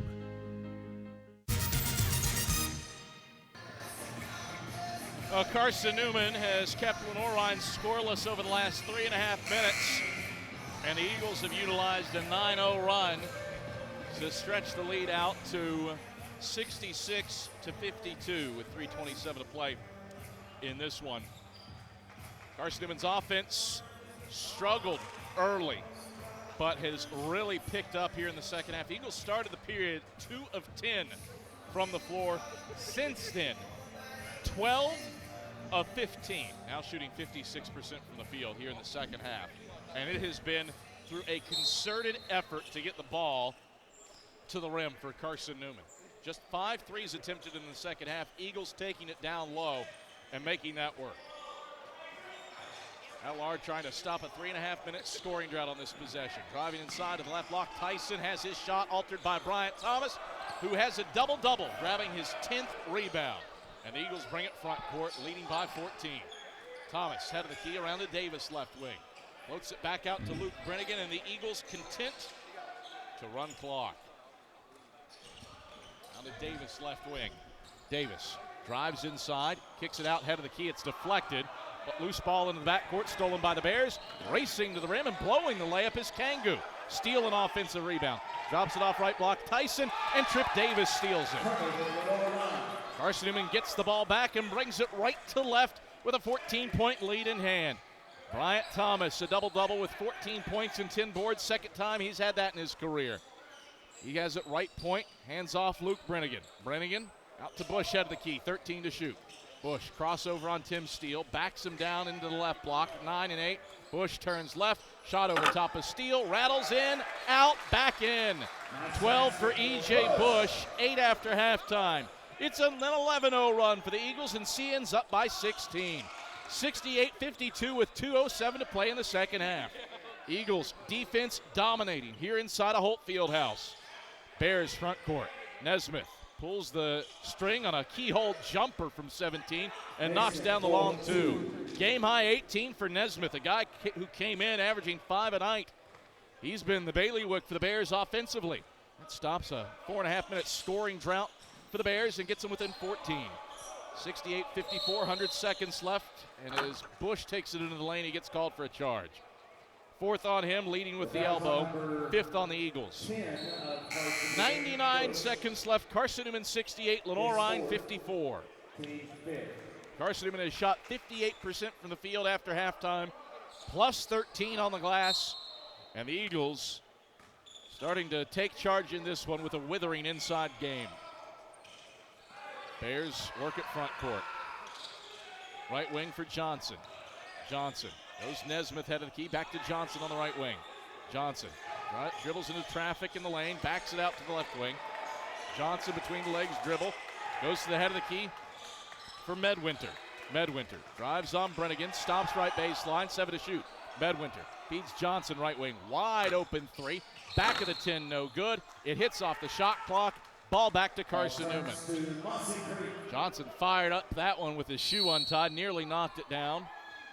Carson-Newman has kept Lenoir-Rhyne scoreless over the last 3.5 minutes. And the Eagles have utilized a 9-0 run to stretch the lead out to 66 to 52 with 3:27 to play in this one. Carson-Newman's offense struggled early, but has really picked up here in the second half. Eagles started the period 2 of 10 from the floor. Since then, 12 of 15. Now shooting 56% from the field here in the second half. And it has been through a concerted effort to get the ball to the rim for Carson-Newman. Just 5 threes attempted in the second half. Eagles taking it down low and making that work. LR trying to stop a 3.5-minute scoring drought on this possession. Driving inside to the left block. Tyson has his shot altered by Bryant Thomas, who has a double-double, grabbing his 10th rebound. And the Eagles bring it front court, leading by 14. Thomas head of the key around to Davis left wing. Floats it back out to Luke Brennigan, and the Eagles content to run clock. Down to Davis left wing. Davis drives inside, kicks it out, head of the key. It's deflected, but loose ball into the backcourt, stolen by the Bears. Racing to the rim and blowing the layup is Kangu. Steal an offensive rebound. Drops it off right block, Tyson, and Trip Davis steals it. Carson-Newman gets the ball back and brings it right to left with a 14-point lead in hand. Bryant Thomas, a double-double with 14 points and 10 boards. Second time he's had that in his career. He has it right point, hands off Luke Brennigan. Brennigan out to Bush, head of the key, 13 to shoot. Bush crossover on Tim Steele, backs him down into the left block, 9 and 8. Bush turns left, shot over top of Steele, rattles in, out, back in. 12 for E.J. Bush, 8 after halftime. It's an 11-0 run for the Eagles, and CN's up by 16. 68-52 with 2:07 to play in the second half. Eagles defense dominating here inside of Holt Fieldhouse. Bears front court. Nesmith pulls the string on a keyhole jumper from 17 and knocks down the long two. Game high 18 for Nesmith, a guy who came in averaging 5 a night. He's been the bailiwick for the Bears offensively. That stops a 4.5-minute scoring drought for for the Bears and gets them within 14. 68-54, 100 seconds left, and as Bush takes it into the lane, he gets called for a charge. Fourth on him, leading with the elbow. Fifth on the Eagles. 99 seconds left. Carson-Newman 68, Lenoir-Rhyne 54. Carson-Newman has shot 58% from the field after halftime, plus 13 on the glass, and the Eagles starting to take charge in this one with a withering inside game. Bears work at front court. Right wing for Johnson. Johnson goes Nesmith head of the key. Back to Johnson on the right wing. Johnson dribbles into traffic in the lane. Backs it out to the left wing. Johnson between the legs, dribble. Goes to the head of the key for Medwinter. Medwinter drives on Brennigan. Stops right baseline. 7 to shoot. Medwinter feeds Johnson right wing. Wide open 3. Back of the 10, no good. It hits off the shot clock. Ball back to Carson-Newman. Johnson fired up that one with his shoe untied, nearly knocked it down.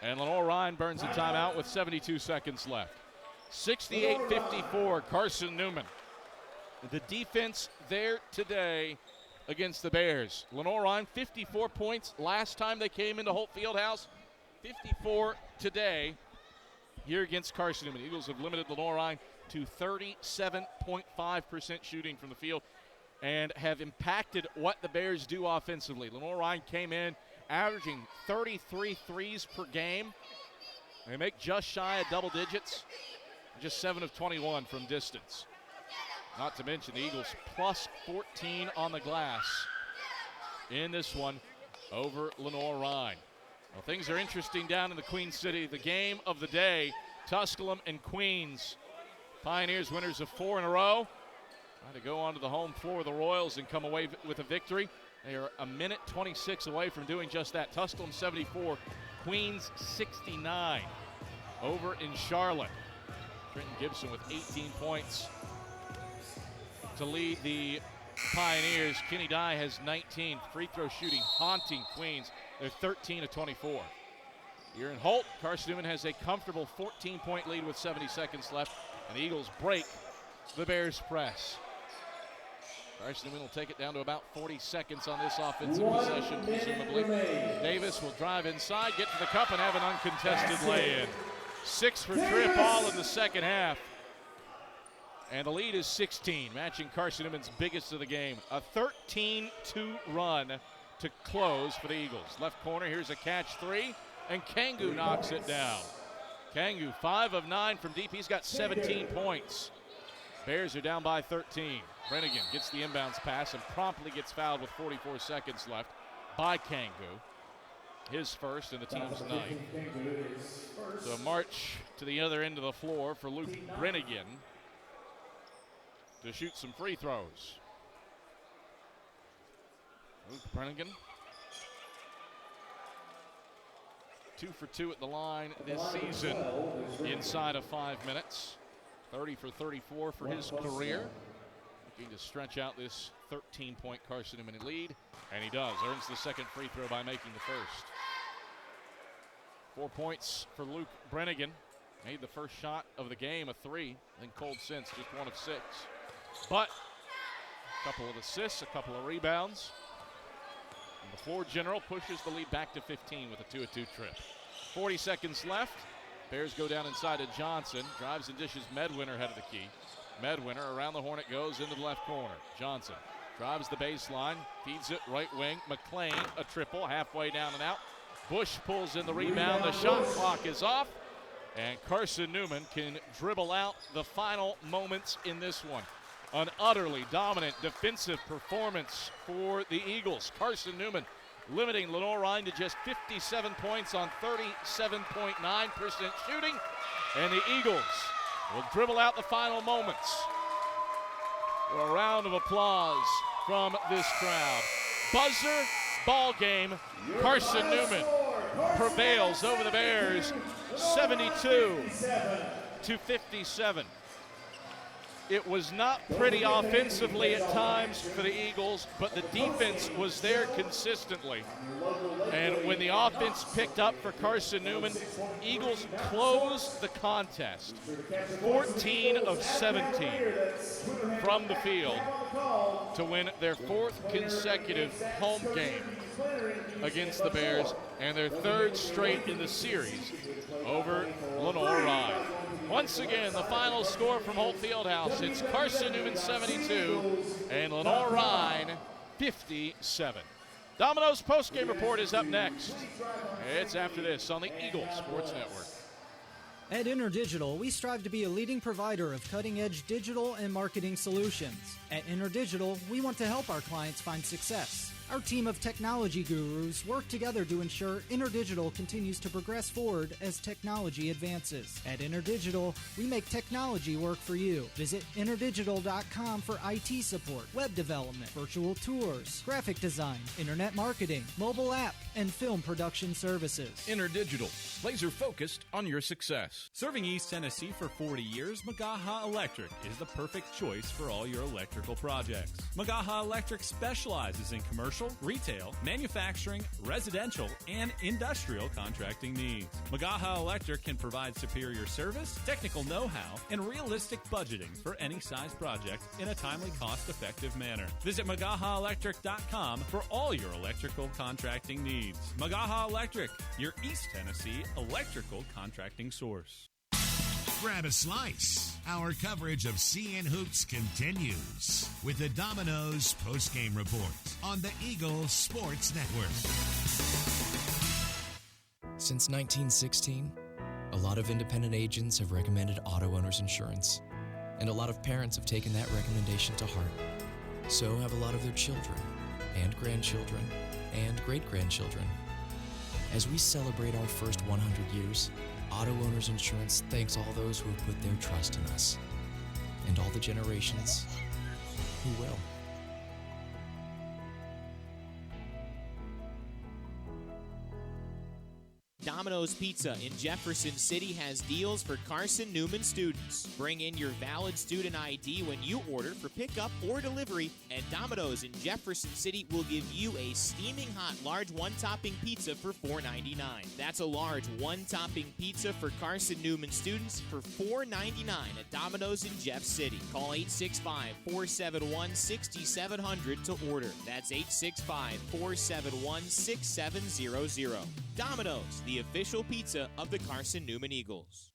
And Lenoir-Rhyne burns a timeout with 72 seconds left. 68-54, Carson-Newman. The defense there today against the Bears. Lenoir-Rhyne, 54 points last time they came into Holt Fieldhouse. 54 today here against Carson-Newman. Eagles have limited Lenoir-Rhyne to 37.5% shooting from the field and have impacted what the Bears do offensively. Lenoir-Rhyne came in averaging 33 threes per game. They make just shy of double digits, just 7 of 21 from distance. Not to mention the Eagles plus 14 on the glass in this one over Lenoir-Rhyne. Well, things are interesting down in the Queen City. The game of the day, Tusculum and Queens. Pioneers winners of 4 in a row. Trying to go onto the home floor of the Royals and come away with a victory. They are a minute 26 away from doing just that. Tusculum 74, Queens 69 over in Charlotte. Trenton Gibson with 18 points to lead the Pioneers. Kenny Dye has 19. Free throw shooting haunting Queens. They're 13 of 24. Here in Holt, Carson-Newman has a comfortable 14-point lead with 70 seconds left, and the Eagles break the Bears' press. Carson-Newman will take it down to about 40 seconds on this offensive possession, presumably. Davis will drive inside, get to the cup, and have an uncontested lay-in. 6 for Tripp, all in the second half. And the lead is 16, matching Carson-Newman's biggest of the game. A 13-2 run to close for the Eagles. Left corner, here's a catch 3, and Kangu knocks it down. Kangu, 5 of 9 from deep. He's got 17 points. Bears are down by 13. Brennigan gets the inbounds pass and promptly gets fouled with 44 seconds left by Kangu. His first and the team's 9th. So a march to the other end of the floor for Luke Brennigan to shoot some free throws. Luke Brennigan, 2 for 2 at the line this season inside of 5 minutes. 30 for 34 for his career. Looking to stretch out this 13-point Carson-Newman lead, and he does. Earns the second free throw by making the first. 4 points for Luke Brennigan. Made the first shot of the game, a 3. Then cold since, just 1 of 6. But a couple of assists, a couple of rebounds. And the floor general pushes the lead back to 15 with a 2-2 trip. 40 seconds left. Bears go down inside to Johnson. Drives and dishes Medwinter head of the key. Medwinter around the horn it goes into the left corner. Johnson drives the baseline. Feeds it right wing. McLean, a triple. Halfway down and out. Bush pulls in the rebound. The shot clock is off. And Carson-Newman can dribble out the final moments in this one. An utterly dominant defensive performance for the Eagles. Carson-Newman limiting Lenoir-Rhyne to just 57 points on 37.9% shooting. And the Eagles will dribble out the final moments. A round of applause from this crowd. Buzzer ball game. Carson-Newman prevails over the Bears 72-57. It was not pretty offensively at times for the Eagles, but the defense was there consistently. And when the offense picked up for Carson-Newman, Eagles closed the contest. 14 of 17 from the field to win their fourth consecutive home game against the Bears and their third straight in the series over Lenoir-Rhyne. Once again, the final score from Holt Fieldhouse, it's Carson-Newman 72 and Lenoir-Rhyne 57. Domino's postgame report is up next. It's after this on the Eagle Sports Network. At InterDigital, we strive to be a leading provider of cutting-edge digital and marketing solutions. At InterDigital, we want to help our clients find success. Our team of technology gurus work together to ensure InterDigital continues to progress forward as technology advances. At InterDigital, we make technology work for you. Visit interdigital.com for IT support, web development, virtual tours, graphic design, internet marketing, mobile app, and film production services. InterDigital, laser focused on your success. Serving East Tennessee for 40 years, Magaha Electric is the perfect choice for all your electrical projects. Magaha Electric specializes in commercial, retail, manufacturing, residential, and industrial contracting needs. Magaha Electric can provide superior service, technical know-how, and realistic budgeting for any size project in a timely, cost-effective manner. Visit MagahaElectric.com for all your electrical contracting needs. Magaha Electric, your East Tennessee electrical contracting source. Grab a slice. Our coverage of CN Hoops continues with the Domino's postgame report on the Eagle Sports Network. Since 1916, a lot of independent agents have recommended auto owners insurance, and a lot of parents have taken that recommendation to heart. So have a lot of their children, and grandchildren, and great-grandchildren. As we celebrate our first 100 years, Auto Owners Insurance thanks all those who have put their trust in us, and all the generations who will. Domino's Pizza in Jefferson City has deals for Carson-Newman students. Bring in your valid student ID when you order for pickup or delivery, and Domino's in Jefferson City will give you a steaming hot large one-topping pizza for $4.99. That's a large one-topping pizza for Carson-Newman students for $4.99 at Domino's in Jeff City. Call 865-471-6700 to order. That's 865-471-6700. Domino's, the official pizza of the Carson-Newman Eagles.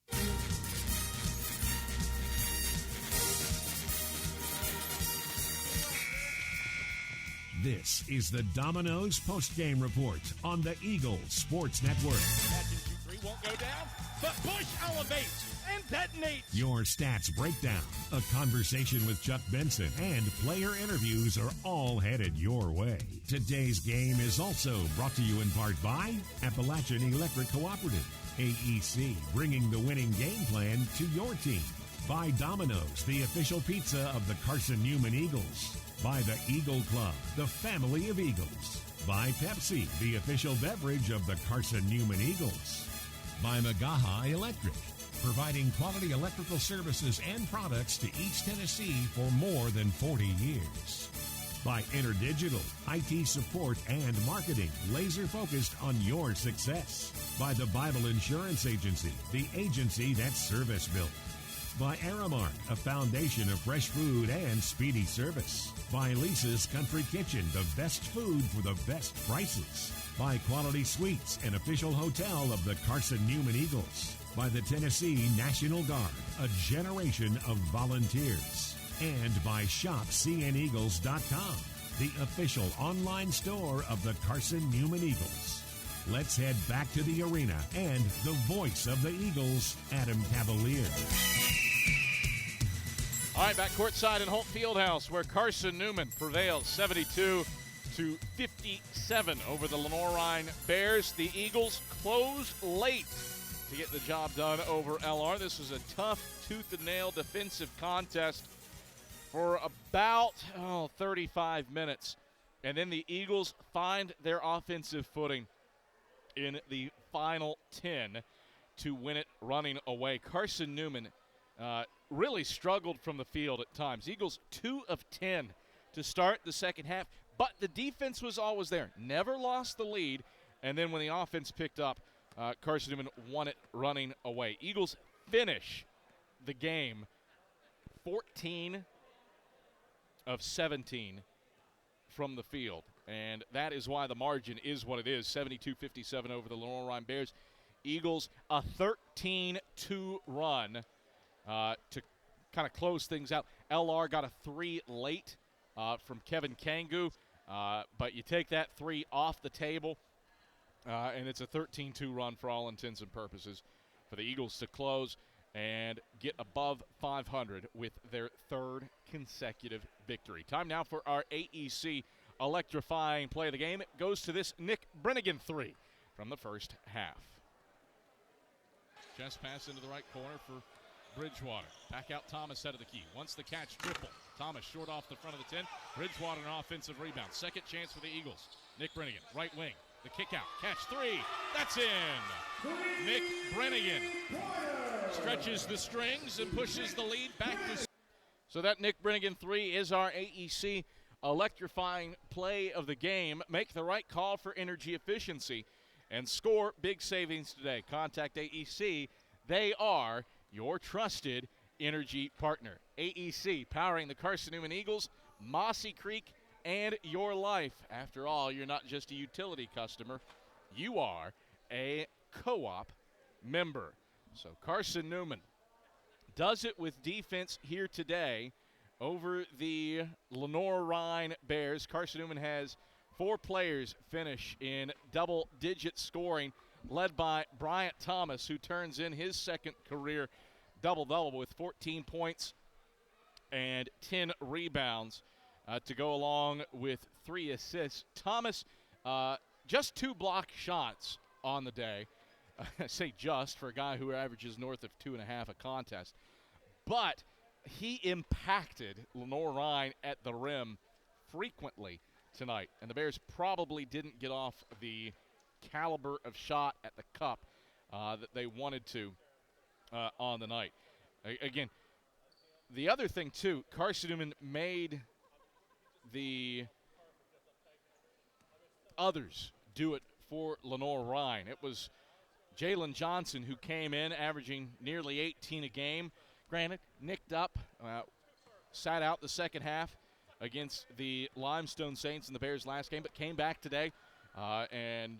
This is the Domino's postgame report on the Eagle Sports Network. Catch and shoot three won't go down, but Bush elevates and detonates. Your stats breakdown, a conversation with Chuck Benson, and player interviews are all headed your way. Today's game is also brought to you in part by Appalachian Electric Cooperative, AEC, bringing the winning game plan to your team. By Domino's, the official pizza of the Carson-Newman Eagles. By the Eagle Club, the family of Eagles. By Pepsi, the official beverage of the Carson-Newman Eagles. By Magaha Electric, providing quality electrical services and products to East Tennessee for more than 40 years. By InterDigital, IT support and marketing, laser focused on your success. By the Bible Insurance Agency, the agency that's service built. By Aramark, a foundation of fresh food and speedy service. By Lisa's Country Kitchen, the best food for the best prices. By Quality Suites, an official hotel of the Carson-Newman Eagles. By the Tennessee National Guard, a generation of volunteers. And by ShopCNEagles.com, the official online store of the Carson-Newman Eagles. Let's head back to the arena and the voice of the Eagles, Adam Cavalier. All right, back courtside in Holt Fieldhouse, where Carson-Newman prevails 72-57 over the Lenoir-Rhyne Bears. The Eagles closed late to get the job done over LR. This was a tough, tooth-and-nail defensive contest for about 35 minutes. And then the Eagles find their offensive footing in the final 10 to win it running away. Carson-Newman really struggled from the field at times. Eagles 2 of 10 to start the second half, but the defense was always there. Never lost the lead, and then when the offense picked up, Carson-Newman won it running away. Eagles finish the game 14 of 17 from the field, and that is why the margin is what it is, 72-57 over the Lenoir-Rhyne Bears. Eagles a 13-2 run to kind of close things out. LR got a 3 late from Kevin Kangu, but you take that 3 off the table, and it's a 13-2 run for all intents and purposes for the Eagles to close and get above 500 with their 3rd consecutive victory. Time now for our AEC electrifying play of the game. It goes to this Nick Brennigan 3 from the first half. Chest pass into the right corner for Bridgewater. Back out Thomas head of the key. Wants the catch triple. Thomas short off the front of the 10. Bridgewater an offensive rebound. Second chance for the Eagles. Nick Brennigan, right wing. The kick out. Catch 3. That's in. Nick Brennigan stretches the strings and pushes the lead back to. So that Nick Brennigan 3 is our AEC electrifying play of the game. Make the right call for energy efficiency and score big savings today. Contact AEC. They are your trusted energy partner. AEC, powering the Carson-Newman Eagles, Mossy Creek, and your life. After all, you're not just a utility customer. You are a co-op member. So Carson-Newman does it with defense here today over the Lenoir-Rhyne Bears. Carson-Newman has 4 players finish in double-digit scoring, led by Bryant Thomas, who turns in his 2nd career double-double with 14 points and 10 rebounds to go along with 3 assists. Thomas, just 2 block shots on the day. I say just for a guy who averages north of 2.5 a contest. But he impacted Lenoir-Rhyne at the rim frequently tonight. And the Bears probably didn't get off the caliber of shot at the cup that they wanted to on the night. Again, the other thing, too, Carson-Newman made the others do it for Lenoir-Rhyne. It was Jaylen Johnson who came in averaging nearly 18 a game. Granted, nicked up, sat out the second half against the Limestone Saints in the Bears' last game, but came back today and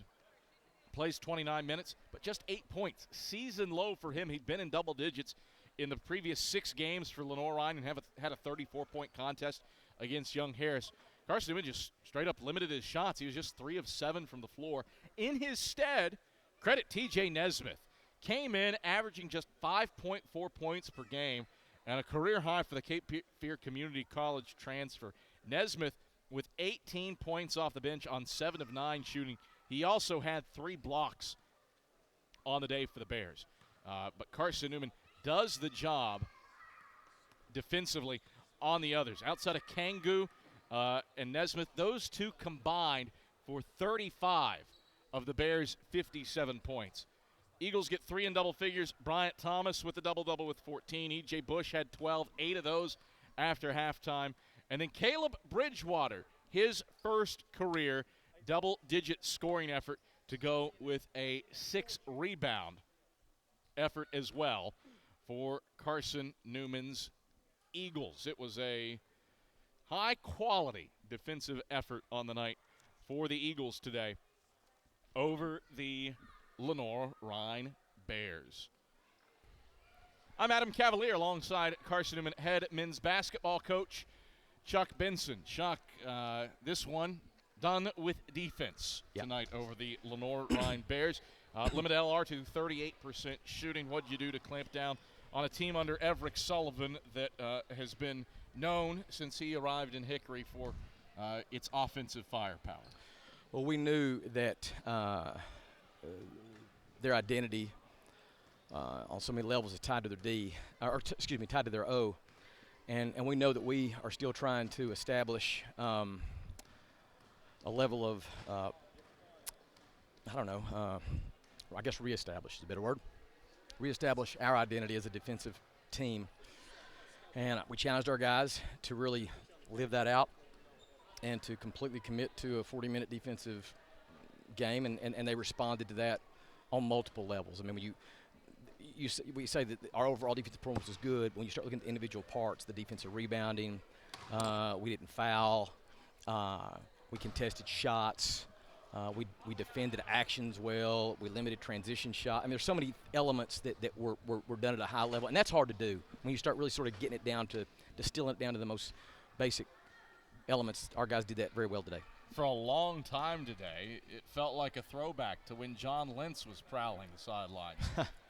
plays 29 minutes, but just 8 points. Season low for him. He'd been in double digits in the previous 6 games for Lenoir-Rhyne and had a 34-point contest against Young Harris. Carson-Newman just straight up limited his shots. He was just 3 of 7 from the floor. In his stead, credit TJ Nesmith. Came in averaging just 5.4 points per game and a career high for the Cape Fear Community College transfer. Nesmith with 18 points off the bench on 7 of 9 shooting. He also had 3 blocks on the day for the Bears. But Carson-Newman does the job defensively on the others. Outside of Kangu and Nesmith, those 2 combined for 35 of the Bears' 57 points. Eagles get 3 in double figures. Bryant Thomas with the double-double with 14. E.J. Bush had 12, 8 of those after halftime. And then Caleb Bridgewater, his first career double-digit scoring effort to go with a 6-rebound effort as well for Carson-Newman's Eagles. It was a high-quality defensive effort on the night for the Eagles today over the Lenoir-Rhyne Bears. I'm Adam Cavalier alongside Carson-Newman head men's basketball coach Chuck Benson. Chuck, this one done with defense tonight over the Lenoir-Rhyne Bears. Limit LR to 38% shooting. What'd you do to clamp down on a team under Everett Sullivan that has been known since he arrived in Hickory for its offensive firepower? Well, we knew that their identity on so many levels is tied to their tied to their O, and we know that we are still trying to establish a level of I guess reestablish is a better word. Reestablish our identity as a defensive team, And we challenged our guys to really live that out and to completely commit to a 40-minute defensive game, and they responded to that on multiple levels. I mean, when we say that our overall defensive performance was good. When you start looking at the individual parts, the defensive rebounding, we didn't foul, we contested shots, we defended actions well, we limited transition shot. I mean, there's so many elements that were done at a high level, and that's hard to do when you start really sort of getting it down to distilling it down to the most basic elements. Our guys did that very well today. For a long time today, it felt like a throwback to when John Lentz was prowling the sidelines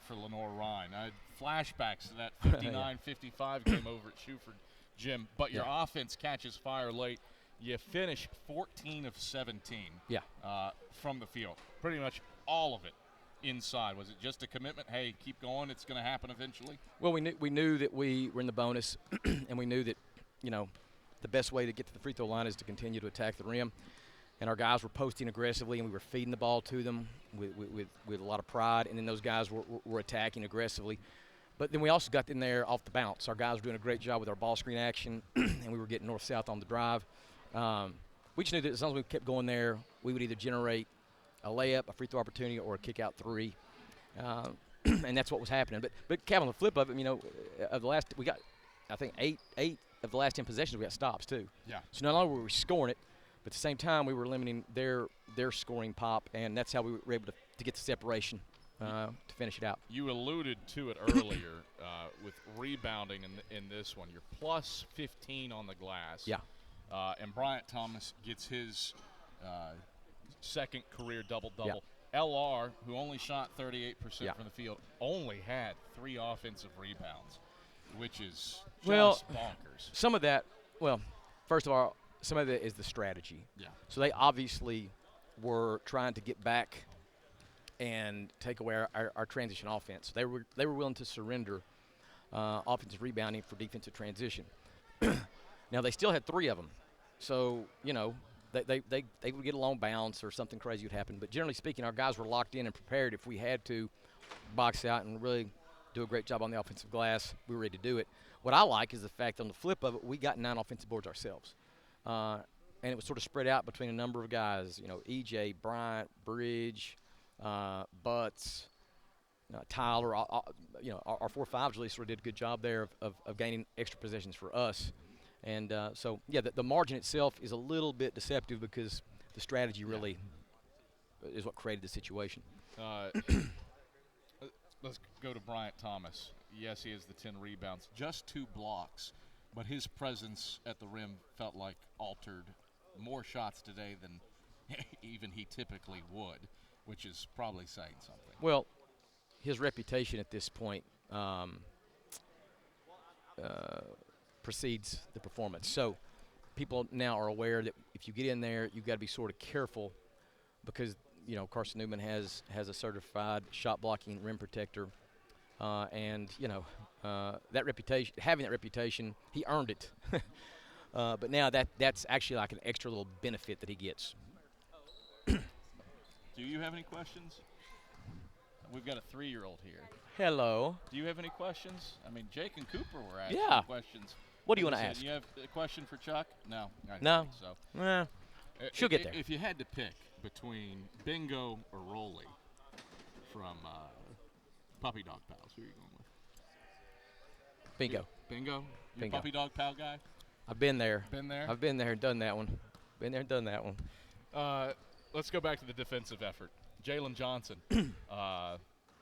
for Lenoir-Rhyne. I had flashbacks to that 59-55 game over at Shuford Gym. But your offense catches fire late. You finish 14 of 17 from the field. Pretty much all of it inside. Was it just a commitment? Hey, keep going. It's going to happen eventually. Well, we knew that we were in the bonus, and we knew that, the best way to get to the free throw line is to continue to attack the rim. And our guys were posting aggressively, and we were feeding the ball to them with a lot of pride. And then those guys were attacking aggressively. But then we also got in there off the bounce. Our guys were doing a great job with our ball screen action, and we were getting north-south on the drive. We just knew that as long as we kept going there, we would either generate a layup, a free throw opportunity, or a kick-out three. And that's what was happening. But Cav, on the flip of it, of the last, we got, I think, eight of the last 10 possessions, we got stops too. Yeah. So not only were we scoring it, but at the same time we were limiting their scoring pop, and that's how we were able to get the separation to finish it out. You alluded to it earlier with rebounding in this one. You're plus 15 on the glass. Yeah. And Bryant Thomas gets his second career double-double. Yeah. LR, who only shot 38% from the field, only had 3 offensive rebounds, which is just bonkers. Some of that, first of all, some of that is the strategy. Yeah. So they obviously were trying to get back and take away our transition offense. They were willing to surrender offensive rebounding for defensive transition. Now, they still had 3 of them. So, they would get a long bounce or something crazy would happen. But generally speaking, our guys were locked in and prepared. If we had to box out and really do a great job on the offensive glass, we were ready to do it. What I like is the fact on the flip of it, we got 9 offensive boards ourselves. And it was sort of spread out between a number of guys, EJ, Bryant, Bridge, Butts, Tyler. Our 4-5s really sort of did a good job there of gaining extra possessions for us. And the margin itself is a little bit deceptive because the strategy really is what created the situation. Let's go to Bryant Thomas. Yes, he has the 10 rebounds, just 2 blocks, but his presence at the rim felt like altered more shots today than even he typically would, which is probably saying something. Well, his reputation at this point precedes the performance. So people now are aware that if you get in there, you've got to be sort of careful because, Carson-Newman has a certified shot-blocking rim protector. And that reputation, having that reputation, he earned it. But now that's actually like an extra little benefit that he gets. Do you have any questions? We've got a 3-year-old here. Hello. Do you have any questions? I mean, Jake and Cooper were asking questions. What do you want to ask? You have a question for Chuck? No. No. So. She'll get there. If you had to pick between Bingo or Rolly from Puppy Dog Pals, who are you going with? Bingo. Bingo? You Bingo. A Puppy Dog Pal guy? I've been there. Been there? I've been there and done that one. Been there and done that one. Let's go back to the defensive effort. Jaylen Johnson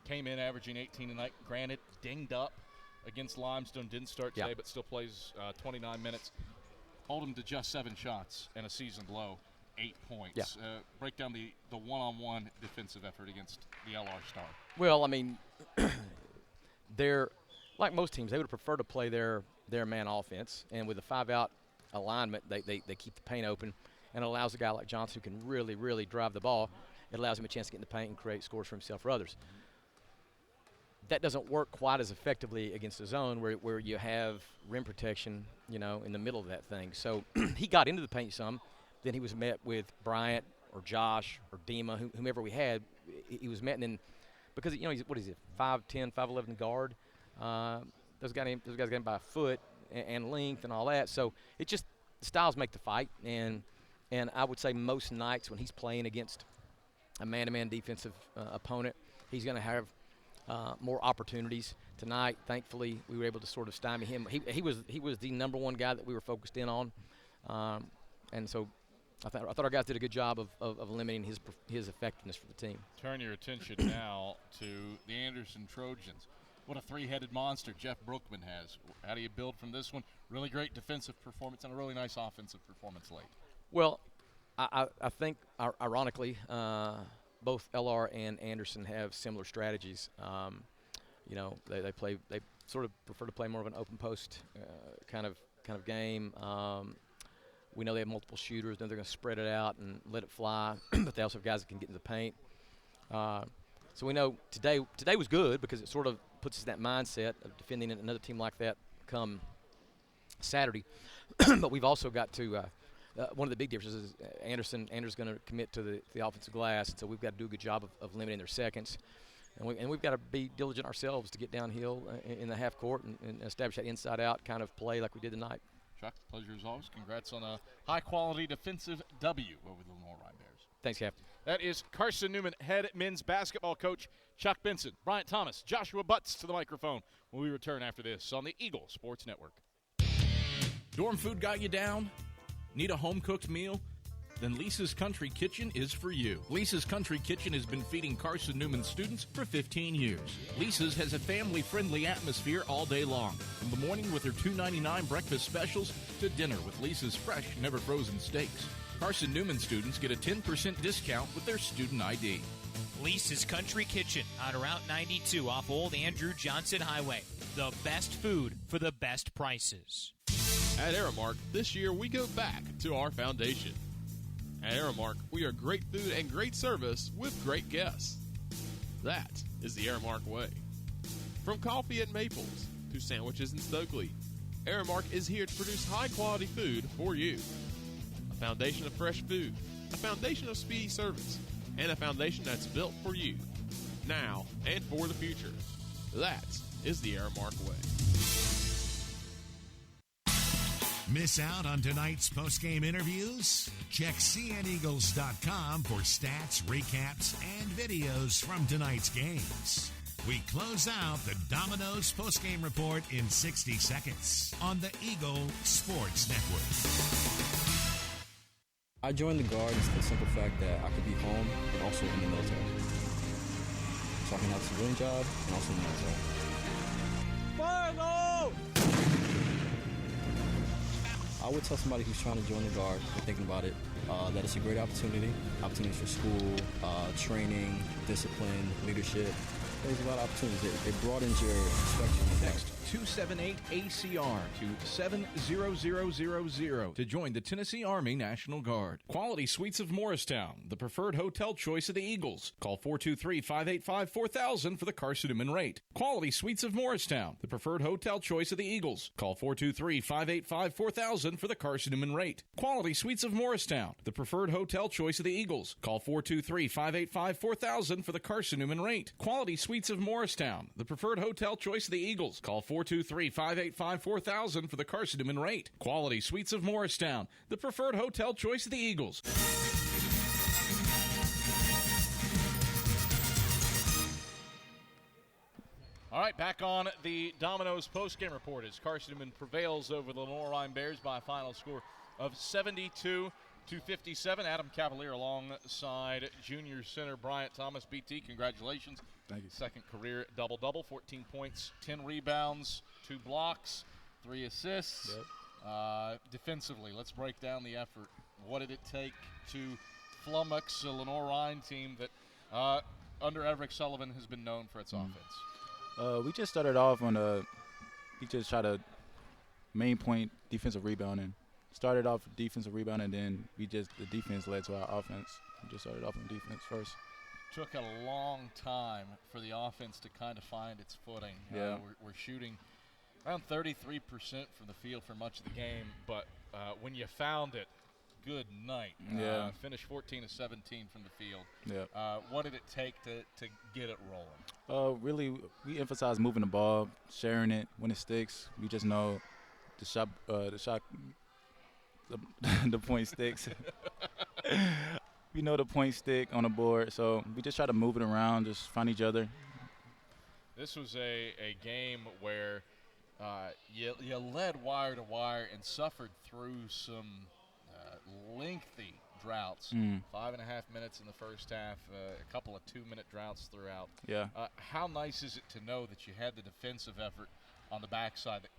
came in averaging 18 tonight. Granted, dinged up against Limestone. Didn't start today, but still plays 29 minutes. Hold him to just 7 shots and a season low, 8 points. Yeah. Break down the one-on-one defensive effort against the LR Star. Well, I mean, they're like most teams. They would prefer to play their man offense, and with a 5-out alignment, they keep the paint open, and it allows a guy like Johnson who can really, really drive the ball. It allows him a chance to get in the paint and create scores for himself or others. That doesn't work quite as effectively against the zone where you have rim protection, in the middle of that thing. So he got into the paint some. Then he was met with Bryant or Josh or Dima, whomever we had. He was met, and then because he's 5'10", 5'11" guard. Those guys got him by a foot. and length and all that. So it just the styles make the fight, and I would say most nights when he's playing against a man-to-man defensive opponent, he's going to have more opportunities. Tonight, thankfully, we were able to sort of stymie him. He was the number one guy that we were focused in on, and so I thought our guys did a good job of limiting his effectiveness for the team. Turn your attention now to the Anderson Trojans. What a three-headed monster Jeff Brookman has. How do you build from this one? Really great defensive performance and a really nice offensive performance late. Well, I think, ironically, both LR and Anderson have similar strategies. They sort of prefer to play more of an open post kind of game. We know they have multiple shooters. Then they're going to spread it out and let it fly. But they also have guys that can get in the paint. So we know today was good because it sort of puts us in that mindset of defending another team like that come Saturday. But we've also got to one of the big differences is Anderson's going to commit to the offensive glass, and so we've got to do a good job of limiting their seconds. And we've got to be diligent ourselves to get downhill in the half court and establish that inside-out kind of play like we did tonight. Chuck, pleasure as always. Congrats on a high-quality defensive W over the Lenoir-Rhyne Bears. Thanks, Captain. That is Carson-Newman head men's basketball coach Chuck Benson. Bryant Thomas, Joshua Butts to the microphone when we return after this on the Eagle Sports Network. Dorm food got you down? Need a home-cooked meal? Then Lisa's Country Kitchen is for you. Lisa's Country Kitchen has been feeding Carson-Newman students for 15 years. Lisa's has a family-friendly atmosphere all day long, from the morning with their $2.99 breakfast specials to dinner with Lisa's fresh, never-frozen steaks. Carson-Newman students get a 10% discount with their student ID. Lisa's Country Kitchen on Route 92 off Old Andrew Johnson Highway. The best food for the best prices. At Aramark, this year we go back to our foundation. At Aramark, we are great food and great service with great guests. That is the Aramark way. From coffee at Maples to sandwiches in Stokely, Aramark is here to produce high-quality food for you. A foundation of fresh food, a foundation of speedy service, and a foundation that's built for you, now and for the future. That is the Aramark way. Miss out on tonight's post-game interviews? Check cneagles.com for stats, recaps, and videos from tonight's games. We close out the Domino's post-game report in 60 seconds on the Eagle Sports Network. I joined the Guard for the simple fact that I could be home and also in the military. So I can have a civilian job and also in the military. Marlo! I would tell somebody who's trying to join the Guard or thinking about it that it's a great opportunity. Opportunities for school, training, discipline, leadership. There's a lot of opportunities. It broadens your perspective. Text 278-ACR to 70000 to join the Tennessee Army National Guard. Quality Suites of Morristown, the preferred hotel choice of the Eagles. Call 423-585-4000 for the Carson-Newman rate. Quality Suites of Morristown, the preferred hotel choice of the Eagles. Call 423-585-4000 for the Carson-Newman rate. Quality Suites of Morristown, the preferred hotel choice of the Eagles. Call 423-585-4000 for the Carson-Newman rate. Quality Suites of Morristown, the preferred hotel choice of the Eagles. Call 423-585-4000 for the Carson-Newman rate. Quality Suites of Morristown, the preferred hotel choice of the Eagles. All right, back on the Domino's postgame report as Carson-Newman prevails over the Lenoir-Rhyne Bears by a final score of 72-57. Adam Cavalier alongside junior center Bryant Thomas. BT, congratulations. Thank you. Second career double-double, 14 points, 10 rebounds, 2 blocks, 3 assists. Yep. Defensively, let's break down the effort. What did it take to flummox a Lenoir-Rhyne team that, under Everett Sullivan, has been known for its offense? We just started off on we just tried to main point defensive rebounding. Started off defensive rebound, and then the defense led to our offense. We just started off on defense first. Took a long time for the offense to kind of find its footing. Yeah. We're shooting around 33% from the field for much of the game, but when you found it, good night. Yeah. Finished 14 of 17 from the field. Yeah. What did it take to get it rolling? Really, we emphasize moving the ball, sharing it when it sticks. We just know the shot, the point sticks. We know the point stick on the board, so we just try to move it around, just find each other. This was a game where you led wire to wire and suffered through some lengthy droughts. 5.5 minutes in the first half, a couple of 2-minute droughts throughout. Yeah. How nice is it to know that you had the defensive effort on the backside that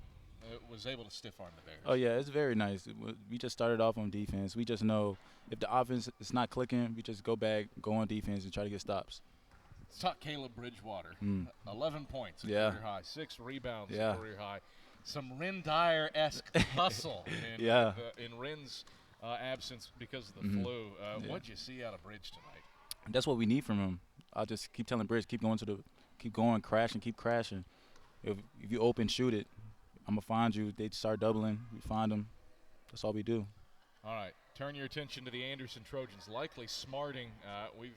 was able to stiff arm the Bears? Oh, yeah, it's very nice. We just started off on defense. We just know if the offense is not clicking, we just go back, go on defense, and try to get stops. Let's talk Caleb Bridgewater. 11 points, yeah. Career high. 6 rebounds, yeah. Career high. Some Rin Dyer-esque hustle in Rin's absence because of the flu. What'd you see out of Bridge tonight? That's what we need from him. I'll just keep telling Bridge, keep going, crashing, keep crashing. If you open, shoot it. I'm going to find you. They start doubling. We find them. That's all we do. All right. Turn your attention to the Anderson Trojans. Likely smarting. We've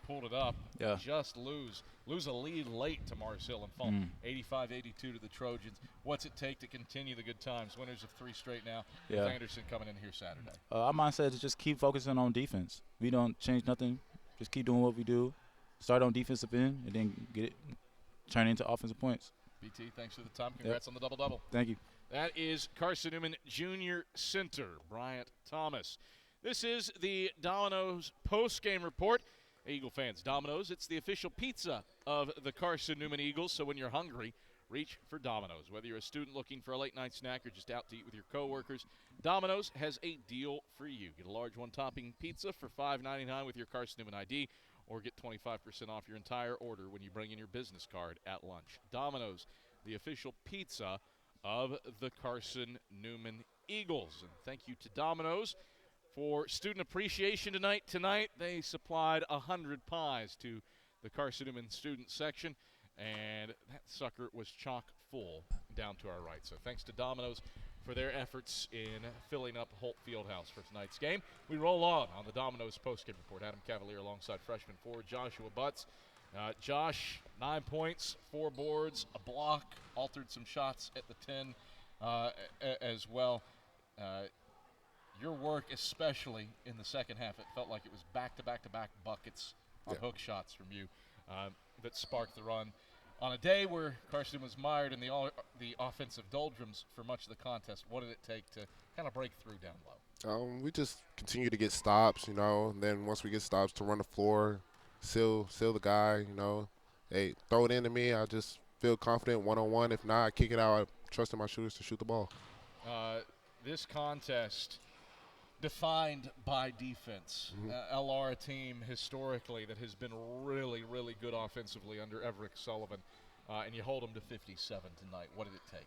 pulled it up. Yeah. Just lose a lead late to Mars Hill and fall 85-82 to the Trojans. What's it take to continue the good times? Winners of 3 straight now. Yeah. With Anderson coming in here Saturday. Our mindset is just keep focusing on defense. We don't change nothing. Just keep doing what we do. Start on defensive end and then turn it into offensive points. BT, thanks for the time. Congrats on the double-double. Thank you. That is Carson-Newman Junior Center, Bryant Thomas. This is the Domino's post-game report. Eagle fans, Domino's, it's the official pizza of the Carson-Newman Eagles, so when you're hungry, reach for Domino's. Whether you're a student looking for a late-night snack or just out to eat with your coworkers, Domino's has a deal for you. Get a large one-topping pizza for $5.99 with your Carson-Newman ID, or get 25% off your entire order when you bring in your business card at lunch. Domino's, the official pizza of the Carson-Newman Eagles. And thank you to Domino's for student appreciation tonight. Tonight, they supplied 100 pies to the Carson-Newman student section, and that sucker was chock full down to our right. So thanks to Domino's for their efforts in filling up Holt Fieldhouse for tonight's game. We roll on the Domino's postgame report. Adam Cavalier alongside freshman forward Joshua Butts. Josh, 9 points, 4 boards, a block, altered some shots at the 10 as well. Your work, especially in the second half, it felt like it was back-to-back-to-back buckets on hook shots from you that sparked the run. On a day where Carson was mired in the offensive doldrums for much of the contest, what did it take to kind of break through down low? We just continue to get stops, and then once we get stops to run the floor, seal the guy, Hey, throw it into me. I just feel confident one-on-one. If not, I kick it out. I trust in my shooters to shoot the ball. This contest defined by defense. LR, a team historically that has been really, really good offensively under Everett Sullivan, and you hold them to 57 tonight. What did it take?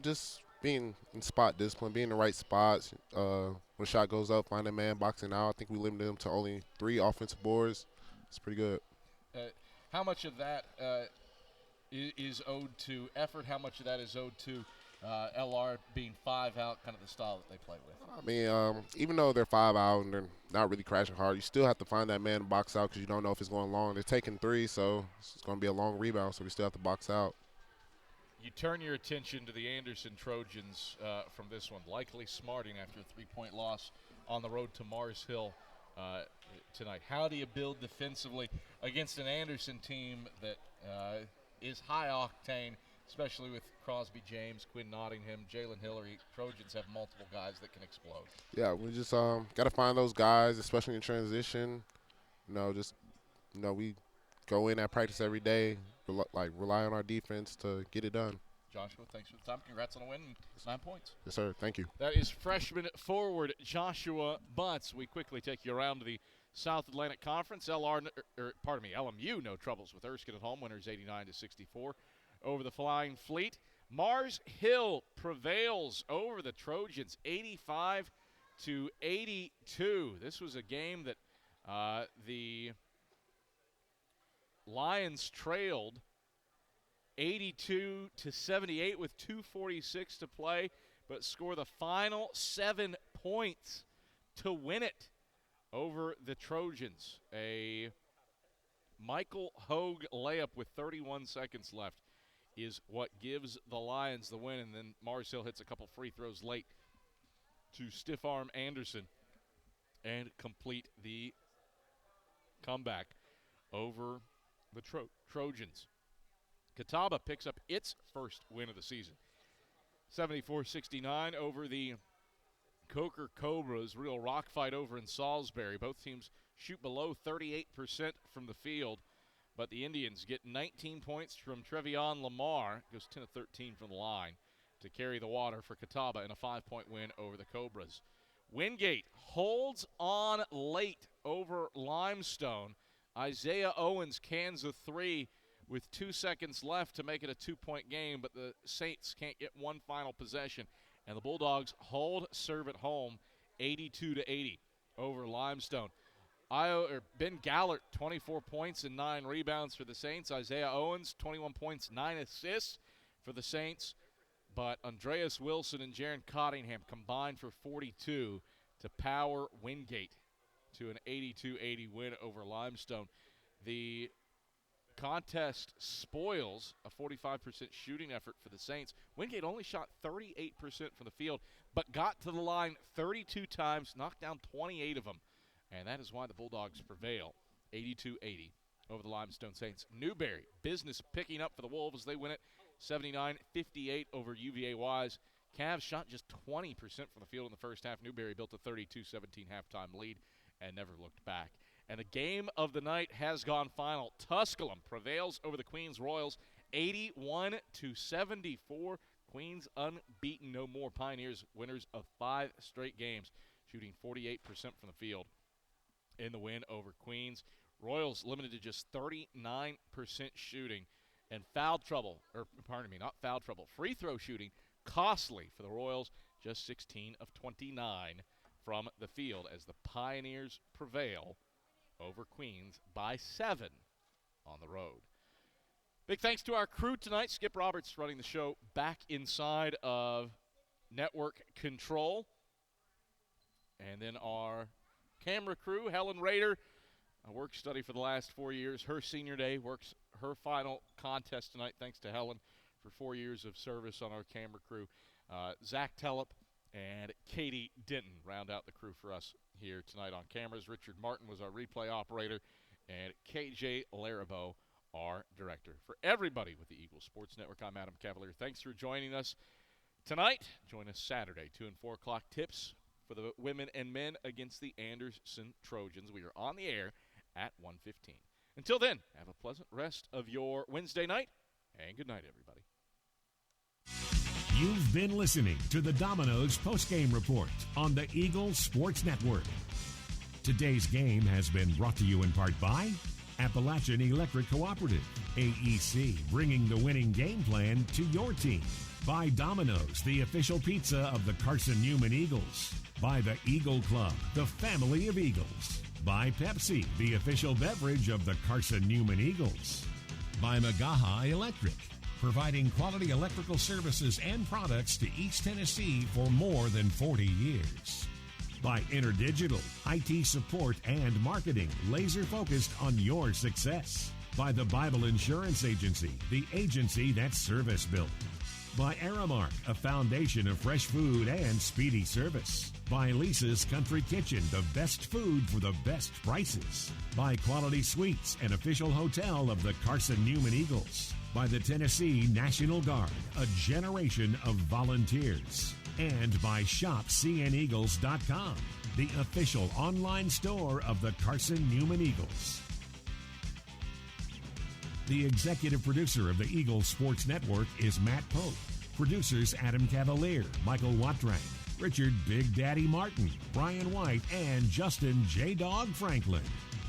Just being in spot discipline, being in the right spots. When the shot goes up, find a man boxing out. I think we limited them to only 3 offensive boards. It's pretty good. How much of that is owed to effort? How much of that is owed to LR being 5 out, kind of the style that they play with? I mean, even though they're 5 out and they're not really crashing hard, you still have to find that man to box out because you don't know if it's going long. They're taking 3, so it's going to be a long rebound, so we still have to box out. You turn your attention to the Anderson Trojans from this one, likely smarting after a 3-point loss on the road to Mars Hill tonight. How do you build defensively against an Anderson team that is high octane, especially with Crosby, James, Quinn Nottingham, Jalen Hillary? Trojans have multiple guys that can explode. Yeah, we just got to find those guys, especially in transition. We go in at practice every day, rely on our defense to get it done. Joshua, thanks for the time. Congrats on the win. 9 points. Yes, sir. Thank you. That is freshman forward Joshua Butts. We quickly take you around to the South Atlantic Conference. LMU, no troubles with Erskine at home. Winners 89-64 over the Flying Fleet. Mars Hill prevails over the Trojans 85-82. This was a game that the Lions trailed 82-78 with 2:46 to play, but score the final 7 points to win it over the Trojans. A Michael Hogue layup with 31 seconds left is what gives the Lions the win. And then Mars Hill hits a couple free throws late to stiff-arm Anderson and complete the comeback over the Trojans. Catawba picks up its first win of the season. 74-69 over the Coker Cobras. Real rock fight over in Salisbury. Both teams shoot below 38% from the field, but the Indians get 19 points from Trevion Lamar. Goes 10 of 13 from the line to carry the water for Catawba in a 5-point win over the Cobras. Wingate holds on late over Limestone. Isaiah Owens cans a three with 2 seconds left to make it a 2-point game, but the Saints can't get one final possession. And the Bulldogs hold serve at home 82-80 over Limestone. Ben Gallert, 24 points and 9 rebounds for the Saints. Isaiah Owens, 21 points, 9 assists for the Saints. But Andreas Wilson and Jaron Cottingham combined for 42 to power Wingate to an 82-80 win over Limestone. The contest spoils a 45% shooting effort for the Saints. Wingate only shot 38% from the field, but got to the line 32 times, knocked down 28 of them. And that is why the Bulldogs prevail, 82-80 over the Limestone Saints. Newberry, business picking up for the Wolves. They win it 79-58 over UVA-Wise. Cavs shot just 20% from the field in the first half. Newberry built a 32-17 halftime lead and never looked back. And the game of the night has gone final. Tusculum prevails over the Queens Royals 81-74. Queens unbeaten no more. Pioneers winners of 5 straight games, shooting 48% from the field in the win over Queens. Royals limited to just 39% shooting, and free throw shooting costly for the Royals, just 16 of 29 from the field as the Pioneers prevail over Queens by 7 on the road. Big thanks to our crew tonight. Skip Roberts running the show back inside of network control. And then our camera crew, Helen Rader, a work study for the last 4 years. Her senior day, works her final contest tonight. Thanks to Helen for 4 years of service on our camera crew. Zach Tellep and Katie Denton round out the crew for us here tonight on cameras. Richard Martin was our replay operator, and KJ Laribo, our director. For everybody with the Eagles Sports Network, I'm Adam Cavalier. Thanks for joining us tonight. Join us Saturday, 2 and 4 o'clock tips for the women and men against the Anderson Trojans. We are on the air at 1:15. Until then, have a pleasant rest of your Wednesday night, and good night, everybody. You've been listening to the Domino's postgame report on the Eagles Sports Network. Today's game has been brought to you in part by Appalachian Electric Cooperative, AEC, bringing the winning game plan to your team. By Domino's, the official pizza of the Carson-Newman Eagles. By the Eagle Club, the family of Eagles. By Pepsi, the official beverage of the Carson-Newman Eagles. By Magaha Electric, providing quality electrical services and products to East Tennessee for more than 40 years. By InterDigital, IT support and marketing laser-focused on your success. By the Bible Insurance Agency, the agency that's service-built. By Aramark, a foundation of fresh food and speedy service. By Lisa's Country Kitchen, the best food for the best prices. By Quality Suites, an official hotel of the Carson-Newman Eagles. By the Tennessee National Guard, a generation of volunteers. And by ShopCNEagles.com, the official online store of the Carson-Newman Eagles. The executive producer of the Eagles Sports Network is Matt Pope. Producers Adam Cavalier, Michael Watdrang, Richard Big Daddy Martin, Brian White, and Justin J-Dog Franklin.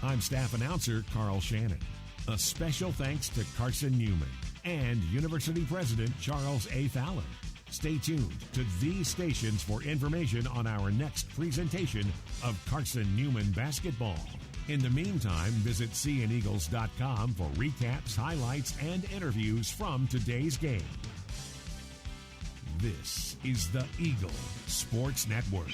I'm staff announcer Carl Shannon. A special thanks to Carson-Newman and University President Charles A. Fallon. Stay tuned to these stations for information on our next presentation of Carson-Newman basketball. In the meantime, visit CNEagles.com for recaps, highlights, and interviews from today's game. This is the Eagle Sports Network.